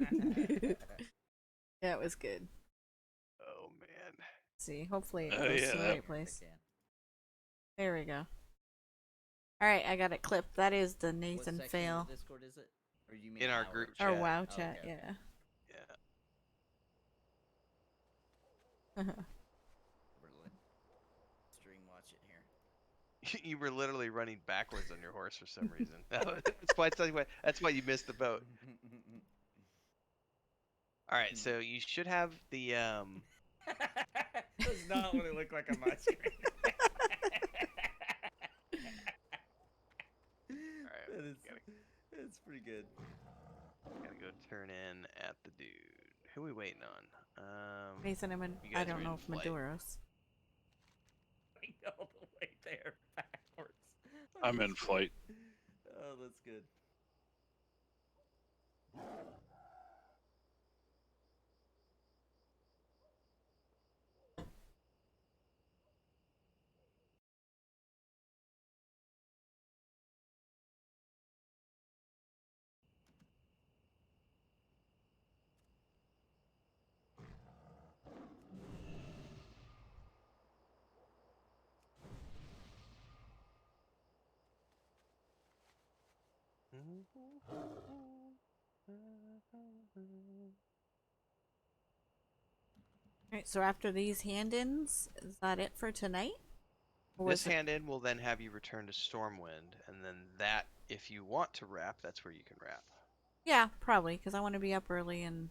Yeah, it was good. Oh man. Let's see, hopefully it Oh, goes yeah, to the that- right place. There we go. All right, I got it clipped. That is the What Nathan section fail. of the Discord is it? Or you mean In our ours? group Our chat. WoW Oh, chat, okay. yeah. We're stream watch it here. You were literally running backwards on your horse for some reason. That's why you missed the boat. All right, so you should have the That's not what it looked like on my screen. Alright, That is, gotta- that's pretty good. gotta go turn in at the dude. Who we waiting on? Nathan, You I guys don't are know in if flight. Maduros. All the way there backwards. I'm in flight. Oh, that's good. Alright, so after these hand-ins, is that it for tonight? Or This was it? hand-in will then have you return to Stormwind, and then that, if you want to wrap, that's where you can wrap. Yeah, probably, because I want to be up early and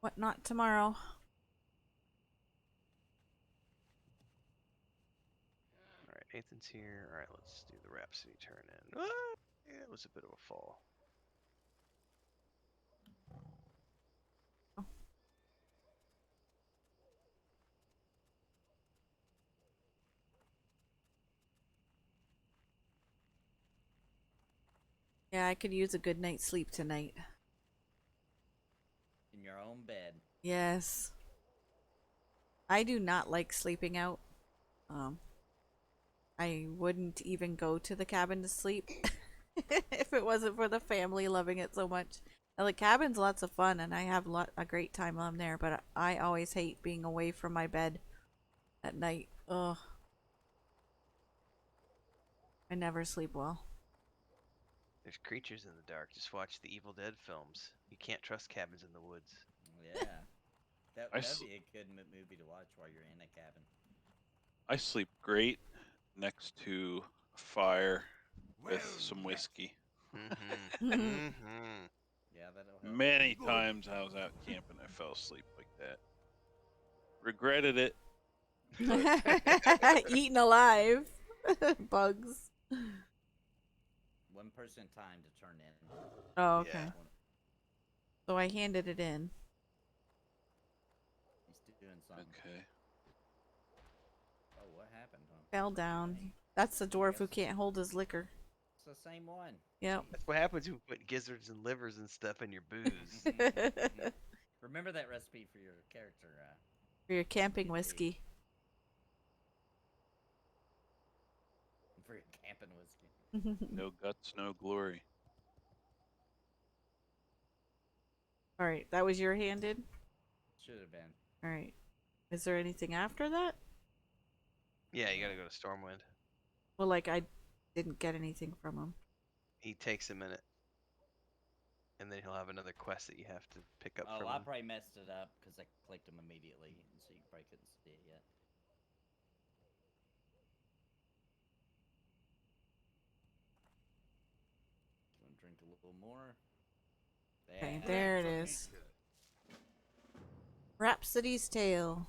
whatnot tomorrow. Alright, Nathan's here. Alright, let's do the Rhapsody turn in. Ah, yeah, it was a bit of a fall. Yeah, I could use a good night's sleep tonight. In your own bed. Yes. I do not like sleeping out. Um, I wouldn't even go to the cabin to sleep if it wasn't for the family loving it so much. Now, the cabin's lots of fun, and I have a great time on there. But I always hate being away from my bed at night. Ugh, I never sleep well. There's creatures in the dark. Just watch the Evil Dead films. You can't trust cabins in the woods. Yeah. That I that'd s- be a good movie to watch while you're in a cabin. I sleep great next to a fire with some whiskey. Mm-hmm. Mm-hmm. Yeah, that'll help. Many times I was out camping, I fell asleep like that. Regretted it, but Eaten alive. Bugs. One person time to turn in. Oh, okay. Yeah. So I handed it in. He's doing something. okay. Oh, what happened? Huh? Fell down. That's the dwarf who can't hold his liquor. It's the same one. Yep. That's what happens when you put gizzards and livers and stuff in your booze. Remember that recipe for your character. For your camping D&D. whiskey. For your camping whiskey. No guts, no glory. Alright, that was your handed? Should have been. Alright. Is there anything after that? Yeah, you gotta go to Stormwind. Well, like, I didn't get anything from him. He takes a minute. And then he'll have another quest that you have to pick up Oh, from I him. probably messed it up because I clicked them immediately, and so you probably couldn't see it yet. Gonna drink a little more. Okay, there it is. Rhapsody's Tale.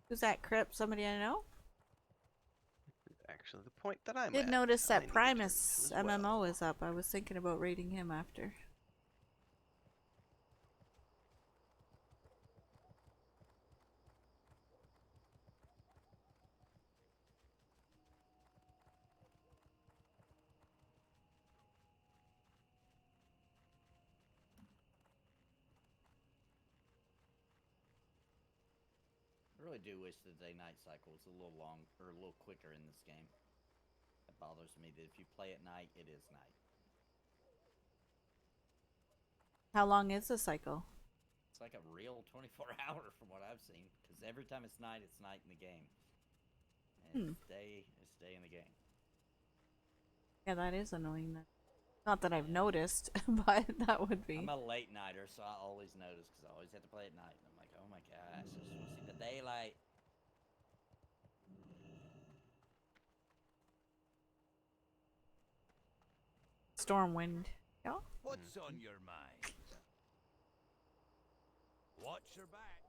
Who's that, Crip? Somebody I know? Actually, the point that I'm Did at. notice I that need to turn Primus in as well. MMO is up. I was thinking about raiding him after. I really do wish the day-night cycle was a little long or a little quicker in this game. It bothers me that if you play at night, it is night. How long is the cycle? It's like a real 24-hour from what I've seen, because every time it's night in the game. And it's day in the game. Yeah, that is annoying then. Not that I've noticed, but that would be. I'm a late nighter, so I always notice because I always have to play at night. And I'm like, oh my gosh, I just want to see the daylight. Stormwind. Yeah. What's on your mind? Watch your back.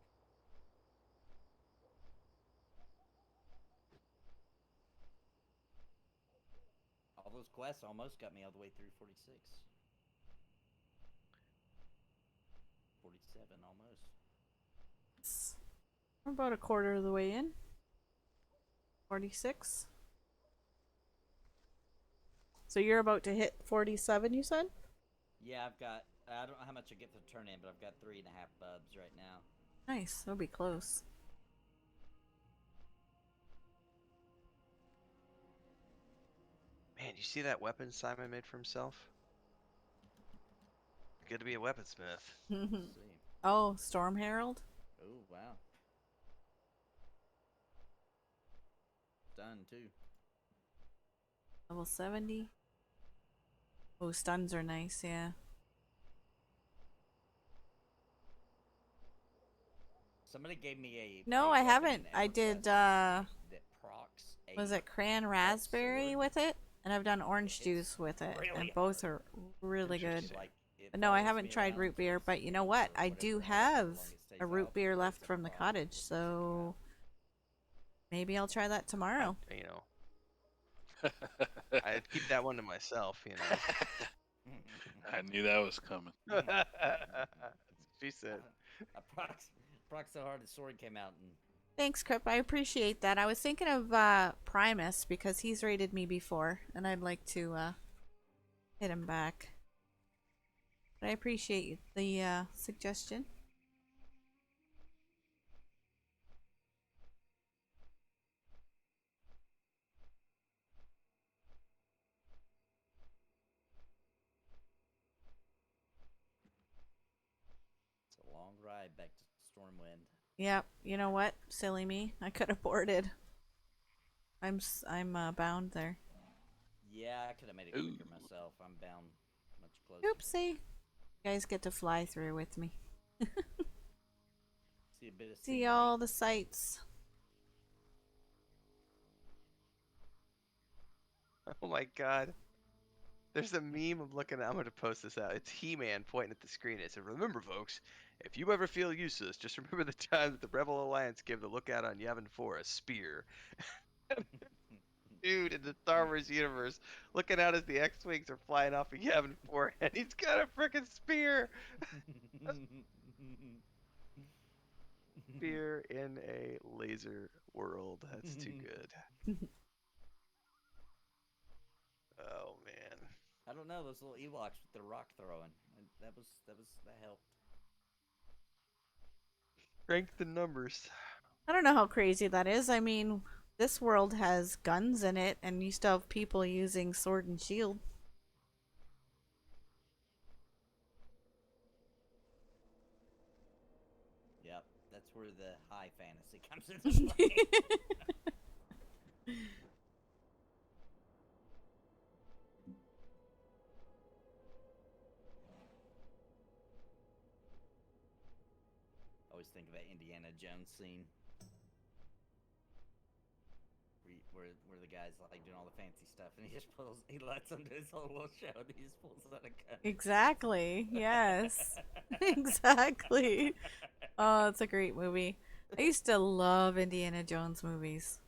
All those quests almost got me all the way through 46. 47 almost. We're about a quarter of the way in. 46. So you're about to hit 47, you said? Yeah, I don't know how much I get to turn in, but I've got 3.5 bubs right now. Nice. That'll be close. Man, you see that weapon Simon made for himself? Good to be a weaponsmith. Let's see. Oh, Storm Herald? Oh, wow. Done, too. Level 70. Oh, stuns are nice, yeah. Somebody gave me No, a I weapon in haven't. I did, that procs was a it cran pet raspberry sword. with it? And I've done orange It's juice with it. And really both hard. are really good. Interesting. Like it But no, I follows haven't me tried around root until beer, it but you know spins what? or I whatever do the hell, have however long it stays a root out beer before it's left a from the problem cottage, before it takes you so out. maybe I'll try that tomorrow. You know, I'd keep that one to myself. You know. I knew that was coming. That's what she said. I proc so hard the sword came out and Thanks, Crip. I appreciate that. I was thinking of Primus because he's raided me before, and I'd like to hit him back. But I appreciate the suggestion. it's a long ride back to Stormwind. Yep. You know what? Silly me. I could have boarded. I'm bound there. Yeah, I could have made it Ooh. quicker myself. I'm bound much closer. Oopsie. You guys get to fly through with me. See a bit of See scenery. all the sights. Oh my god. There's a meme I'm looking at. I'm going to post this out. It's He-Man pointing at the screen. It said, "Remember, folks, if you ever feel useless, just remember the time that the Rebel Alliance gave the lookout on Yavin 4 a spear." Dude, in the Star Wars universe, looking out as the X-Wings are flying off of Yavin 4, and he's got a freaking spear! Spear in a laser world. That's too good. Oh, man. I don't know those little Ewoks with their rock throwing. That helped. Strength in numbers. I don't know how crazy that is. I mean, this world has guns in it, and you still have people using sword and shield. Yep, that's where the high fantasy comes into play. Always think of that Indiana Jones scene where the guy's like doing all the fancy stuff and he lets him do his whole little show and he just pulls out a gun. Exactly. Yes. Exactly. Oh, it's a great movie. I used to love Indiana Jones movies.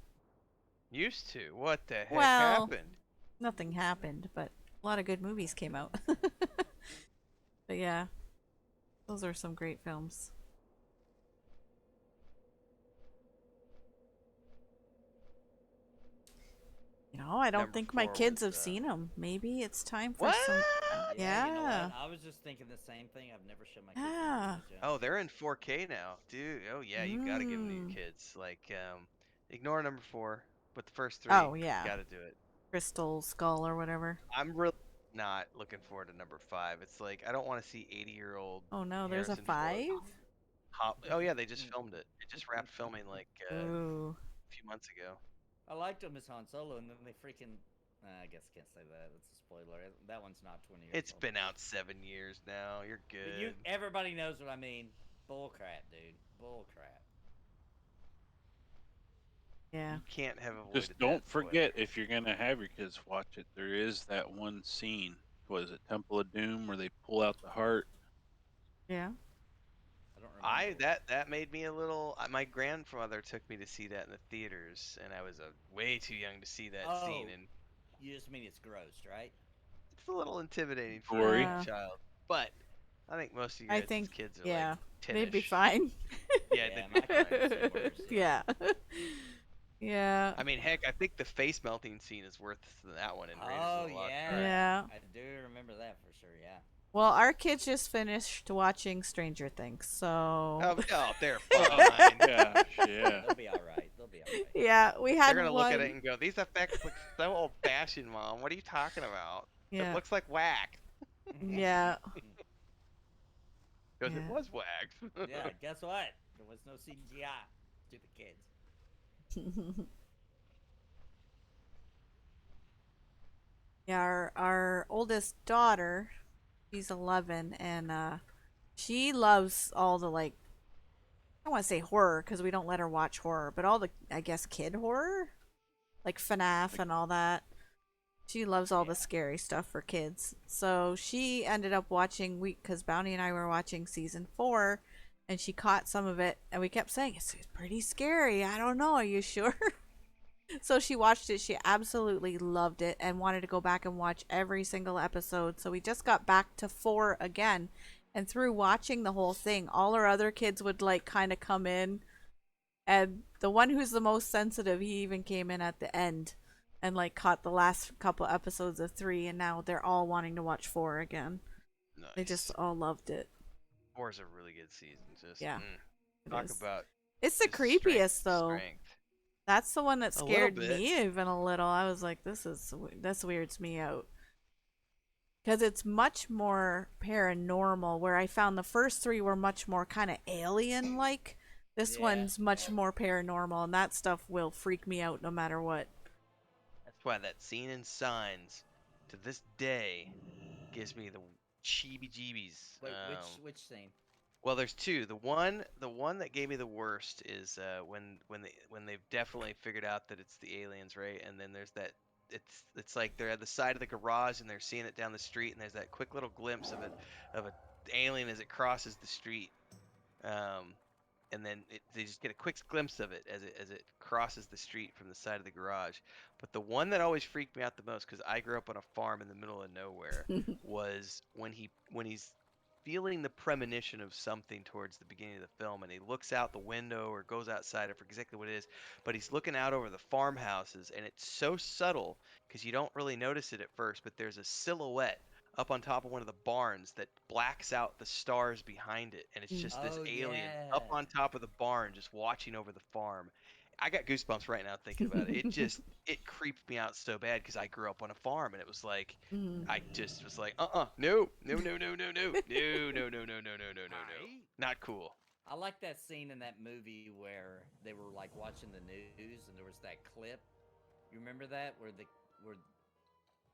Used to. What the heck Well, happened? nothing happened, but a lot of good movies came out. But yeah, those are some great films. You know, I don't Number think my 4 kids was, have seen them. Maybe it's time for What? some. Yeah, you know Yeah. what? I was just thinking the same thing. I've never shown my kids Yeah. Indiana Jones. Oh, they're in 4K now, dude. Oh yeah, you gotta give them to your kids. Like, ignore number 4, but the first 3, Oh, yeah. gotta do it. Crystal Skull or whatever. I'm really not looking forward to number 5. It's like I don't want to see 80-year-old Oh no, there's a Harrison Ford 5? Oh yeah, they just filmed it. It just wrapped filming like Ooh. a few months ago. I liked him as Han Solo, and then they freaking. I guess I can't say that. It's a spoiler. That one's not 20 years It's old. been out 7 years now. You're good. Everybody knows what I mean. Bull crap, dude. Bull crap. Yeah. You can't have avoided Just don't that forget, spoiler. if you're gonna have your kids watch it, there is that one scene. Was it Temple of Doom where they pull out the heart? Yeah. I don't remember. That made me a little. My grandfather took me to see that in the theaters, and I was way too young to see that scene, Oh, and you just mean it's gross, right? it's a little intimidating for Gory. a child. But I think most of you I guys' think, kids are yeah, like 10-ish. they'd be fine. Yeah, Yeah, they'd my be fine. kids are worse, Yeah. Yeah. I mean, heck, I think the face melting scene is worse than that one in Raiders Oh of the Lost yeah. Ark. Yeah. I do remember that for sure. Yeah. Well, our kids just finished watching Stranger Things, so Oh, they're Oh, fine. gosh, yeah. They'll be all right. They'll be all right. yeah, we had They're gonna one. look at it and go, "These effects look so old-fashioned, Mom. What are you talking about? Yeah. It looks like wax." Yeah. Because it Yeah. was wax. Yeah. Guess what? There was no CGI. Stupid kids. Yeah, our oldest daughter, she's 11, and she loves all the like I don't want to say horror because we don't let her watch horror, but all the I guess kid horror, like FNAF Like, and all that. She loves all Yeah. the scary stuff for kids. So she ended up watching because Bounty and I were watching season 4, and she caught some of it, and we kept saying it's pretty scary. I don't know. Are you sure? So she watched it. She absolutely loved it and wanted to go back and watch every single episode. So we just got back to 4 again. And through watching the whole thing, all our other kids would like kind of come in. And the one who's the most sensitive, he even came in at the end and like caught the last couple episodes of 3. And now they're all wanting to watch 4 again. They just nice. all loved it. 4 is a really good season. Just Yeah, it talk is. about It's the just strength, creepiest though. strength. That's the one that A little scared bit. me even a little. I was like, this weirds me out. Because it's much more paranormal, where I found the first 3 were much more kind of alien like. This Yeah. one's much more paranormal, and that stuff will freak me out no matter what. That's why that scene in Signs, to this day, gives me the cheebie-jeebies. Wait, which scene? Well, there's two. The one that gave me the worst is when they've definitely figured out that it's the aliens, right? And then there's that it's like they're at the side of the garage and they're seeing it down the street, and there's that quick little glimpse of a alien as it crosses the street. Um, and then they just get a quick glimpse of it as it crosses the street from the side of the garage. But the one that always freaked me out the most, because I grew up on a farm in the middle of nowhere, was when he's feeling the premonition of something towards the beginning of the film, and he looks out the window or goes outside, I forget exactly what it is, but he's looking out over the farmhouses, and it's so subtle because you don't really notice it at first, but there's a silhouette up on top of one of the barns that blacks out the stars behind it, and it's Mm. just this Oh alien yeah. up on top of the barn just watching over the farm. I got goosebumps right now thinking about it. It creeped me out so bad because I grew up on a farm, and it was like Mhm. I just was like, no, no, no, no, no, no, no, no, no, no, no, no, no, no, no, Aye. not cool. I like that scene in that movie where they were like watching the news and there was that clip. You remember that where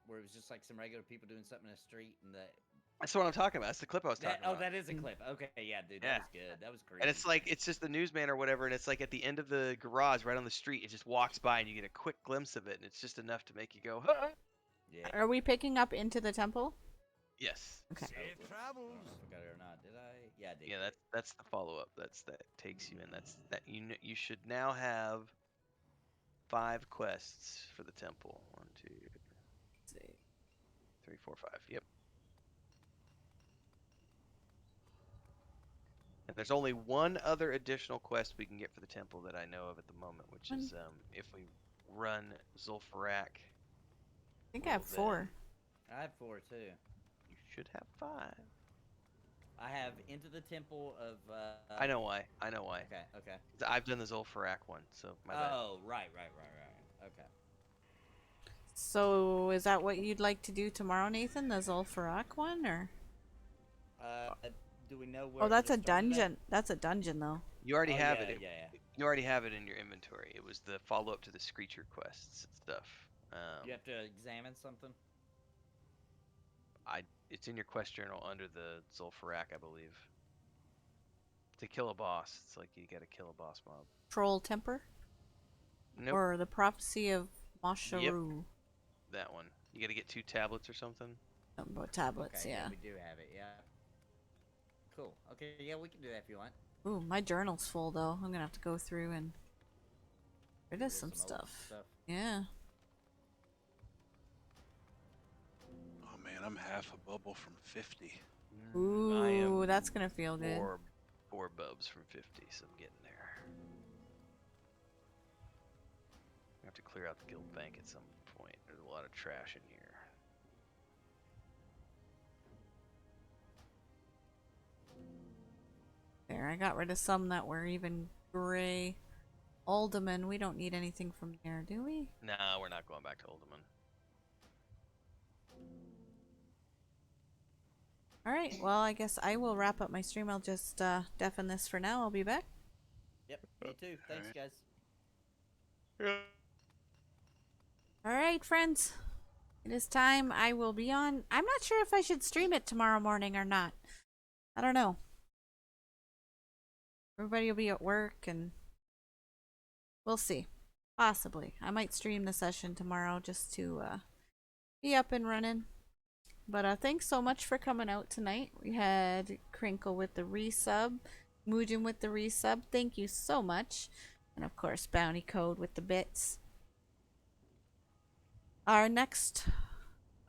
where it was just like some regular people doing something in the street and the That's what I'm talking about. That's the clip I was that talking about. that is a clip. Okay, yeah, dude, that Yeah. was good. That was And creepy. it's like it's just the newsman or whatever, and it's like at the end of the garage, right on the street, it just walks by, and you get a quick glimpse of it, and it's just enough to make you go, huh? Yeah. Are we picking up into the temple? Yes. Okay. So Safe cool. I travels. don't know if I got it or not. Did I? Yeah, I did. Yeah, get it. that's the follow up. That takes you in. That's that you should now have 5 quests for the temple. 1, 2, Let's see. 3, 4, 5. Yep. And there's only one other additional quest we can get for the temple that I know of at the moment, which One. is if we run Zul'Farrak. I think I have 4. I have 4 too. You should have 5. I have Into the Temple of. I know why. I know why. Okay. Okay. I've done the Zul'Farrak one, so my bad. Oh, right. Okay. So is that what you'd like to do tomorrow, Nathan? The Zul'Farrak one, or? Uh, do we know where? Oh, that's to a start at? dungeon. That's a dungeon, though. You already Oh, have yeah, it. yeah. You already have it in your inventory. It was the follow up to the Screecher quests and stuff. You have to examine something. It's in your quest journal under the Zul'Farrak, I believe. To kill a boss, it's like you gotta kill a boss mob. Troll Temper, Nope. or the Prophecy of Mosharu. That one. You gotta get 2 tablets or something. Something about tablets, Okay, yeah. we do have it. Yeah. Cool. Okay, yeah, we can do that if you want. Ooh, my journal's full though. I'm gonna have to go through and there is There's some old stuff. Yeah. Oh man, I'm half a bubble from 50. I Ooh, am that's gonna feel good. 4 bubs from 50, so I'm getting there. I have to clear out the guild bank at some point. There's a lot of trash in here. There, I got rid of some that were even gray. Alderman, we don't need anything from there, do we? Nah, we're not going back to Uldaman. Alright, well, I guess I will wrap up my stream. I'll just deafen this for now. I'll be back. Yep, me too. Thanks, Alright. guys. Alright, friends. It is time. I will be on. I'm not sure if I should stream it tomorrow morning or not. I don't know. Everybody will be at work and we'll see. Possibly. I might stream the session tomorrow just to be up and running. But thanks so much for coming out tonight. We had Crinkle with the resub, Mujin with the resub. Thank you so much. And of course, Bounty Code with the bits. Our next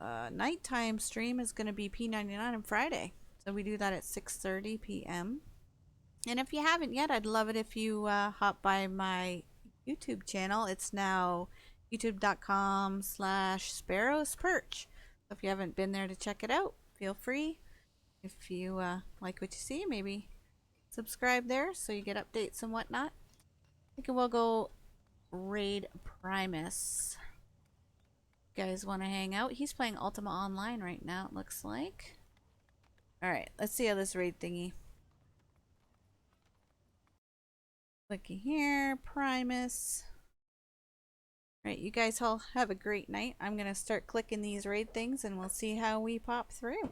nighttime stream is going to be P99 on Friday. So we do that at 6:30 p.m. And if you haven't yet, I'd love it if you hop by my YouTube channel. It's now youtube.com/sparrowsperch. So if you haven't been there to check it out, feel free. If you like what you see, maybe subscribe there so you get updates and whatnot. I think we'll go raid Primus. You guys want to hang out? He's playing Ultima Online right now, it looks like. Alright, let's see how this raid thingy. Clicking here, Primus. Alright, you guys all have a great night. I'm going to start clicking these raid things and we'll see how we pop through.